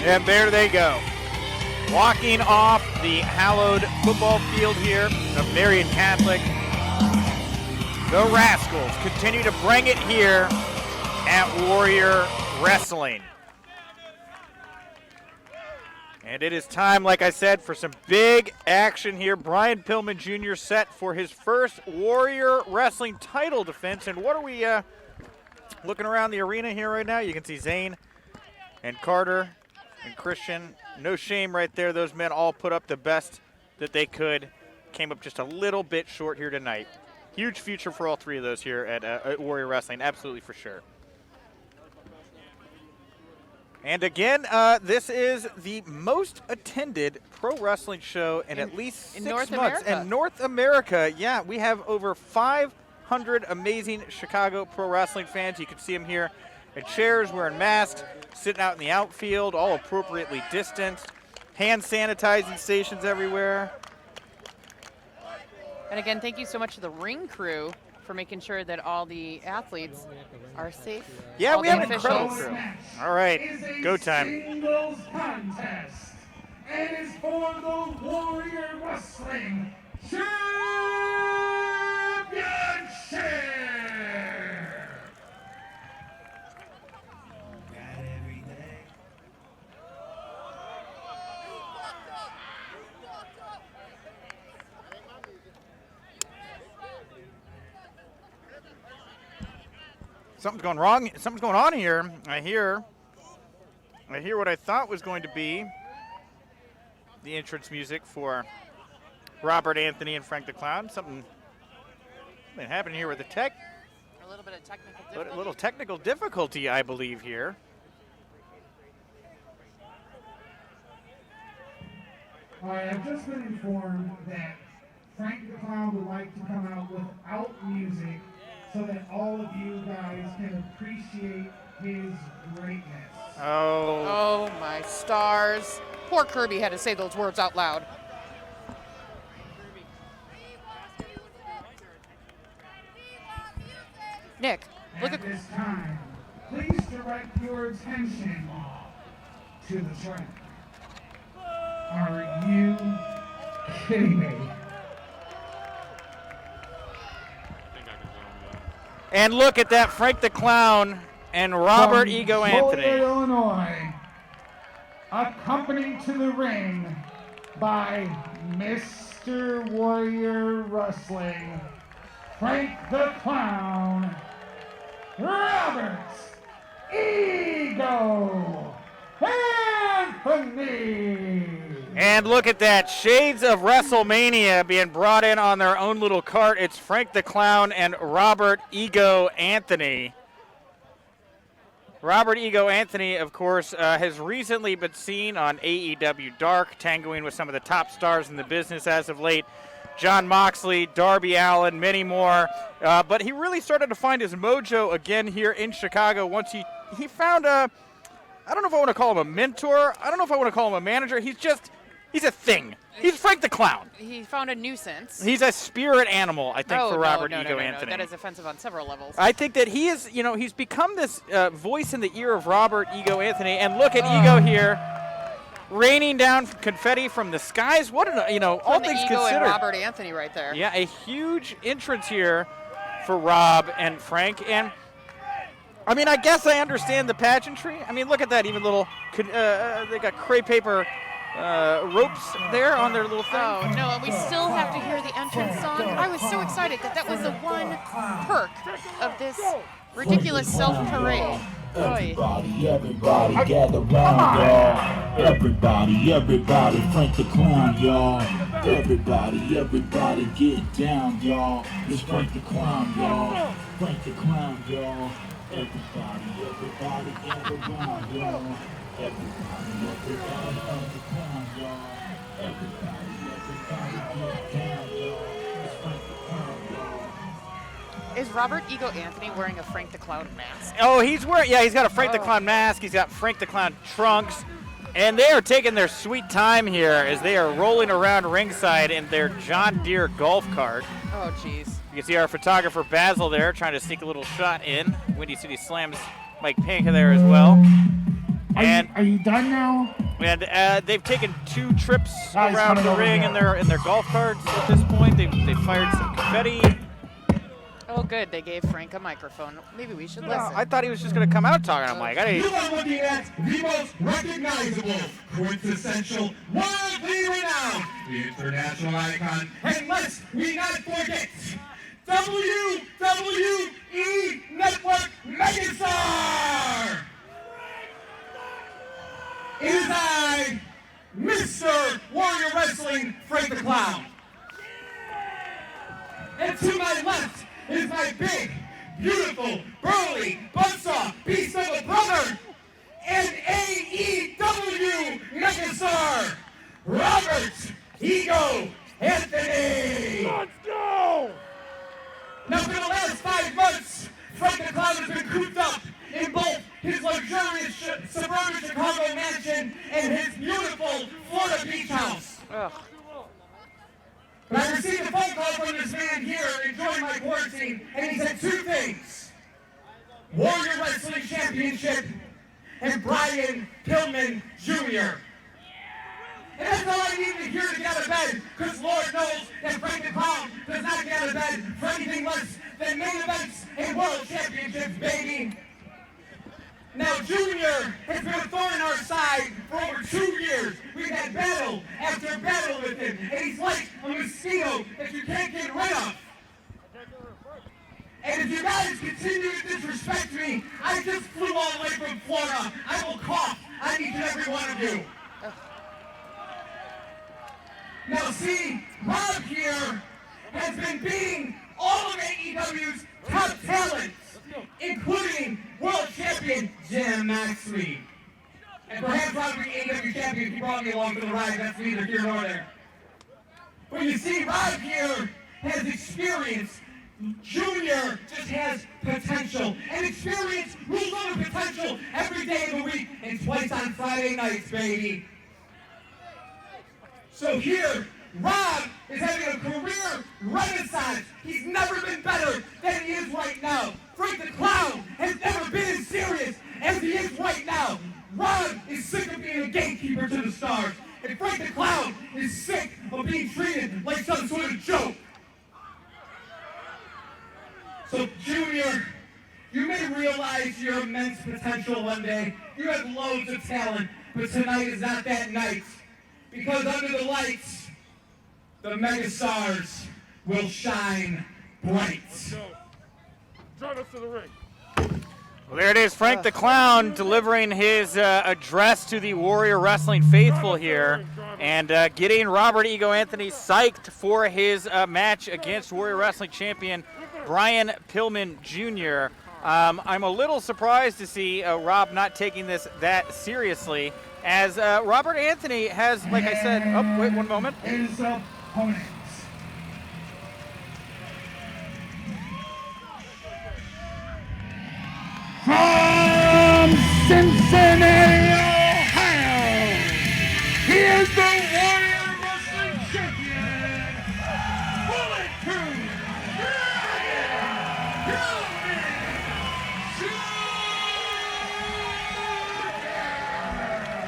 And there they go. Walking off the hallowed football field here of Marian Catholic. The Rascalz continue to bring it here at Warrior Wrestling. And it is time, like I said, for some big action here. Brian Pillman Jr. set for his first Warrior Wrestling title defense. And what are we looking around the arena here right now? You can see Zayne and Carter and Christian. No shame right there. Those men all put up the best that they could. Came up just a little bit short here tonight. Huge future for all three of those here at Warrior Wrestling. Absolutely for sure. And again, this is the most attended pro wrestling show in at least 6 North months. America. In North America, yeah, we have over 500 amazing Chicago pro wrestling fans. You can see them here in chairs, wearing masks, sitting out in the outfield, all appropriately distanced. Hand sanitizing stations everywhere. And again, thank you so much to the ring crew for making sure that all the athletes are safe. Yeah, all we the have an incredible crew. All right, go time. Singles contest. And it's for the Warrior Wrestling Championship. Something's going wrong. Something's going on here. I hear what I thought was going to be the entrance music for Robert Anthony and Frank the Clown. Something happened here with the tech. A little bit of technical difficulty. A little technical difficulty, I believe, here. I have just been informed that Frank the Clown would like to come out without music so that all of you guys can appreciate his greatness. Oh, my stars. Poor Kirby had to say those words out loud. Nick, look at this time. Please direct your attention to the track. Are you kidding me? And look at that, Frank the Clown and Robert From Ego Joliet, Anthony. Illinois, accompanied to the ring by Mr. Warrior Wrestling, Frank the Clown, Robert Ego Anthony. And look at that, shades of WrestleMania being brought in on their own little cart. It's Frank the Clown and Robert Ego Anthony. Robert Ego Anthony, of course, has recently been seen on AEW Dark, tangoing with some of the top stars in the business as of late. John Moxley, Darby Allin, many more. But he really started to find his mojo again here in Chicago once he found I don't know if I want to call him a mentor. I don't know if I want to call him a manager. He's just He's a thing. He's Frank the Clown. He found a nuisance. He's a spirit animal, I think, for Robert no, Ego Anthony. That is offensive on several levels. I think that he is, he's become this voice in the ear of Robert Ego Anthony. And look at Ego here, raining down confetti from the skies. What an, all things Ego considered. And Robert Anthony right there. Yeah, a huge entrance here for Rob and Frank. And I mean, I guess I understand the pageantry. I mean, look at that, even little, they got crepe paper ropes there on their little thing. Oh, no, and we still have to hear the entrance song. I was so excited that was the one perk of this ridiculous self-parade. Everybody gather round, y'all. Everybody, Frank the Clown, y'all. Everybody get down, y'all. It's Frank the Clown, y'all. Frank the Clown, y'all. Everybody gather round, y'all. Everybody Frank the Clown, y'all. Everybody get down, y'all. It's Frank the Clown, y'all. Is Robert Ego Anthony wearing a Frank the Clown mask? Oh, he's got a Frank the Clown mask. He's got Frank the Clown trunks. And they are taking their sweet time here as they are rolling around ringside in their John Deere golf cart. Oh, jeez. You can see our photographer Basil there trying to sneak a little shot in. Windy City Slams Mike Pink there as well. Are you done now? And they've taken 2 trips around the ring in their golf carts at this point. They fired some confetti. Oh, good. They gave Frank a microphone. Maybe we should listen. I thought he was just going to come out talking on mic. You are looking at the most recognizable, quintessential, worldly renowned, the international icon, and let's we not forget, WWE Network Megastar! It is I, Mr. Warrior Wrestling, Frank the Clown. And to my left is my big, beautiful, burly, buzzsaw, beast of a brother, and AEW Megastar, Robert Ego Anthony. Let's go! Now for the last 5 months, Frank the Clown has been cooped up in both his luxurious suburban Chicago mansion and his beautiful Florida beach house. Ugh. But I received a phone call from this man here enjoying my quarantine, and he said 2 things. Warrior Wrestling Championship and Brian Pillman Jr. And that's all I need to hear to get out of bed, because Lord knows that Frank the Clown does not get out of bed for anything less than main events and world championships, baby. Now, Junior has been a thorn in our side for over 2 years. We've had battle after battle with him, and he's like a mosquito that you can't get rid of. And if you guys continue to disrespect me, I just flew all the way from Florida. I will cough on each and every one of you. Now, see, Rob here has been beating all of AEW's top talents, including world champion Jim Maxley. And perhaps I'll be AEW champion if you brought me along for the ride. That's neither here nor there. But you see, Rob here has experience. Junior just has potential. And experience rules over potential every day of the week and twice on Friday nights, baby. So here, Rob is having a career renaissance. He's never been better than he is right now. Frank the Clown has never been as serious as he is right now. Rob is sick of being a gatekeeper to the stars. And Frank the Clown is sick of being treated like some sort of joke. So, Junior, you may realize your immense potential one day. You have loads of talent, but tonight is not that night. Because under the lights, the megastars will shine bright. Drive us to the ring. Well, there it is, Frank the Clown delivering his address to the Warrior Wrestling faithful here and getting Robert Ego Anthony psyched for his match against Warrior Wrestling champion Brian Pillman Jr. I'm a little surprised to see Rob not taking this that seriously, as Robert Anthony has, like I said, oh, wait one moment. His opponents. From Cincinnati, Ohio, he is the Warrior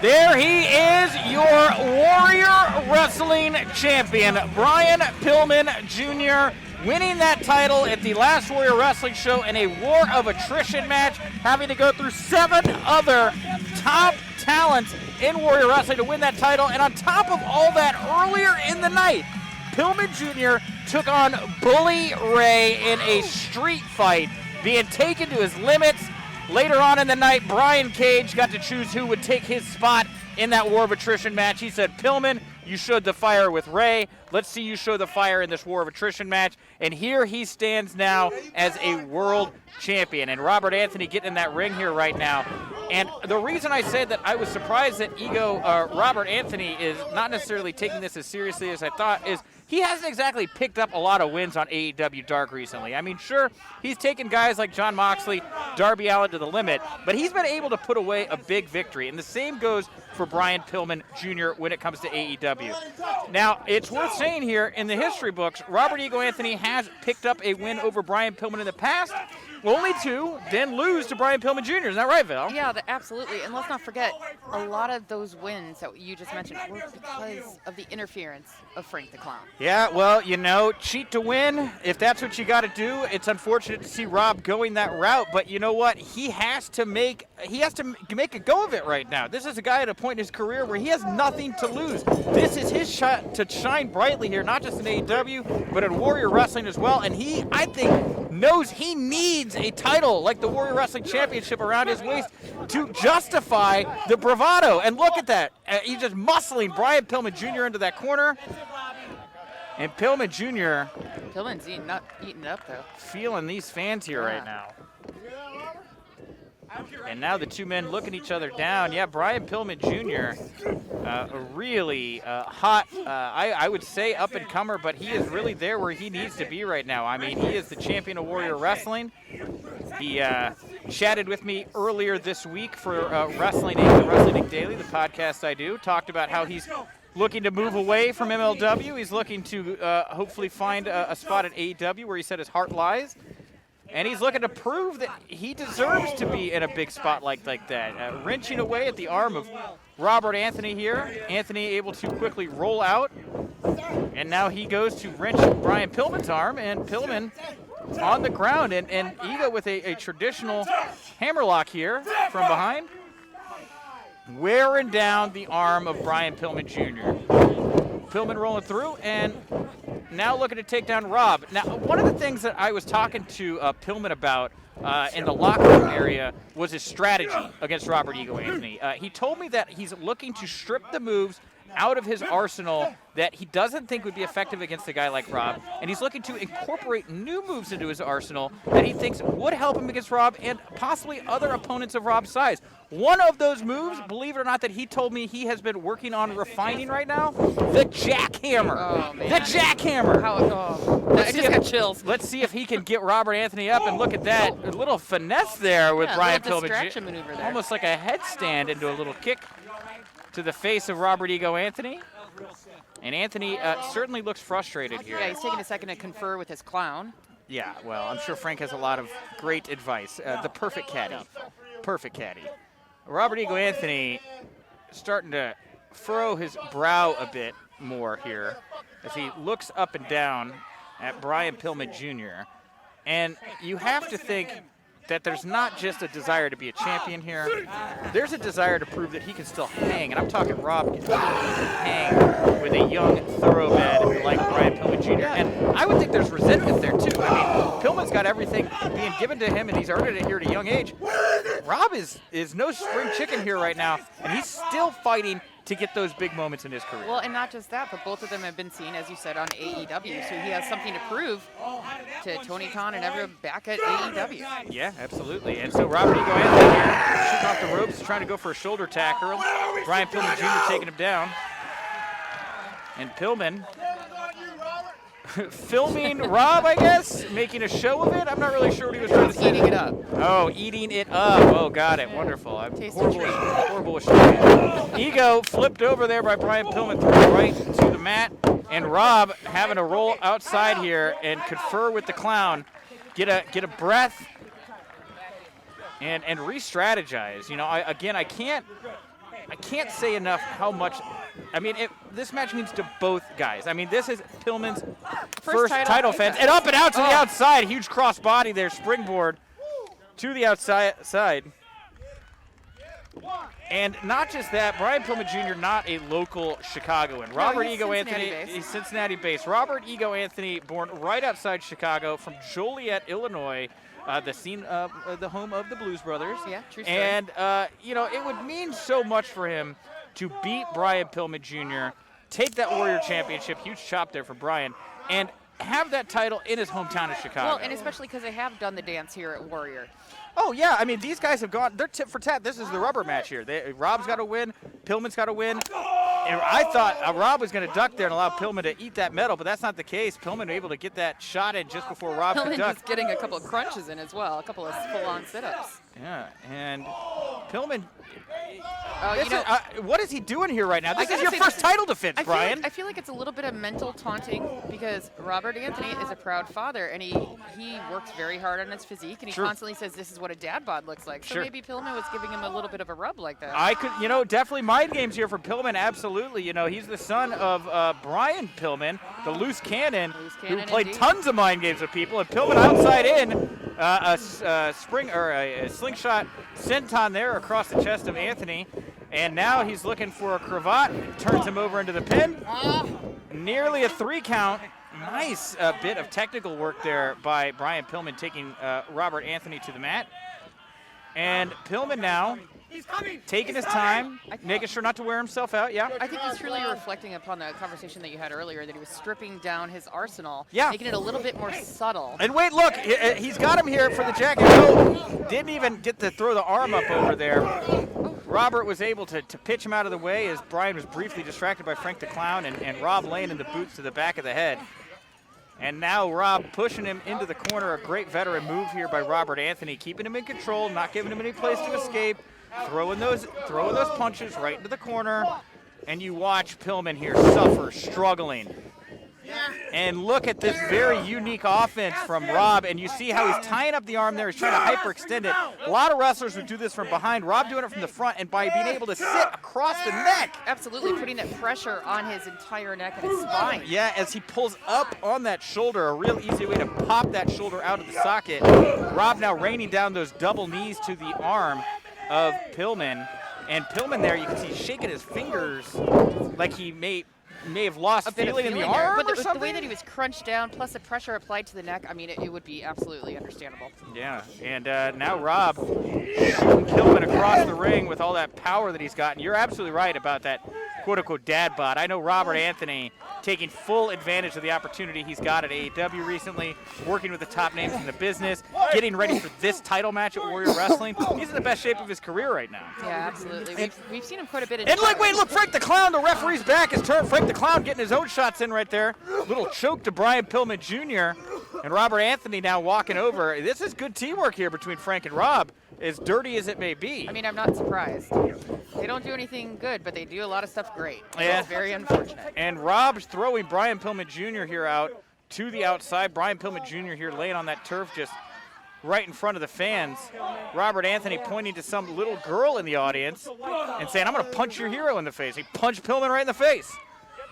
There he is, your Warrior Wrestling Champion, Brian Pillman Jr., winning that title at the last Warrior Wrestling show in a war of attrition match, having to go through 7 other top talents in Warrior Wrestling to win that title. And on top of all that, earlier in the night, Pillman Jr. took on Bully Ray in a street fight, being taken to his limits. Later on in the night, Brian Cage got to choose who would take his spot in that war of attrition match. He said, Pillman, you showed the fire with Ray. Let's see you show the fire in this war of attrition match. And here he stands now as a world champion. And Robert Anthony getting in that ring here right now. And the reason I said that I was surprised that Robert Anthony is not necessarily taking this as seriously as I thought is he hasn't exactly picked up a lot of wins on AEW Dark recently. I mean, sure, he's taken guys like Jon Moxley, Darby Allin to the limit, but he's been able to put away a big victory. And the same goes for Brian Pillman Jr. when it comes to AEW. Now, it's worth saying here, in the history books, Robert Ego Anthony has picked up a win over Brian Pillman in the past. Only 2, then lose to Brian Pillman Jr. Isn't that right, Val? Yeah, absolutely. And let's not forget, a lot of those wins that you just mentioned were because of the interference of Frank the Clown. Yeah, well, you know, cheat to win. If that's what you got to do, it's unfortunate to see Rob going that route. But you know what? He has to make a go of it right now. This is a guy at a point in his career where he has nothing to lose. This is his shot to shine brightly here, not just in AEW, but in Warrior Wrestling as well. And he, I think, knows he needs a title like the Warrior Wrestling Championship around his waist to justify the bravado. And look at that. He's just muscling Brian Pillman Jr. into that corner. And Pillman Jr. Pillman's eating up, though. Feeling these fans here right now. And now the two men looking each other down. Yeah, Brian Pillman Jr., really hot, I would say up-and-comer, but he is really there where he needs to be right now. I mean, he is the champion of Warrior Wrestling. He chatted with me earlier this week for Wrestling Inc., the Wrestling Inc. Daily, the podcast I do, talked about how he's looking to move away from MLW. He's looking to hopefully find a spot at AEW where he said his heart lies. And he's looking to prove that he deserves to be in a big spotlight like that. Wrenching away at the arm of Robert Anthony here. Anthony able to quickly roll out. And now he goes to wrench Brian Pillman's arm. And Pillman on the ground. And Ego with a traditional hammerlock here from behind. Wearing down the arm of Brian Pillman Jr. Pillman rolling through and now looking to take down Rob. Now, one of the things that I was talking to Pillman about in the locker room area was his strategy against Robert Ego Anthony. He told me that he's looking to strip the moves out of his arsenal that he doesn't think would be effective against a guy like Rob, and he's looking to incorporate new moves into his arsenal that he thinks would help him against Rob and possibly other opponents of Rob's size. One of those moves, believe it or not, that he told me he has been working on refining right now, the jackhammer. Oh, man. The jackhammer. I just got chills. Let's see if he can get Robert Anthony up, and look at that. A little finesse there with Brian Pillman. Distraction maneuver there. Almost like a headstand into a little kick to the face of Robert Ego Anthony. And Anthony certainly looks frustrated here. Yeah, he's taking a second to confer with his clown. Yeah, well, I'm sure Frank has a lot of great advice. The perfect caddy. Perfect caddy. Robert Ego Anthony starting to furrow his brow a bit more here as he looks up and down at Brian Pillman Jr. And you have to think that there's not just a desire to be a champion here. There's a desire to prove that he can still hang. And I'm talking Rob can hang with a young thoroughbred like Brian Pillman Jr. And I would think there's resentment there, too. I mean, Pillman's got everything being given to him, and he's earned it here at a young age. Rob is no spring chicken here right now, and he's still fighting to get those big moments in his career. Well, and not just that, but both of them have been seen, as you said, on AEW, so he has something to prove to Tony Khan and everyone back at AEW. Yeah, absolutely. And so Robert Ego Anthony here, shooting off the ropes, trying to go for a shoulder tackle. Brian Pillman Jr. taking him down. And Pillman filming Rob, I guess, making a show of it. I'm not really sure what he was trying to say. Eating it up. Oh, eating it up. Oh, got it. Wonderful. I'm horrible with shit. Ego flipped over there by Brian Pillman, threw it right to the mat. And Rob having to roll outside here and confer with the clown, get a breath, and re-strategize. You know, I can't I can't say enough how much. I mean, this match means to both guys. I mean, this is Pillman's first title defense. And up and out to the outside. Huge cross body there, springboard to the outside. And not just that, Brian Pillman Jr., not a local Chicagoan. Robert Ego Anthony, he's Cincinnati-based. Robert Ego Anthony, born right outside Chicago from Joliet, Illinois, the scene of the home of the Blues Brothers. Yeah, true story. And, it would mean so much for him to beat Brian Pillman Jr., take that Warrior Championship, huge chop there for Brian, and have that title in his hometown of Chicago. Well, and especially because they have done the dance here at Warrior. Oh, yeah. I mean, these guys have gone – they're tit for tat. This is the rubber match here. Rob's got to win. Pillman's got to win. And I thought Rob was going to duck there and allow Pillman to eat that medal, but that's not the case. Pillman able to get that shot in just before Rob could duck. Pillman just getting a couple of crunches in as well, a couple of full-on sit-ups. Yeah, and Pillman – Oh, what is he doing here right now? This is your first title defense, Brian. I feel like it's a little bit of mental taunting because Robert Anthony is a proud father, and he works very hard on his physique, and he constantly says this is what a dad bod looks like. So maybe Pillman was giving him a little bit of a rub like that. I could, definitely mind games here for Pillman, absolutely. He's the son of Brian Pillman, the loose cannon who played tons of mind games with people, and Pillman outside in, a slingshot senton there across the chest of Anthony. And now he's looking for a cravat, turns him over into the pin. Nearly a 3 count. Nice bit of technical work there by Brian Pillman, taking Robert Anthony to the mat. And Pillman now taking his time, making sure not to wear himself out. Yeah. I think he's truly reflecting upon the conversation that you had earlier, that he was stripping down his arsenal, making it a little bit more subtle. And wait, look, he's got him here for the jacket. No, didn't even get to throw the arm up over there. Robert was able to pitch him out of the way as Brian was briefly distracted by Frank the Clown and Rob laying in the boots to the back of the head. And now Rob pushing him into the corner. A great veteran move here by Robert Anthony, keeping him in control, not giving him any place to escape, throwing those punches right into the corner. And you watch Pillman here suffer, struggling. And look at this very unique offense from Rob, and you see how he's tying up the arm there. He's trying to hyperextend it. A lot of wrestlers would do this from behind. Rob doing it from the front, and by being able to sit across the neck. Absolutely, putting that pressure on his entire neck and his spine. Yeah, as he pulls up on that shoulder, a real easy way to pop that shoulder out of the socket. Rob now raining down those double knees to the arm of Pillman. And Pillman there, you can see shaking his fingers like he may have lost feeling in the arm but or something. the way that he was crunched down, plus the pressure applied to the neck, I mean, it would be absolutely understandable. Yeah, and now Rob shooting Pillman across the ring with all that power that he's gotten. You're absolutely right about that quote-unquote dad bod. I know Robert Anthony taking full advantage of the opportunity he's got at AEW recently, working with the top names in the business, getting ready for this title match at Warrior Wrestling. He's in the best shape of his career right now. Yeah, absolutely. We've seen him quite a bit. And look, Frank the Clown, the referee's back is turned. Frank the Clown getting his own shots in right there. Little choke to Brian Pillman Jr. And Robert Anthony now walking over. This is good teamwork here between Frank and Rob, as dirty as it may be. I mean, I'm not surprised. They don't do anything good, but they do a lot of stuff great. Yeah. It's very unfortunate. And Rob's throwing Brian Pillman Jr. here out to the outside. Brian Pillman Jr. here laying on that turf just right in front of the fans. Robert Anthony pointing to some little girl in the audience and saying, I'm going to punch your hero in the face. He punched Pillman right in the face.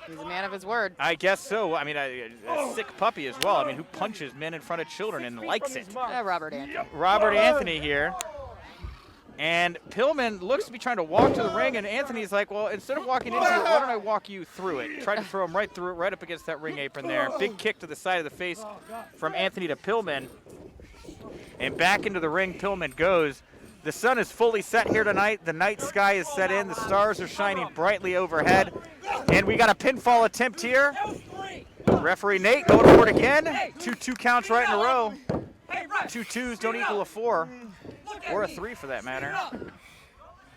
He's a man of his word. I guess so. I mean, a sick puppy as well. I mean, who punches men in front of children and likes it? Robert Anthony. Robert Anthony here. And Pillman looks to be trying to walk to the ring, and Anthony's like, well, instead of walking into it, why don't I walk you through it? Tried to throw him right through it, right up against that ring apron there. Big kick to the side of the face from Anthony to Pillman. And back into the ring Pillman goes. The sun is fully set here tonight. The night sky is set in. The stars are shining brightly overhead. And we got a pinfall attempt here. Referee Nate going for it again. 2 counts right in a row. 2 2s don't equal a 4. Or a 3 for that matter.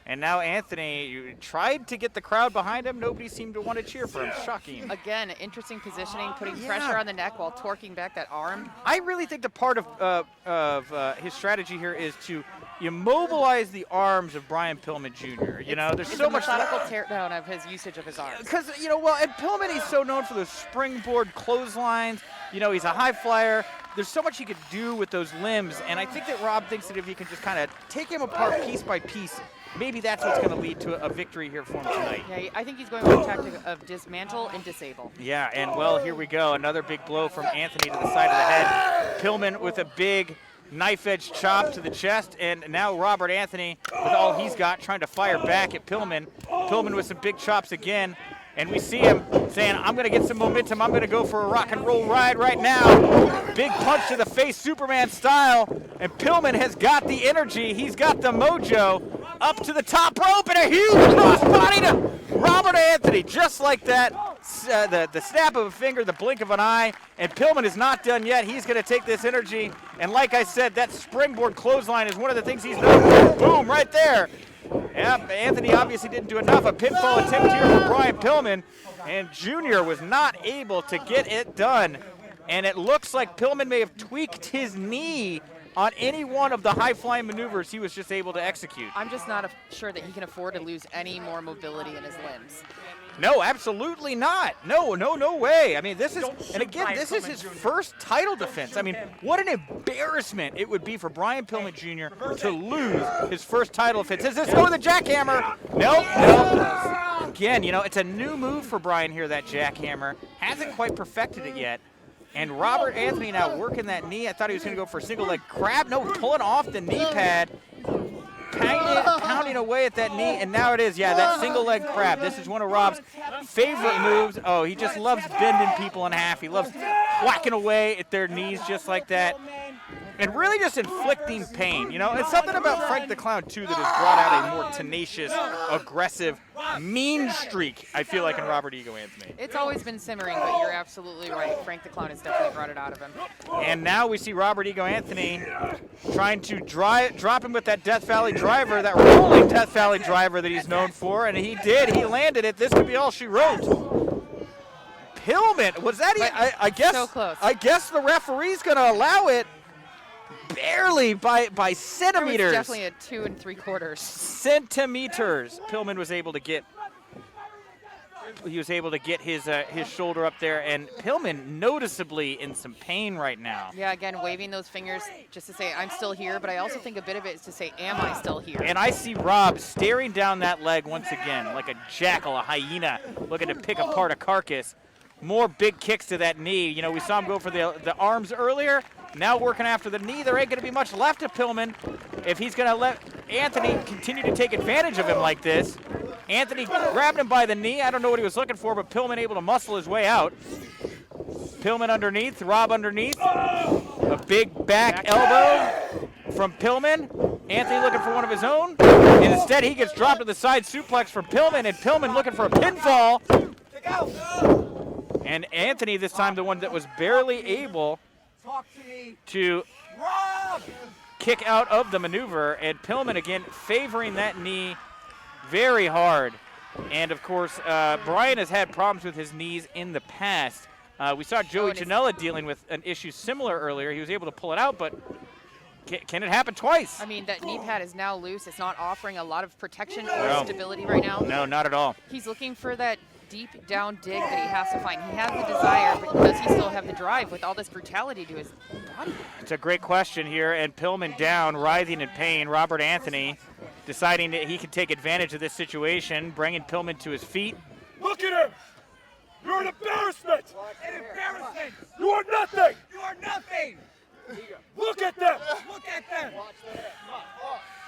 And now Anthony tried to get the crowd behind him. Nobody seemed to want to cheer for him. Shocking. Again, interesting positioning, putting pressure on the neck while torquing back that arm. I really think the part of his strategy here is to immobilize the arms of Brian Pillman Jr. There's so much methodical teardown of his usage of his arms. Because, and Pillman, he's so known for those springboard clotheslines. He's a high flyer. There's so much he could do with those limbs, and I think that Rob thinks that if he can just kind of take him apart piece by piece maybe that's what's going to lead to a victory here for him tonight. Yeah, I think he's going with the tactic of dismantle and disable. Yeah, and well, here we go. Another big blow from Anthony to the side of the head. Pillman with a big knife-edge chop to the chest, and now Robert Anthony with all he's got trying to fire back at Pillman. Pillman with some big chops again, and we see him saying, I'm going to get some momentum. I'm going to go for a rock and roll ride right now. Big punch to the face, Superman style, and Pillman has got the energy. He's got the mojo up to the top rope, and a huge crossbody to Robert Anthony, just like that. The snap of a finger, the blink of an eye, and Pillman is not done yet. He's going to take this energy, and like I said, that springboard clothesline is one of the things he's known for. Boom, right there. Yep, Anthony obviously didn't do enough. A pinfall attempt here from Brian Pillman, and Junior was not able to get it done. And it looks like Pillman may have tweaked his knee on any one of the high-flying maneuvers he was just able to execute. I'm just not sure that he can afford to lose any more mobility in his limbs. No, absolutely not. No way. I mean, this is, and again, this is his first title defense. I mean, what an embarrassment it would be for Brian Pillman Jr. to lose his first title defense. Does this go with a jackhammer? Nope. Again, you know, it's a new move for Brian here, that jackhammer. Hasn't quite perfected it yet. And Robert Anthony now working that knee. I thought he was going to go for a single leg crab. No, pulling off the knee pad. Pounding away at that knee, and now it is, yeah, that single leg crab. This is one of Rob's favorite moves. Oh, he just loves bending people in half. He loves whacking away at their knees just like that. And really just inflicting pain. You know, it's something about Frank the Clown, too, that has brought out a more tenacious, aggressive, mean streak, I feel like, in Robert Ego Anthony. It's always been simmering, but you're absolutely right. Frank the Clown has definitely brought it out of him. And now we see Robert Ego Anthony trying to drop him with that Death Valley driver, that rolling Death Valley driver that he's known for, and he did. He landed it. This could be all she wrote. Pillman, was that? I guess. So close. I guess the referee's going to allow it. Barely by centimeters. It was definitely a 2 3/4. Centimeters. Pillman was able to get. He was able to get his shoulder up there, and Pillman noticeably in some pain right now. Yeah, again, waving those fingers just to say, I'm still here, but I also think a bit of it is to say, am I still here? And I see Rob staring down that leg once again, like a jackal, a hyena, looking to pick apart a carcass. More big kicks to that knee. You know, we saw him go for the arms earlier. Now working after the knee. There ain't going to be much left of Pillman if he's going to let Anthony continue to take advantage of him like this. Anthony grabbed him by the knee. I don't know what he was looking for, but Pillman able to muscle his way out. Pillman underneath, Rob underneath. A big back elbow from Pillman. Anthony looking for one of his own. And instead he gets dropped to the side suplex from Pillman, and Pillman looking for a pinfall. And Anthony this time the one that was barely able to kick out of the maneuver, and Pillman again favoring that knee very hard. And of course, Brian has had problems with his knees in the past. We saw Joey Janela dealing with an issue similar earlier. He was able to pull it out, but can it happen twice? I mean, that knee pad is now loose. It's not offering a lot of protection or stability right now. No, not at all. He's looking for that deep down dig that he has to find. He has the desire, but does he still have the drive with all this brutality to his body? It's a great question here, and Pillman down, writhing in pain. Robert Anthony deciding that he can take advantage of this situation, bringing Pillman to his feet. Look at him! You're an embarrassment! An embarrassment! You are nothing! You are nothing! Look at them! Look at them!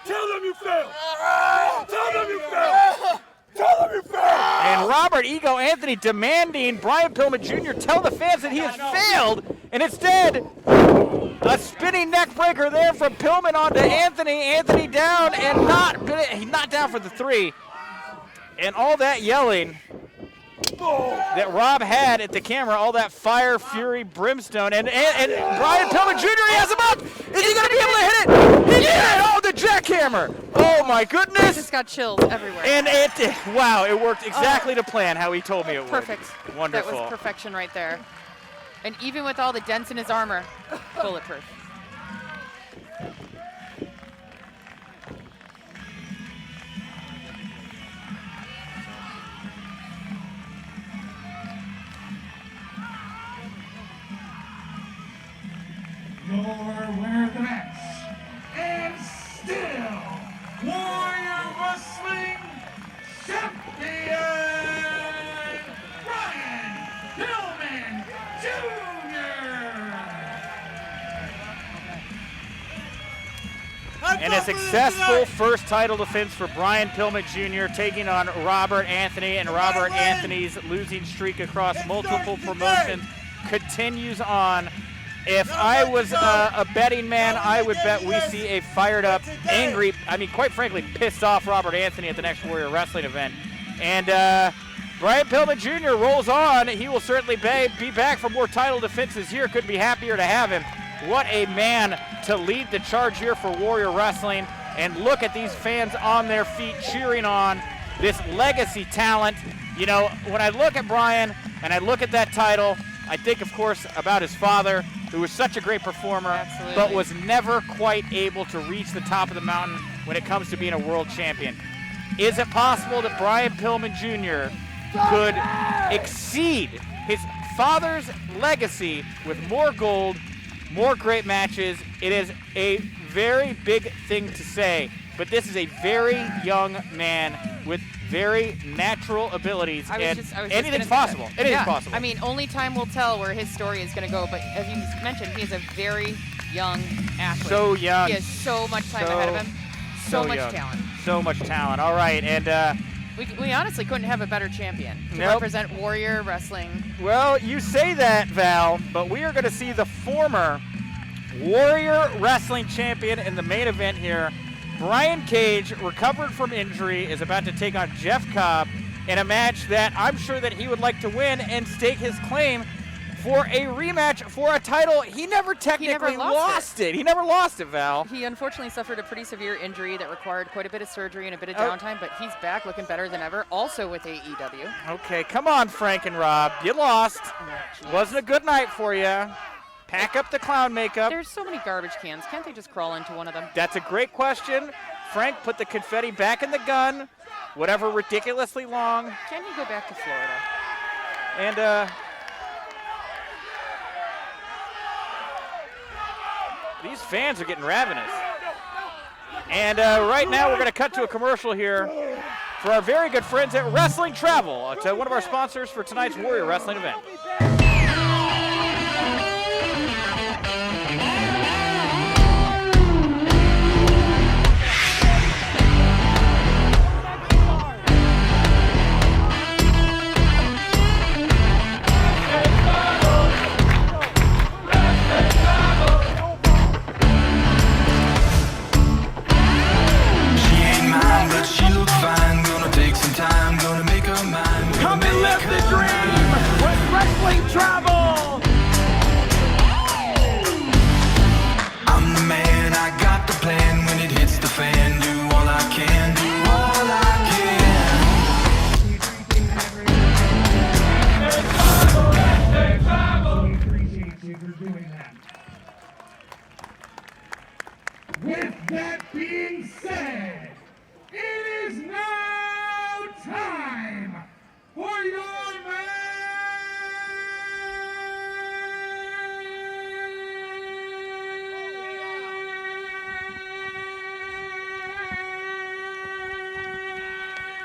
Tell them you failed! Tell them you failed! Tell them you failed! And Robert Ego Anthony demanding Brian Pillman Jr. tell the fans that he has failed, and instead, a spinning neck breaker there from Pillman onto Anthony. Anthony down and not down for the 3. And all that yelling that Rob had at the camera, all that fire, fury, brimstone, and Brian Pillman Jr., he has him up! Is he going to be able to hit it? He did it! Oh, the jackhammer! Oh my goodness! Just got chills everywhere. And wow, it worked exactly to plan how he told me it would. Perfect. Wonderful. That was perfection right there. And even with all the dents in his armor, bulletproof. Your winner of the match, and still Warrior Wrestling Champion, Pillman Jr. And a successful first title defense for Brian Pillman Jr. taking on Robert Anthony, and Robert Anthony's losing streak across multiple promotions continues on. If I was a betting man, I would bet we see a fired up, angry, quite frankly, pissed off Robert Anthony at the next Warrior Wrestling event. And Brian Pillman Jr. rolls on. He will certainly be back for more title defenses here. Couldn't be happier to have him. What a man to lead the charge here for Warrior Wrestling. And look at these fans on their feet cheering on this legacy talent. You know, when I look at Brian and I look at that title, I think, of course, about his father, who was such a great performer, Absolutely. but was never quite able to reach the top of the mountain when it comes to being a world champion. Is it possible that Brian Pillman Jr. could exceed his father's legacy with more gold, more great matches? It is a very big thing to say, but this is a very young man with very natural abilities, anything's possible. Anything's possible. I mean, only time will tell where his story is going to go, but as you mentioned, he is a very young athlete. So young. He has so much time ahead of him. So much young. talent. So much talent. All right, and we honestly couldn't have a better champion to Nope. represent Warrior Wrestling. well, you say that, Val, but we are going to see the former Warrior Wrestling champion in the main event here. Brian Cage, recovered from injury, is about to take on Jeff Cobb in a match that I'm sure that he would like to win and stake his claim for a rematch for a title. He never technically lost it. He never lost it, Val. He unfortunately suffered a pretty severe injury that required quite a bit of surgery and a bit of downtime, but he's back looking better than ever, also with AEW. Okay, come on, Frank and Rob. You lost. Wasn't a good night for you. Pack up the clown makeup. There's so many garbage cans. Can't they just crawl into one of them? That's a great question. Frank, put the confetti back in the gun, whatever ridiculously long. Can you go back to Florida? And these fans are getting ravenous. And right now we're going to cut to a commercial here for our very good friends at Wrestling Travel, to one of our sponsors for tonight's Warrior Wrestling event. She looks fine, gonna take some time, gonna make her mind. Come and live the dream with Wrestling Travel. I'm the man, I got the plan. When it hits the fan, do all I can, do all I can. We appreciate you for doing that. With that being said, it is now time for your man.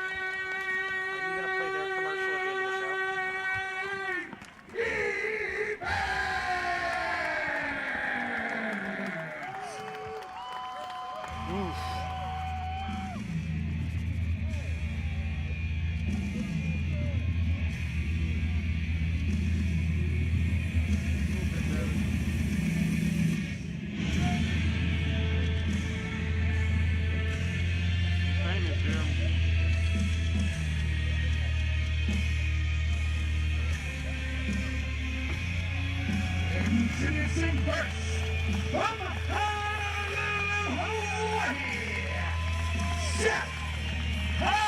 Are you going to play their commercial at the end of the show? Introducing first, from Hawaii, Jeff Cobb.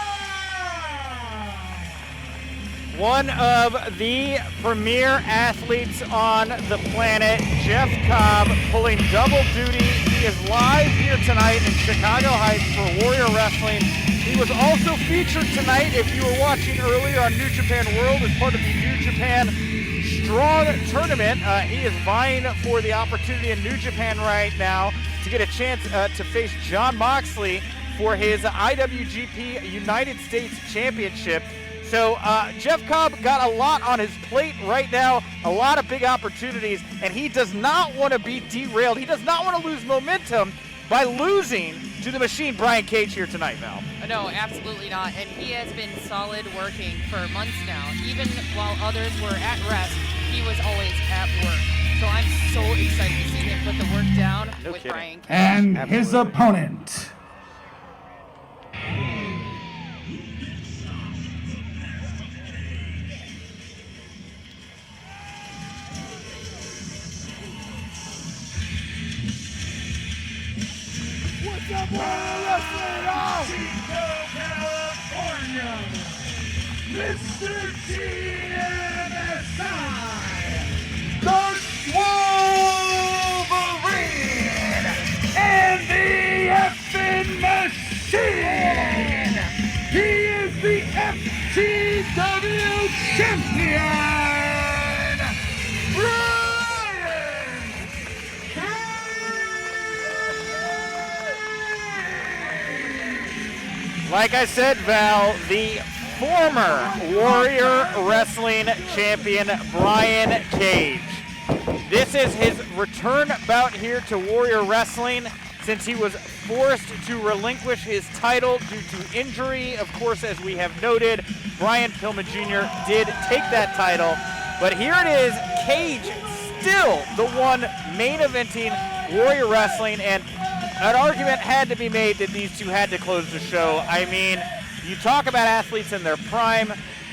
One of the premier athletes on the planet, Jeff Cobb, pulling double duty. He is live here tonight in Chicago Heights for Warrior Wrestling. He was also featured tonight, if you were watching earlier, on New Japan World as part of the New Japan Strong Tournament. He is vying for the opportunity in New Japan right now to get a chance to face Jon Moxley for his IWGP United States Championship. So Jeff Cobb got a lot on his plate right now, a lot of big opportunities, and he does not want to be derailed. He does not want to lose momentum by losing to the machine, Brian Cage, here tonight, Val. No, absolutely not. And he has been solid working for months now. Even while others were at rest, he was always at work. So I'm so excited to see him put the work down with kidding. Brian Cage. And his opponent. What's up, Chico, California, Mr. TMSI, the Wolverine, and the effing machine. He is the FTW champion, Brian Cage. Like I said, Val, the former Warrior Wrestling champion, Brian Cage. This is his return bout here to Warrior Wrestling since he was forced to relinquish his title due to injury. Of course, as we have noted, Brian Pillman Jr. did take that title. But here it is, Cage still the one main eventing Warrior Wrestling, and an argument had to be made that these two had to close the show. I mean, you talk about athletes in their prime,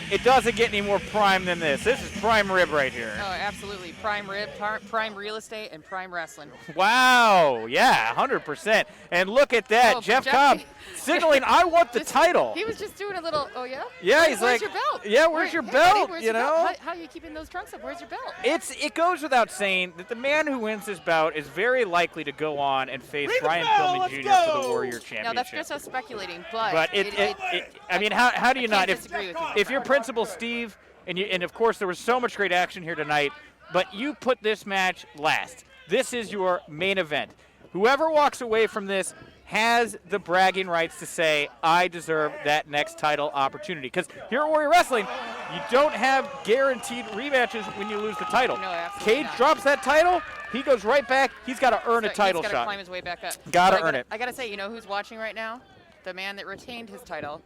it doesn't get any more prime than this. This is prime rib right here. Oh, absolutely. Prime rib, prime real estate, and prime wrestling. Wow, yeah, 100%. And look at that, Oh, Jeff Jeff- Cobb signaling, I want the title. He was just doing a little, oh yeah? Yeah, he's Where's like, your belt? yeah, where's your Hey, belt, buddy, where's you your belt? know? How are you keeping those trunks up? Where's your belt? It goes without saying that the man who wins this bout is very likely to go on and face Ring the Brian bell, Pillman let's Jr. go! for the Warrior Championship. No, that's just us speculating, but, But I mean, how do you I not? can't disagree with you. If you're Principal Steve, and of course there was so much great action here tonight, but you put this match last. This is your main event. Whoever walks away from this has the bragging rights to say, I deserve that next title opportunity. Because here at Warrior Wrestling, you don't have guaranteed rematches when you lose the title. No, absolutely Cage not. drops that title, he goes right back. He's got to earn a title He's shot. gotta climb his way back up. Gotta But earn it. I gotta say, you know who's watching right now? The man that retained his title,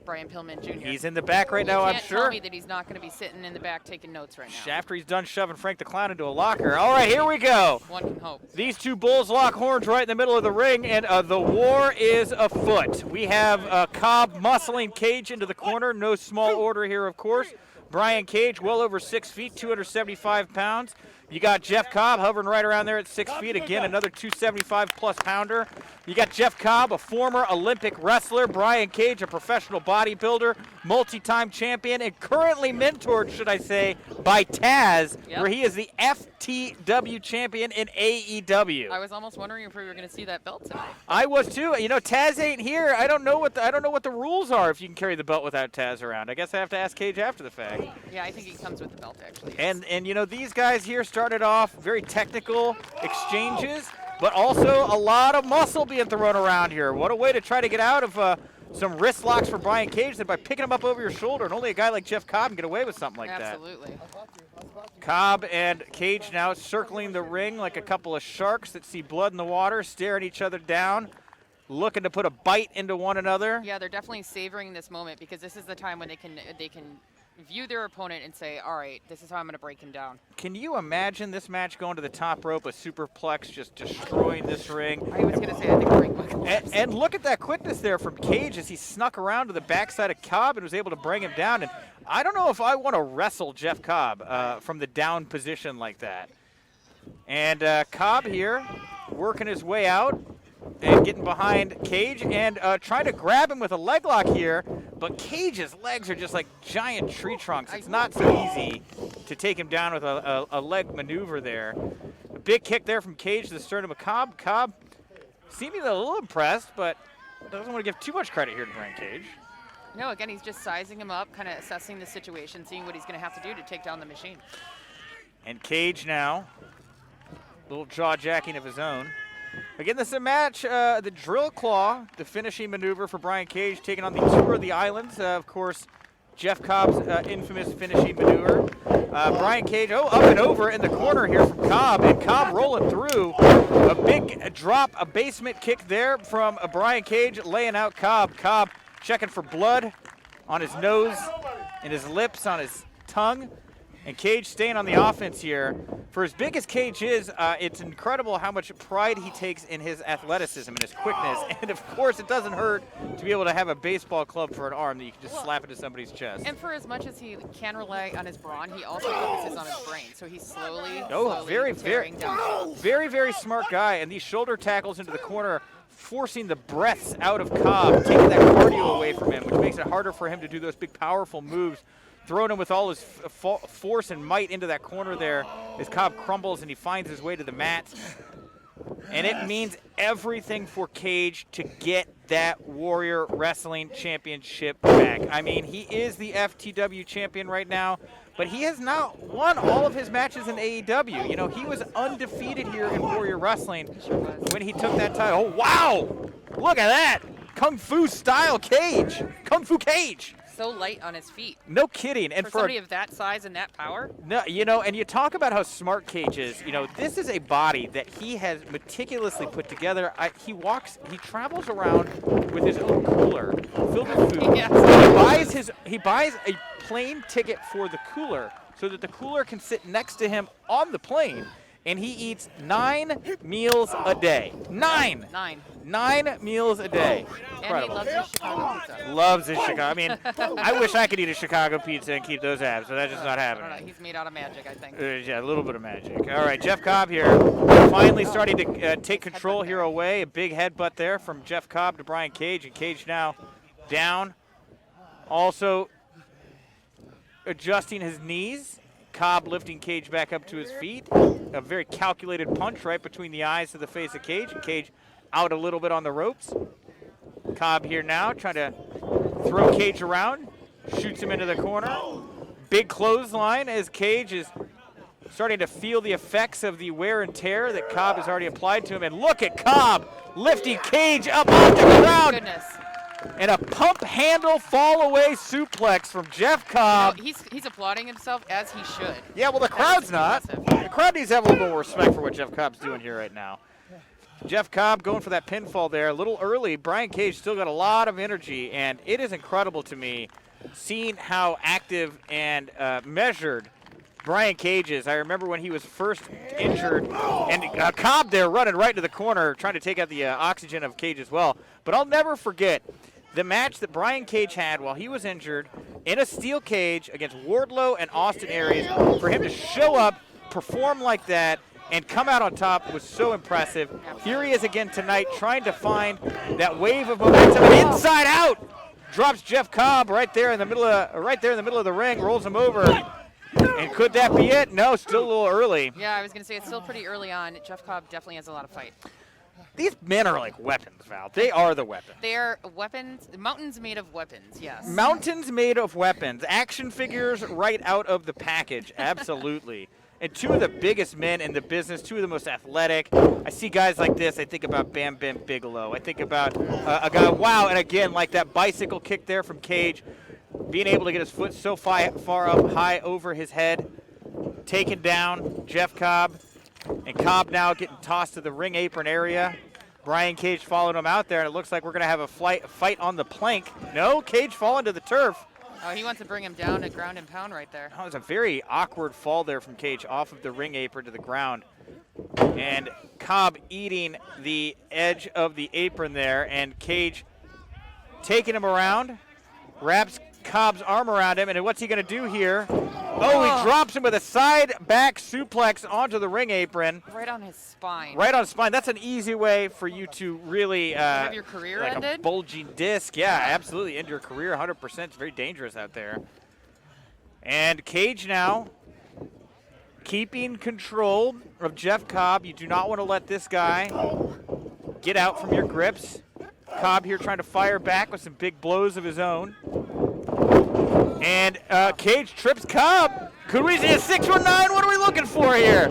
Brian Pillman Jr. He's in the back right now, You I'm can't sure. tell me that he's not going to be sitting in the back taking notes right now. After he's done shoving Frank the Clown into a locker. All right, here we go. One can hope. These two bulls lock horns right in the middle of the ring, and the war is afoot. We have Cobb muscling Cage into the corner. No small order here, of course. Brian Cage, well over 6 feet, 275 pounds. You got Jeff Cobb hovering right around there at 6 feet. Again, another 275-plus pounder. You got Jeff Cobb, a former Olympic wrestler. Brian Cage, a professional bodybuilder, multi-time champion, and currently mentored, should I say, by Taz, Yep. where he is the FTW champion in AEW. I was almost wondering if we were going to see that belt tonight. I was too. You know, Taz ain't here. I don't know what the rules are if you can carry the belt without Taz around. I guess I have to ask Cage after the fact. Yeah, I think he comes with the belt, actually. And you know, these guys here started off very technical exchanges, but also a lot of muscle being thrown around here. What a way to try to get out of some wrist locks for Brian Cage than by picking him up over your shoulder, and only a guy like Jeff Cobb can get away with something like that. Absolutely. Cobb and Cage now circling the ring like a couple of sharks that see blood in the water, staring each other down, looking to put a bite into one another. Yeah, they're definitely savoring this moment because this is the time when they can view their opponent and say, all right, this is how I'm going to break him down. Can you imagine this match going to the top rope, a superplex just destroying this ring? I was going to say, I think the ring would collapse. And look at that quickness there from Cage as he snuck around to the backside of Cobb and was able to bring him down. And I don't know if I want to wrestle Jeff Cobb from the down position like that. And Cobb here working his way out and getting behind Cage and trying to grab him with a leg lock here. But Cage's legs are just like giant tree trunks. It's not so easy to take him down with a leg maneuver there. A big kick there from Cage to the sternum of Cobb. Cobb seemingly a little impressed, but doesn't want to give too much credit here to Brian Cage. No, again, he's just sizing him up, kind of assessing the situation, seeing what he's going to have to do to take down the machine. And Cage now, little jaw jacking of his own. Again, this is a match, the drill claw, the finishing maneuver for Brian Cage, taking on the Tour of the Islands. Of course, Jeff Cobb's infamous finishing maneuver. Brian Cage, up and over in the corner here from Cobb, and Cobb rolling through. A big drop, a basement kick there from Brian Cage, laying out Cobb. Cobb checking for blood on his nose, and his lips, on his tongue. And Cage staying on the offense here. For as big as Cage is, it's incredible how much pride he takes in his athleticism and his quickness. And, of course, it doesn't hurt to be able to have a baseball club for an arm that you can just slap into somebody's chest. And for as much as he can rely on his brawn, he also focuses on his brain. So he's slowly tearing down. Very smart guy. And these shoulder tackles into the corner, forcing the breaths out of Cobb, taking that cardio away from him, which makes it harder for him to do those big, powerful moves. Throwing him with all his force and might into that corner there as Cobb crumbles and he finds his way to the mat. And it means everything for Cage to get that Warrior Wrestling Championship back. I mean, he is the FTW champion right now, but he has not won all of his matches in AEW. You know, he was undefeated here in Warrior Wrestling when he took that title. Oh, wow! Look at that! Kung Fu style Cage! Kung Fu Cage! So light on his feet. No kidding. And for somebody of that size and that power? No, you know, and you talk about how smart Cage is. You know, this is a body that he has meticulously put together. He travels around with his own cooler filled with food. Yes. He buys a plane ticket for the cooler so that the cooler can sit next to him on the plane. And he eats 9 meals a day. 9 meals a day. And he loves his Chicago pizza. Loves his Chicago. I mean, I wish I could eat a Chicago pizza and keep those abs, but that's just not happening. I don't know. He's made out of magic, I think. Yeah, a little bit of magic. All right, Jeff Cobb here finally starting to take control here away. A big headbutt there from Jeff Cobb to Brian Cage, and Cage now down. Also adjusting his knees. Cobb lifting Cage back up to his feet. A very calculated punch right between the eyes of the face of Cage. And Cage out a little bit on the ropes. Cobb here now trying to throw Cage around. Shoots him into the corner. Big clothesline as Cage is starting to feel the effects of the wear and tear that Cobb has already applied to him. And look at Cobb lifting Cage up off the ground. Goodness. And a pump handle fall away suplex from Jeff Cobb. No, he's applauding himself as he should. Yeah, well, the crowd's not. The crowd needs to have a little more respect for what Jeff Cobb's doing here right now. Jeff Cobb going for that pinfall there a little early. Brian Cage still got a lot of energy, and it is incredible to me seeing how active and measured Brian Cage is. I remember when he was first injured, and Cobb there running right into the corner trying to take out the oxygen of Cage as well. But I'll never forget the match that Brian Cage had while he was injured in a steel cage against Wardlow and Austin Aries. For him to show up, perform like that, and come out on top was so impressive. Here he is again tonight trying to find that wave of momentum. Inside out! Drops Jeff Cobb right there in the middle of the ring, rolls him over. And could that be it? No, still a little early. Yeah, I was going to say it's still pretty early on. Jeff Cobb definitely has a lot of fight. These men are like weapons, Val. They are the weapons. They are weapons, mountains made of weapons, yes. Mountains made of weapons. Action figures right out of the package, absolutely. And two of the biggest men in the business, two of the most athletic. I see guys like this. I think about Bam Bam Bigelow. I think about a guy, wow, and again, like that bicycle kick there from Cage, being able to get his foot so far up high over his head, taking down Jeff Cobb. And Cobb now getting tossed to the ring apron area. Brian Cage following him out there, and it looks like we're going to have a fight on the plank. No, Cage falling to the turf. Oh, he wants to bring him down to ground and pound right there. That was a very awkward fall there from Cage off of the ring apron to the ground. And Cobb eating the edge of the apron there, and Cage taking him around, wraps Cobb's arm around him, and what's he going to do here? Oh, he drops him with a side back suplex onto the ring apron. Right on his spine. Right on his spine. That's an easy way for you to really have your career like ended? A bulging disc. Yeah, absolutely. End your career 100%. It's very dangerous out there. And Cage now keeping control of Jeff Cobb. You do not want to let this guy get out from your grips. Cobb here trying to fire back with some big blows of his own. And Cage trips Cobb. Could we see a 619? What are we looking for here?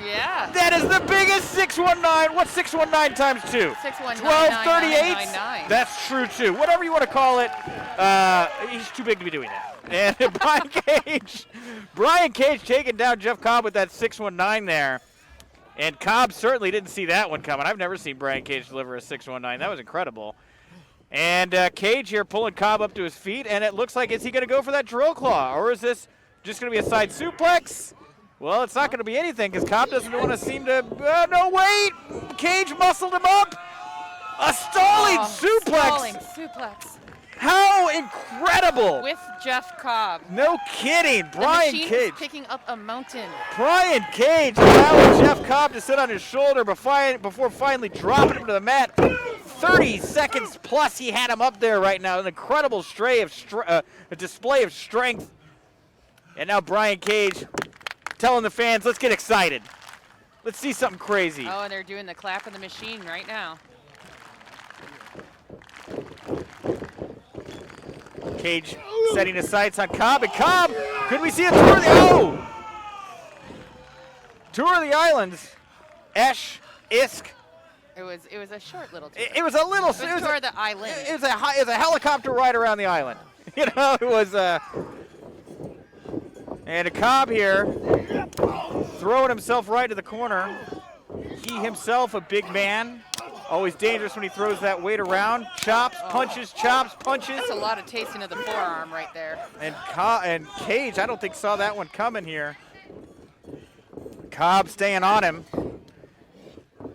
Yeah. That is the biggest 619. What's 619 times 2? 1238. That's true too. Whatever you want to call it. He's too big to be doing that. And Brian Cage taking down Jeff Cobb with that 619 there. And Cobb certainly didn't see that one coming. I've never seen Brian Cage deliver a 619. That was incredible. And Cage here pulling Cobb up to his feet, and it looks like, is he going to go for that drill claw, or is this just going to be a side suplex? Well, it's not going to be anything because Cobb doesn't want to seem to, no, wait! Cage muscled him up! A stalling suplex! Stalling suplex. How incredible! With Jeff Cobb. No kidding, Brian Cage. Is picking up a mountain. Brian Cage allowing Jeff Cobb to sit on his shoulder before finally dropping him to the mat. 30 seconds plus he had him up there right now. An incredible display of strength. And now Brian Cage telling the fans, let's get excited. Let's see something crazy. Oh, and they're doing the clap of the machine right now. Cage setting his sights on Cobb, and Cobb, could we see a tour of the, Tour of the Islands, Isk. It was a short little tour. It was a little. It was tour of the island. It was a helicopter ride around the island. You know, it was and a Cobb here throwing himself right to the corner. He himself a big man. Always dangerous when he throws that weight around. Chops, punches, chops, punches. That's a lot of tasting of the forearm right there. And Cage, I don't think saw that one coming here. Cobb staying on him.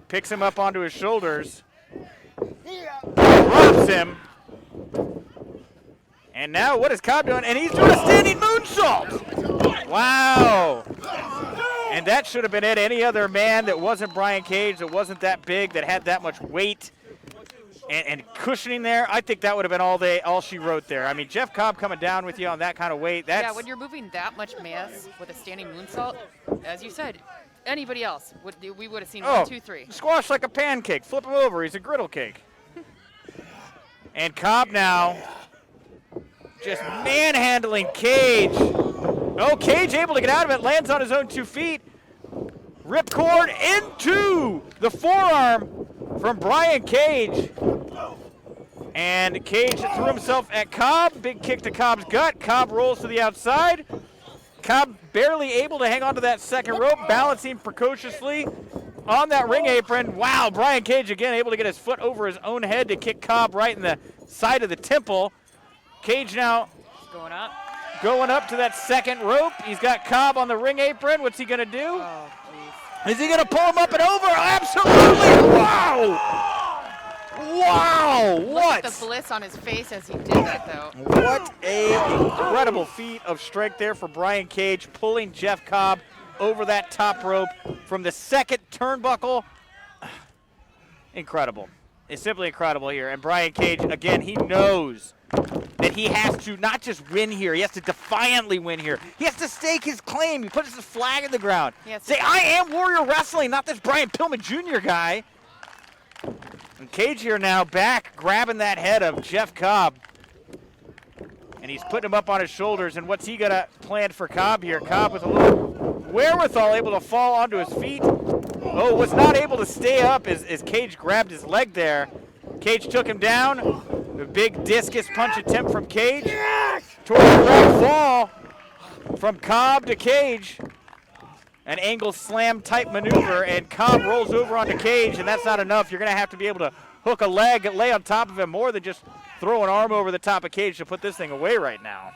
Picks him up onto his shoulders. Drops him. And now what is Cobb doing? And he's doing a standing moonsault. Wow. And that should have been it. Any other man that wasn't Brian Cage, that wasn't that big, that had that much weight and cushioning there, I think that would have been all she wrote there. I mean, Jeff Cobb coming down with you on that kind of weight. Yeah, when you're moving that much mass with a standing moonsault, as you said, anybody else, we would have seen 1, 2, 3. Squash like a pancake. Flip him over. He's a griddle cake. And Cobb now just manhandling Cage. Oh, Cage able to get out of it. Lands on his own 2 feet. Ripcord into the forearm from Brian Cage. And Cage threw himself at Cobb. Big kick to Cobb's gut. Cobb rolls to the outside. Cobb barely able to hang on to that second rope, balancing precociously on that ring apron. Wow, Brian Cage again able to get his foot over his own head to kick Cobb right in the side of the temple. Cage now going up to that second rope. He's got Cobb on the ring apron. What's he going to do? Oh, geez. Is he going to pull him up and over? Absolutely! Wow! Wow! Look What? at the bliss on his face as he did that, though. What a incredible feat of strength there for Brian Cage, pulling Jeff Cobb over that top rope from the second turnbuckle. Incredible. It's simply incredible here. And Brian Cage, again, he knows that he has to not just win here, he has to defiantly win here. He has to stake his claim. He puts his flag in the ground. Say, I am Warrior Wrestling, not this Brian Pillman Jr. guy. And Cage here now back, grabbing that head of Jeff Cobb. And he's putting him up on his shoulders. And what's he got planned for Cobb here? Cobb with a little wherewithal, able to fall onto his feet. Oh, was not able to stay up as Cage grabbed his leg there. Cage took him down. A big discus punch attempt from Cage. Towards the right fall from Cobb to Cage. An angle slam type maneuver, and Cobb rolls over onto Cage, and that's not enough. You're going to have to be able to hook a leg and lay on top of him more than just throw an arm over the top of Cage to put this thing away right now.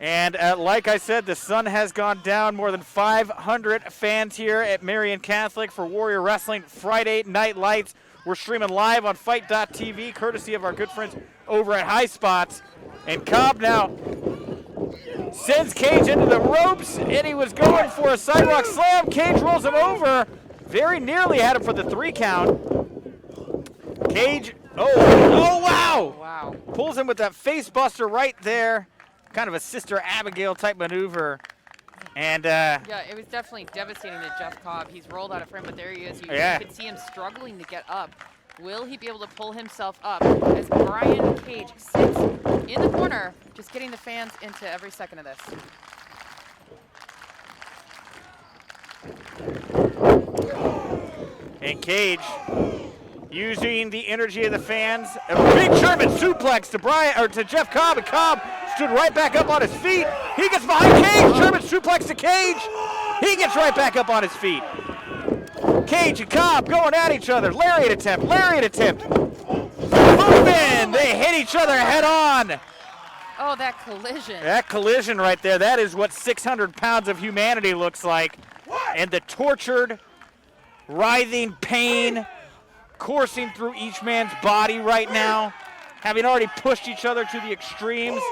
And like I said, the sun has gone down. More than 500 fans here at Marion Catholic for Warrior Wrestling Friday Night Lights. We're streaming live on Fight.tv, courtesy of our good friends over at High Spots. And Cobb now sends Cage into the ropes, and he was going for a sidewalk slam. Cage rolls him over. Very nearly had him for the 3 count. Cage, oh wow! Wow. Pulls him with that face buster right there. Kind of a Sister Abigail type maneuver. And yeah, it was definitely devastating to Jeff Cobb. He's rolled out of frame, but there he is. You could see him struggling to get up. Will he be able to pull himself up as Brian Cage sits in the corner, just getting the fans into every second of this? And Cage using the energy of the fans. A big German suplex to Jeff Cobb, and Cobb stood right back up on his feet. He gets behind Cage. German suplex to Cage. He gets right back up on his feet. Cage and Cobb going at each other. Lariat attempt. Moving. They hit each other head on. Oh, that collision. That collision right there. That is what 600 pounds of humanity looks like. And the tortured, writhing pain coursing through each man's body right now, having already pushed each other to the extremes.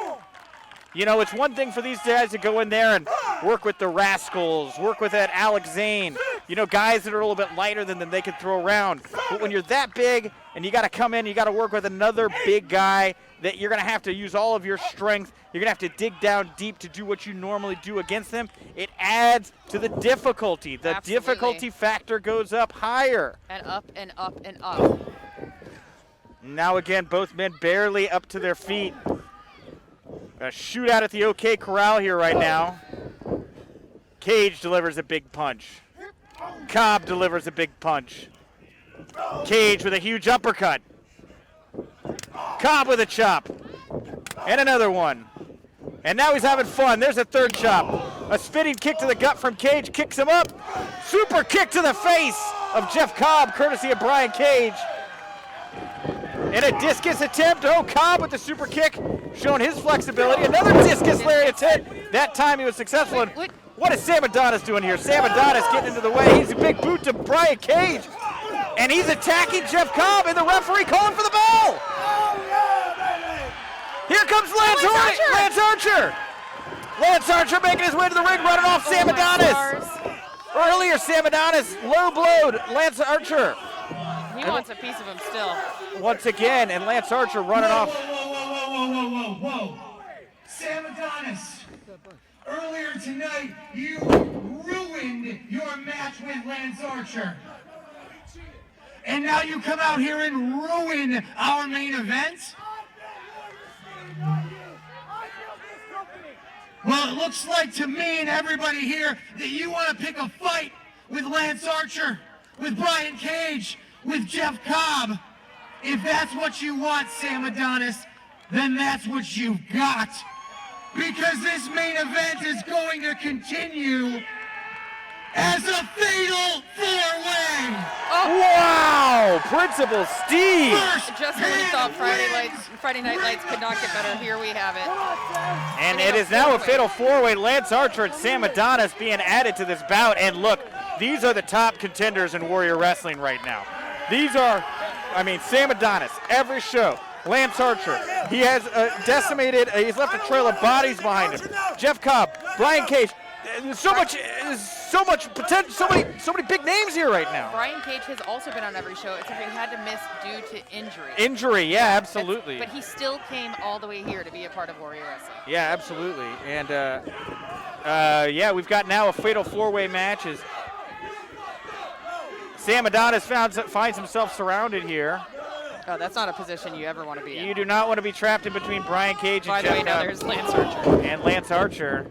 You know, it's one thing for these guys to go in there and work with the Rascalz, work with that Zayne, you know, guys that are a little bit lighter than them they can throw around. But when you're that big and you got to come in, you got to work with another big guy that you're going to have to use all of your strength. You're going to have to dig down deep to do what you normally do against them. It adds to the difficulty. The difficulty factor goes up higher. And up and up and up. Now again, both men barely up to their feet. A shootout at the OK Corral here right now. Cage delivers a big punch. Cobb delivers a big punch. Cage with a huge uppercut. Cobb with a chop. And another one. And now he's having fun. There's a third chop. A spinning kick to the gut from Cage. Kicks him up. Super kick to the face of Jeff Cobb, courtesy of Brian Cage. And a discus attempt. Oh, Cobb with the super kick, showing his flexibility. Another discus lariat hit. That time he was successful. What is Sam Adonis doing here? Sam Adonis getting into the way. He's a big boot to Brian Cage. And he's attacking Jeff Cobb, and the referee calling for the bell. Here comes Lance Archer. Lance Archer making his way to the ring, running off Sam Adonis. Earlier, Sam Adonis low-blowed Lance Archer. He wants a piece of him still. Once again, and Lance Archer running off. Whoa. Sam Adonis, earlier tonight, you ruined your match with Lance Archer. And now you come out here and ruin our main event? Well, it looks like to me and everybody here that you want to pick a fight with Lance Archer, with Brian Cage, with Jeff Cobb. If that's what you want, Sam Adonis, then that's what you've got. Because this main event is going to continue as a fatal four-way. Oh. Wow! Principal Steve! Just when we thought Friday Night Lights could not get better, here we have it. And it is now a fatal four-way. Lance Archer and Sam Adonis being added to this bout. And look, these are the top contenders in Warrior Wrestling right now. These are, Sam Adonis, every show. Lance Archer, he has decimated, he's left a trail of bodies behind him. Jeff Cobb, Brian Cage, so much potential, so many big names here right now. Brian Cage has also been on every show, except he had to miss due to injury. Injury, yeah, absolutely. But he still came all the way here to be a part of Warrior Wrestling. Yeah, absolutely. And we've got now a fatal four-way match as Sam Adonis finds himself surrounded here. Oh, that's not a position you ever want to be in. You do not want to be trapped in between Brian Cage and Jeff Cobb. By the way, now there's Lance Archer. And Lance Archer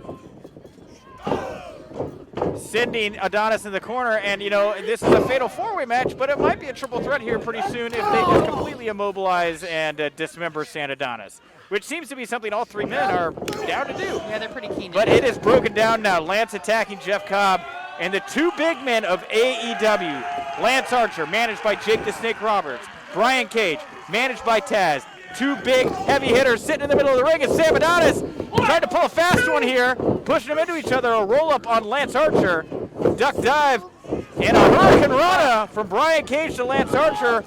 sending Adonis in the corner. And, this is a fatal four-way match, but it might be a triple threat here pretty soon if they just completely immobilize and dismember Sam Adonis, which seems to be something all three men are down to do. Yeah, they're pretty keen. But it is broken down now. Lance attacking Jeff Cobb. And the two big men of AEW, Lance Archer, managed by Jake the Snake Roberts, Brian Cage, managed by Taz. Two big, heavy hitters sitting in the middle of the ring, and Sam Adonis trying to pull a fast one here, pushing them into each other. A roll-up on Lance Archer, duck dive, and a Hurricane Rana from Brian Cage to Lance Archer.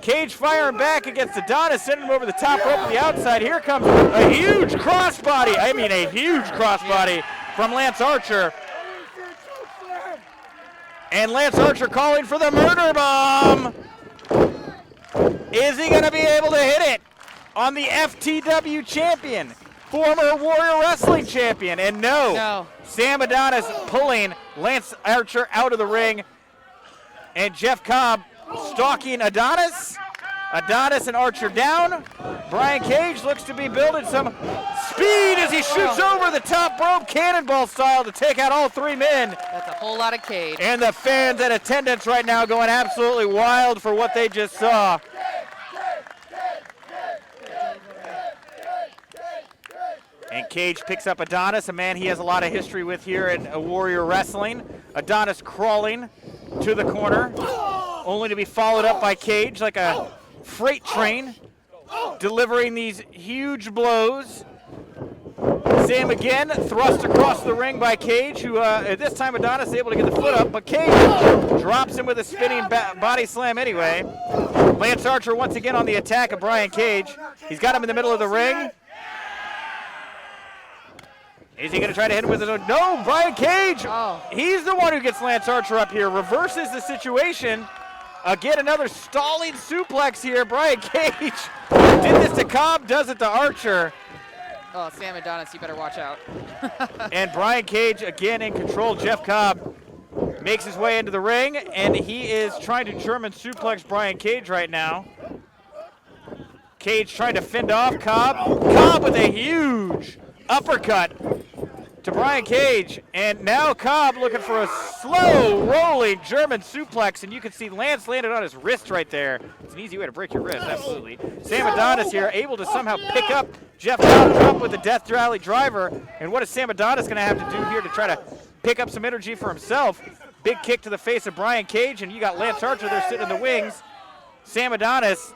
Cage firing back against Adonis, sending him over the top rope to the outside. Here comes a huge crossbody. A huge crossbody from Lance Archer. And Lance Archer calling for the murder bomb. Is he going to be able to hit it on the FTW champion, former Warrior Wrestling champion? And no. Sam Adonis pulling Lance Archer out of the ring. And Jeff Cobb stalking Adonis. Adonis and Archer down. Brian Cage looks to be building some speed as he shoots over the top rope, cannonball style, to take out all 3 men. That's a whole lot of Cage. And the fans in attendance right now going absolutely wild for what they just saw. And Cage picks up Adonis, a man he has a lot of history with here in Warrior Wrestling. Adonis crawling to the corner, only to be followed up by Cage like a freight train, delivering these huge blows. Sam again thrust across the ring by Cage, who this time Adonis is able to get the foot up, but Cage drops him with a spinning body slam anyway. Lance Archer once again on the attack of Brian Cage. He's got him in the middle of the ring. Is he going to try to hit him with his own? No, Brian Cage. Oh. He's the one who gets Lance Archer up here, reverses the situation. Again, another stalling suplex here. Brian Cage did this to Cobb, does it to Archer. Oh, Sam Adonis, you better watch out. And Brian Cage again in control. Jeff Cobb makes his way into the ring, and he is trying to German suplex Brian Cage right now. Cage trying to fend off Cobb. Cobb with a huge uppercut to Brian Cage, and now Cobb looking for a slow rolling German suplex, and you can see Lance landed on his wrist right there. It's an easy way to break your wrist, absolutely. Sam Adonis here able to somehow pick up Jeff Cobb, drop with the Death Rally driver, and what is Sam Adonis going to have to do here to try to pick up some energy for himself? Big kick to the face of Brian Cage, and you got Lance Archer there sitting in the wings. Sam Adonis,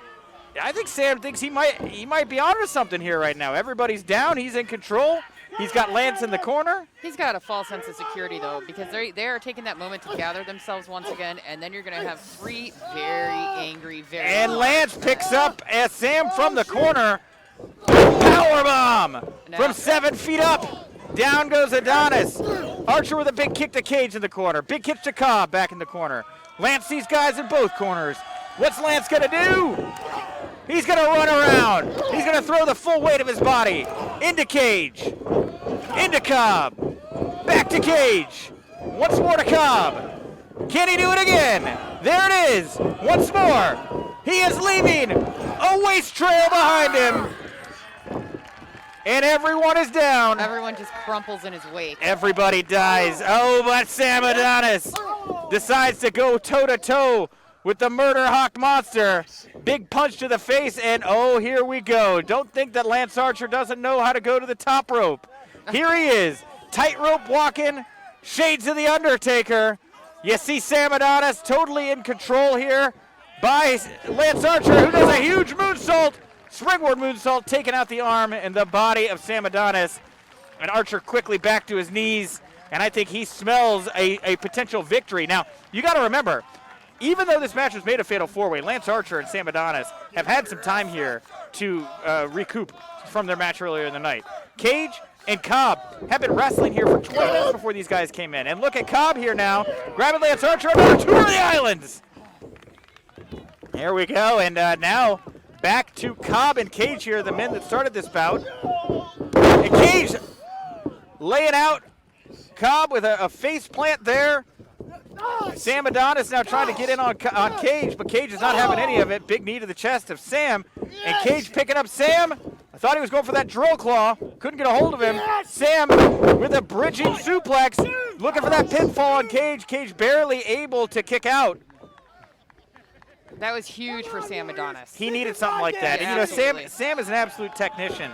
I think Sam thinks he might be onto something here right now. Everybody's down, he's in control. He's got Lance in the corner. He's got a false sense of security, though, because they are taking that moment to gather themselves once again, and then you're going to have 3 very angry, And Lance picks up as Sam from the corner. Powerbomb from 7 feet up. Down goes Adonis. Archer with a big kick to Cage in the corner. Big kick to Cobb back in the corner. Lance sees guys in both corners. What's Lance going to do? He's going to run around. He's going to throw the full weight of his body into Cage, into Cobb, back to Cage. Once more to Cobb. Can he do it again? There it is. Once more. He is leaving a waist trail behind him. And everyone is down. Everyone just crumples in his wake. Everybody dies. Oh, but Sam Adonis decides to go toe-to-toe with the Murder Hawk Monster. Big punch to the face, and oh, here we go. Don't think that Lance Archer doesn't know how to go to the top rope. Here he is, tightrope walking, shades of the Undertaker. You see Sam Adonis totally in control here by Lance Archer, who does a huge moonsault. Springboard moonsault, taking out the arm and the body of Sam Adonis. And Archer quickly back to his knees, and I think he smells a potential victory. Now, you got to remember, even though this match was made a fatal 4-way, Lance Archer and Sam Adonis have had some time here to recoup from their match earlier in the night. Cage and Cobb have been wrestling here for 20 minutes before these guys came in. And look at Cobb here now, grabbing Lance Archer, another tour of the islands. There we go, and now back to Cobb and Cage here, the men that started this bout. And Cage laying out Cobb with a face plant there. Sam Adonis now trying to get in on Cage, but Cage is not having any of it. Big knee to the chest of Sam. And Cage picking up Sam. I thought he was going for that drill claw. Couldn't get a hold of him. Sam with a bridging suplex. Looking for that pinfall on Cage. Cage barely able to kick out. That was huge for Sam Adonis. He needed something like that. Yeah, and Sam is an absolute technician.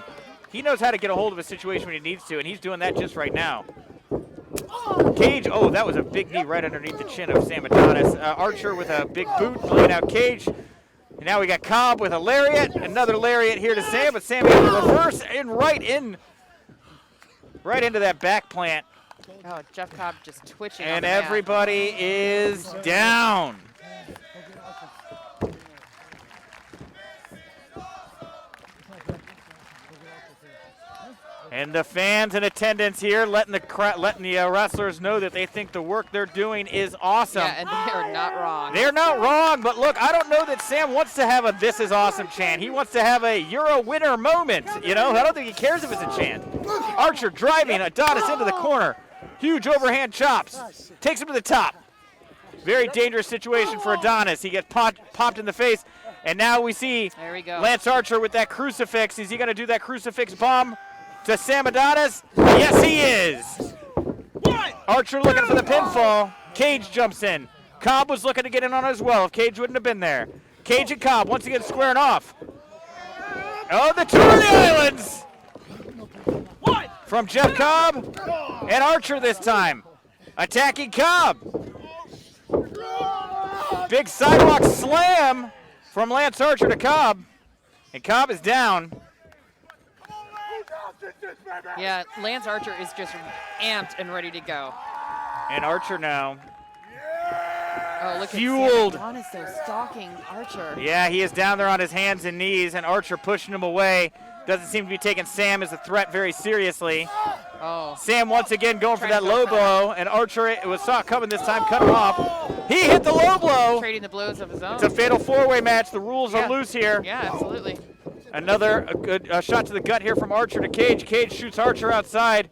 He knows how to get a hold of a situation when he needs to, and he's doing that just right now. Cage, oh, that was a big knee right underneath the chin of Sam Adonis. Archer with a big boot, laying out Cage. And now we got Cobb with a lariat. Another lariat here to Sam, but Sam able to reverse and right into that back plant. Oh, Jeff Cobb just twitching. And everybody is down. And the fans in attendance here letting the wrestlers know that they think the work they're doing is awesome. Yeah, and they are not wrong. They're not wrong, but look, I don't know that Sam wants to have a "this is awesome" chant. He wants to have a "you're a winner" moment, you know? I don't think he cares if it's a chant. Archer driving Adonis into the corner. Huge overhand chops. Takes him to the top. Very dangerous situation for Adonis. He gets popped in the face. And now we see There we go. Lance Archer with that crucifix. Is he going to do that crucifix bomb to Sam Adonis? Yes, he is. Archer looking for the pinfall. Cage jumps in. Cobb was looking to get in on it as well if Cage wouldn't have been there. Cage and Cobb once again squaring off. Oh, the Tour of the Islands from Jeff Cobb and Archer this time. Attacking Cobb. Big sidewalk slam from Lance Archer to Cobb. And Cobb is down. Yeah, Lance Archer is just amped and ready to go. And Archer now. Oh, look Fueled. at Adonis, though, stalking Archer. Yeah, he is down there on his hands and knees, and Archer pushing him away. Doesn't seem to be taking Sam as a threat very seriously. Oh. Sam once again going for that low blow, and Archer saw it coming this time, cut him off. He hit the low blow. Trading the blows of his own. It's a fatal four-way match. The rules are loose here. Yeah, absolutely. Another good shot to the gut here from Archer to Cage. Cage shoots Archer outside.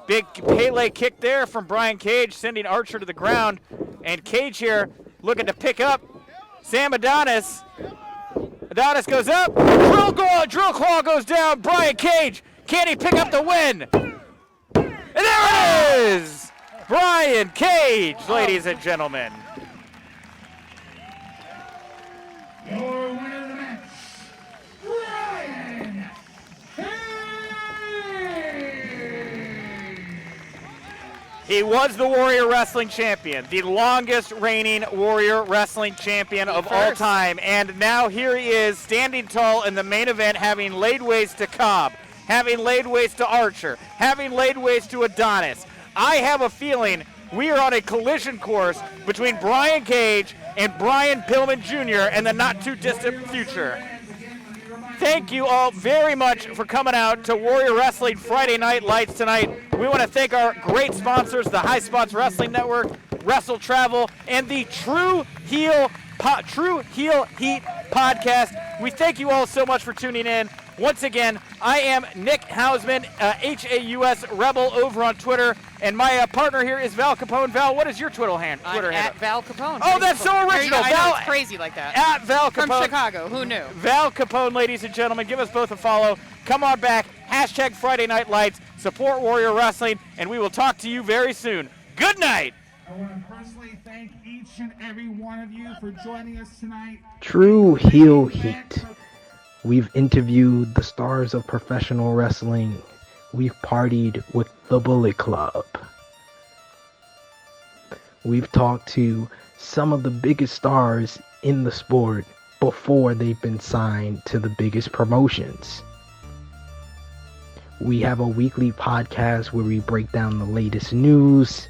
Big Pele kick there from Brian Cage, sending Archer to the ground. And Cage here looking to pick up Sam Adonis. Adonis goes up. Drill claw goes down. Brian Cage. Can he pick up the win? And there it is! Brian Cage, ladies and gentlemen. Your winner of the match, Brian Cage! He was the Warrior Wrestling Champion, the longest reigning Warrior Wrestling Champion of all time. And now here he is, standing tall in the main event, having laid waste to Cobb, having laid waste to Archer, having laid waste to Adonis. I have a feeling we are on a collision course between Brian Cage and Brian Pillman Jr. in the not-too-distant future. Thank you all very much for coming out to Warrior Wrestling Friday Night Lights tonight. We want to thank our great sponsors, the High Spots Wrestling Network, Wrestle Travel, and the True Heel Heat podcast. We thank you all so much for tuning in. Once again, I am Nick Hausman, Haus Rebel over on Twitter, and my partner here is Val Capone. Val, what is your Twitter handle? At Val Capone. Oh, that's so original. I know, it's crazy like that. At Val Capone. From Chicago, who knew? Val Capone, ladies and gentlemen, give us both a follow. Come on back, hashtag Friday Night Lights, support Warrior Wrestling, and we will talk to you very soon. Good night. I want to personally thank each and every one of you for joining us tonight. True Heel Heat. We've interviewed the stars of professional wrestling. We've partied with the Bullet Club. We've talked to some of the biggest stars in the sport before they've been signed to the biggest promotions. We have a weekly podcast where we break down the latest news.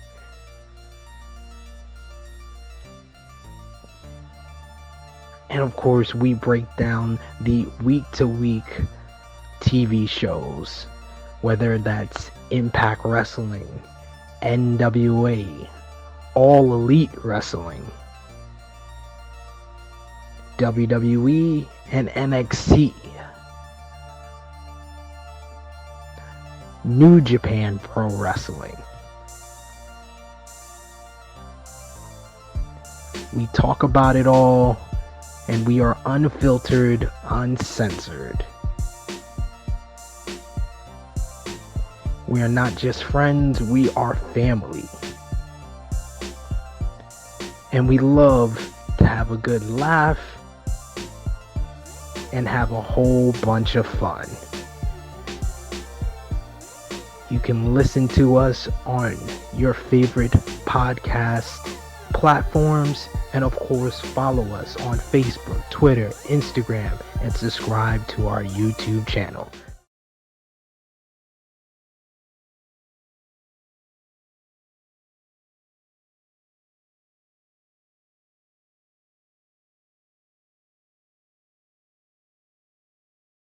And of course, we break down the week-to-week TV shows, whether that's Impact Wrestling, NWA, All Elite Wrestling, WWE, and NXT, New Japan Pro Wrestling. We talk about it all. And we are unfiltered, uncensored. We are not just friends, we are family. And we love to have a good laugh and have a whole bunch of fun. You can listen to us on your favorite podcast platforms, and of course follow us on Facebook, Twitter, Instagram, and subscribe to our YouTube channel.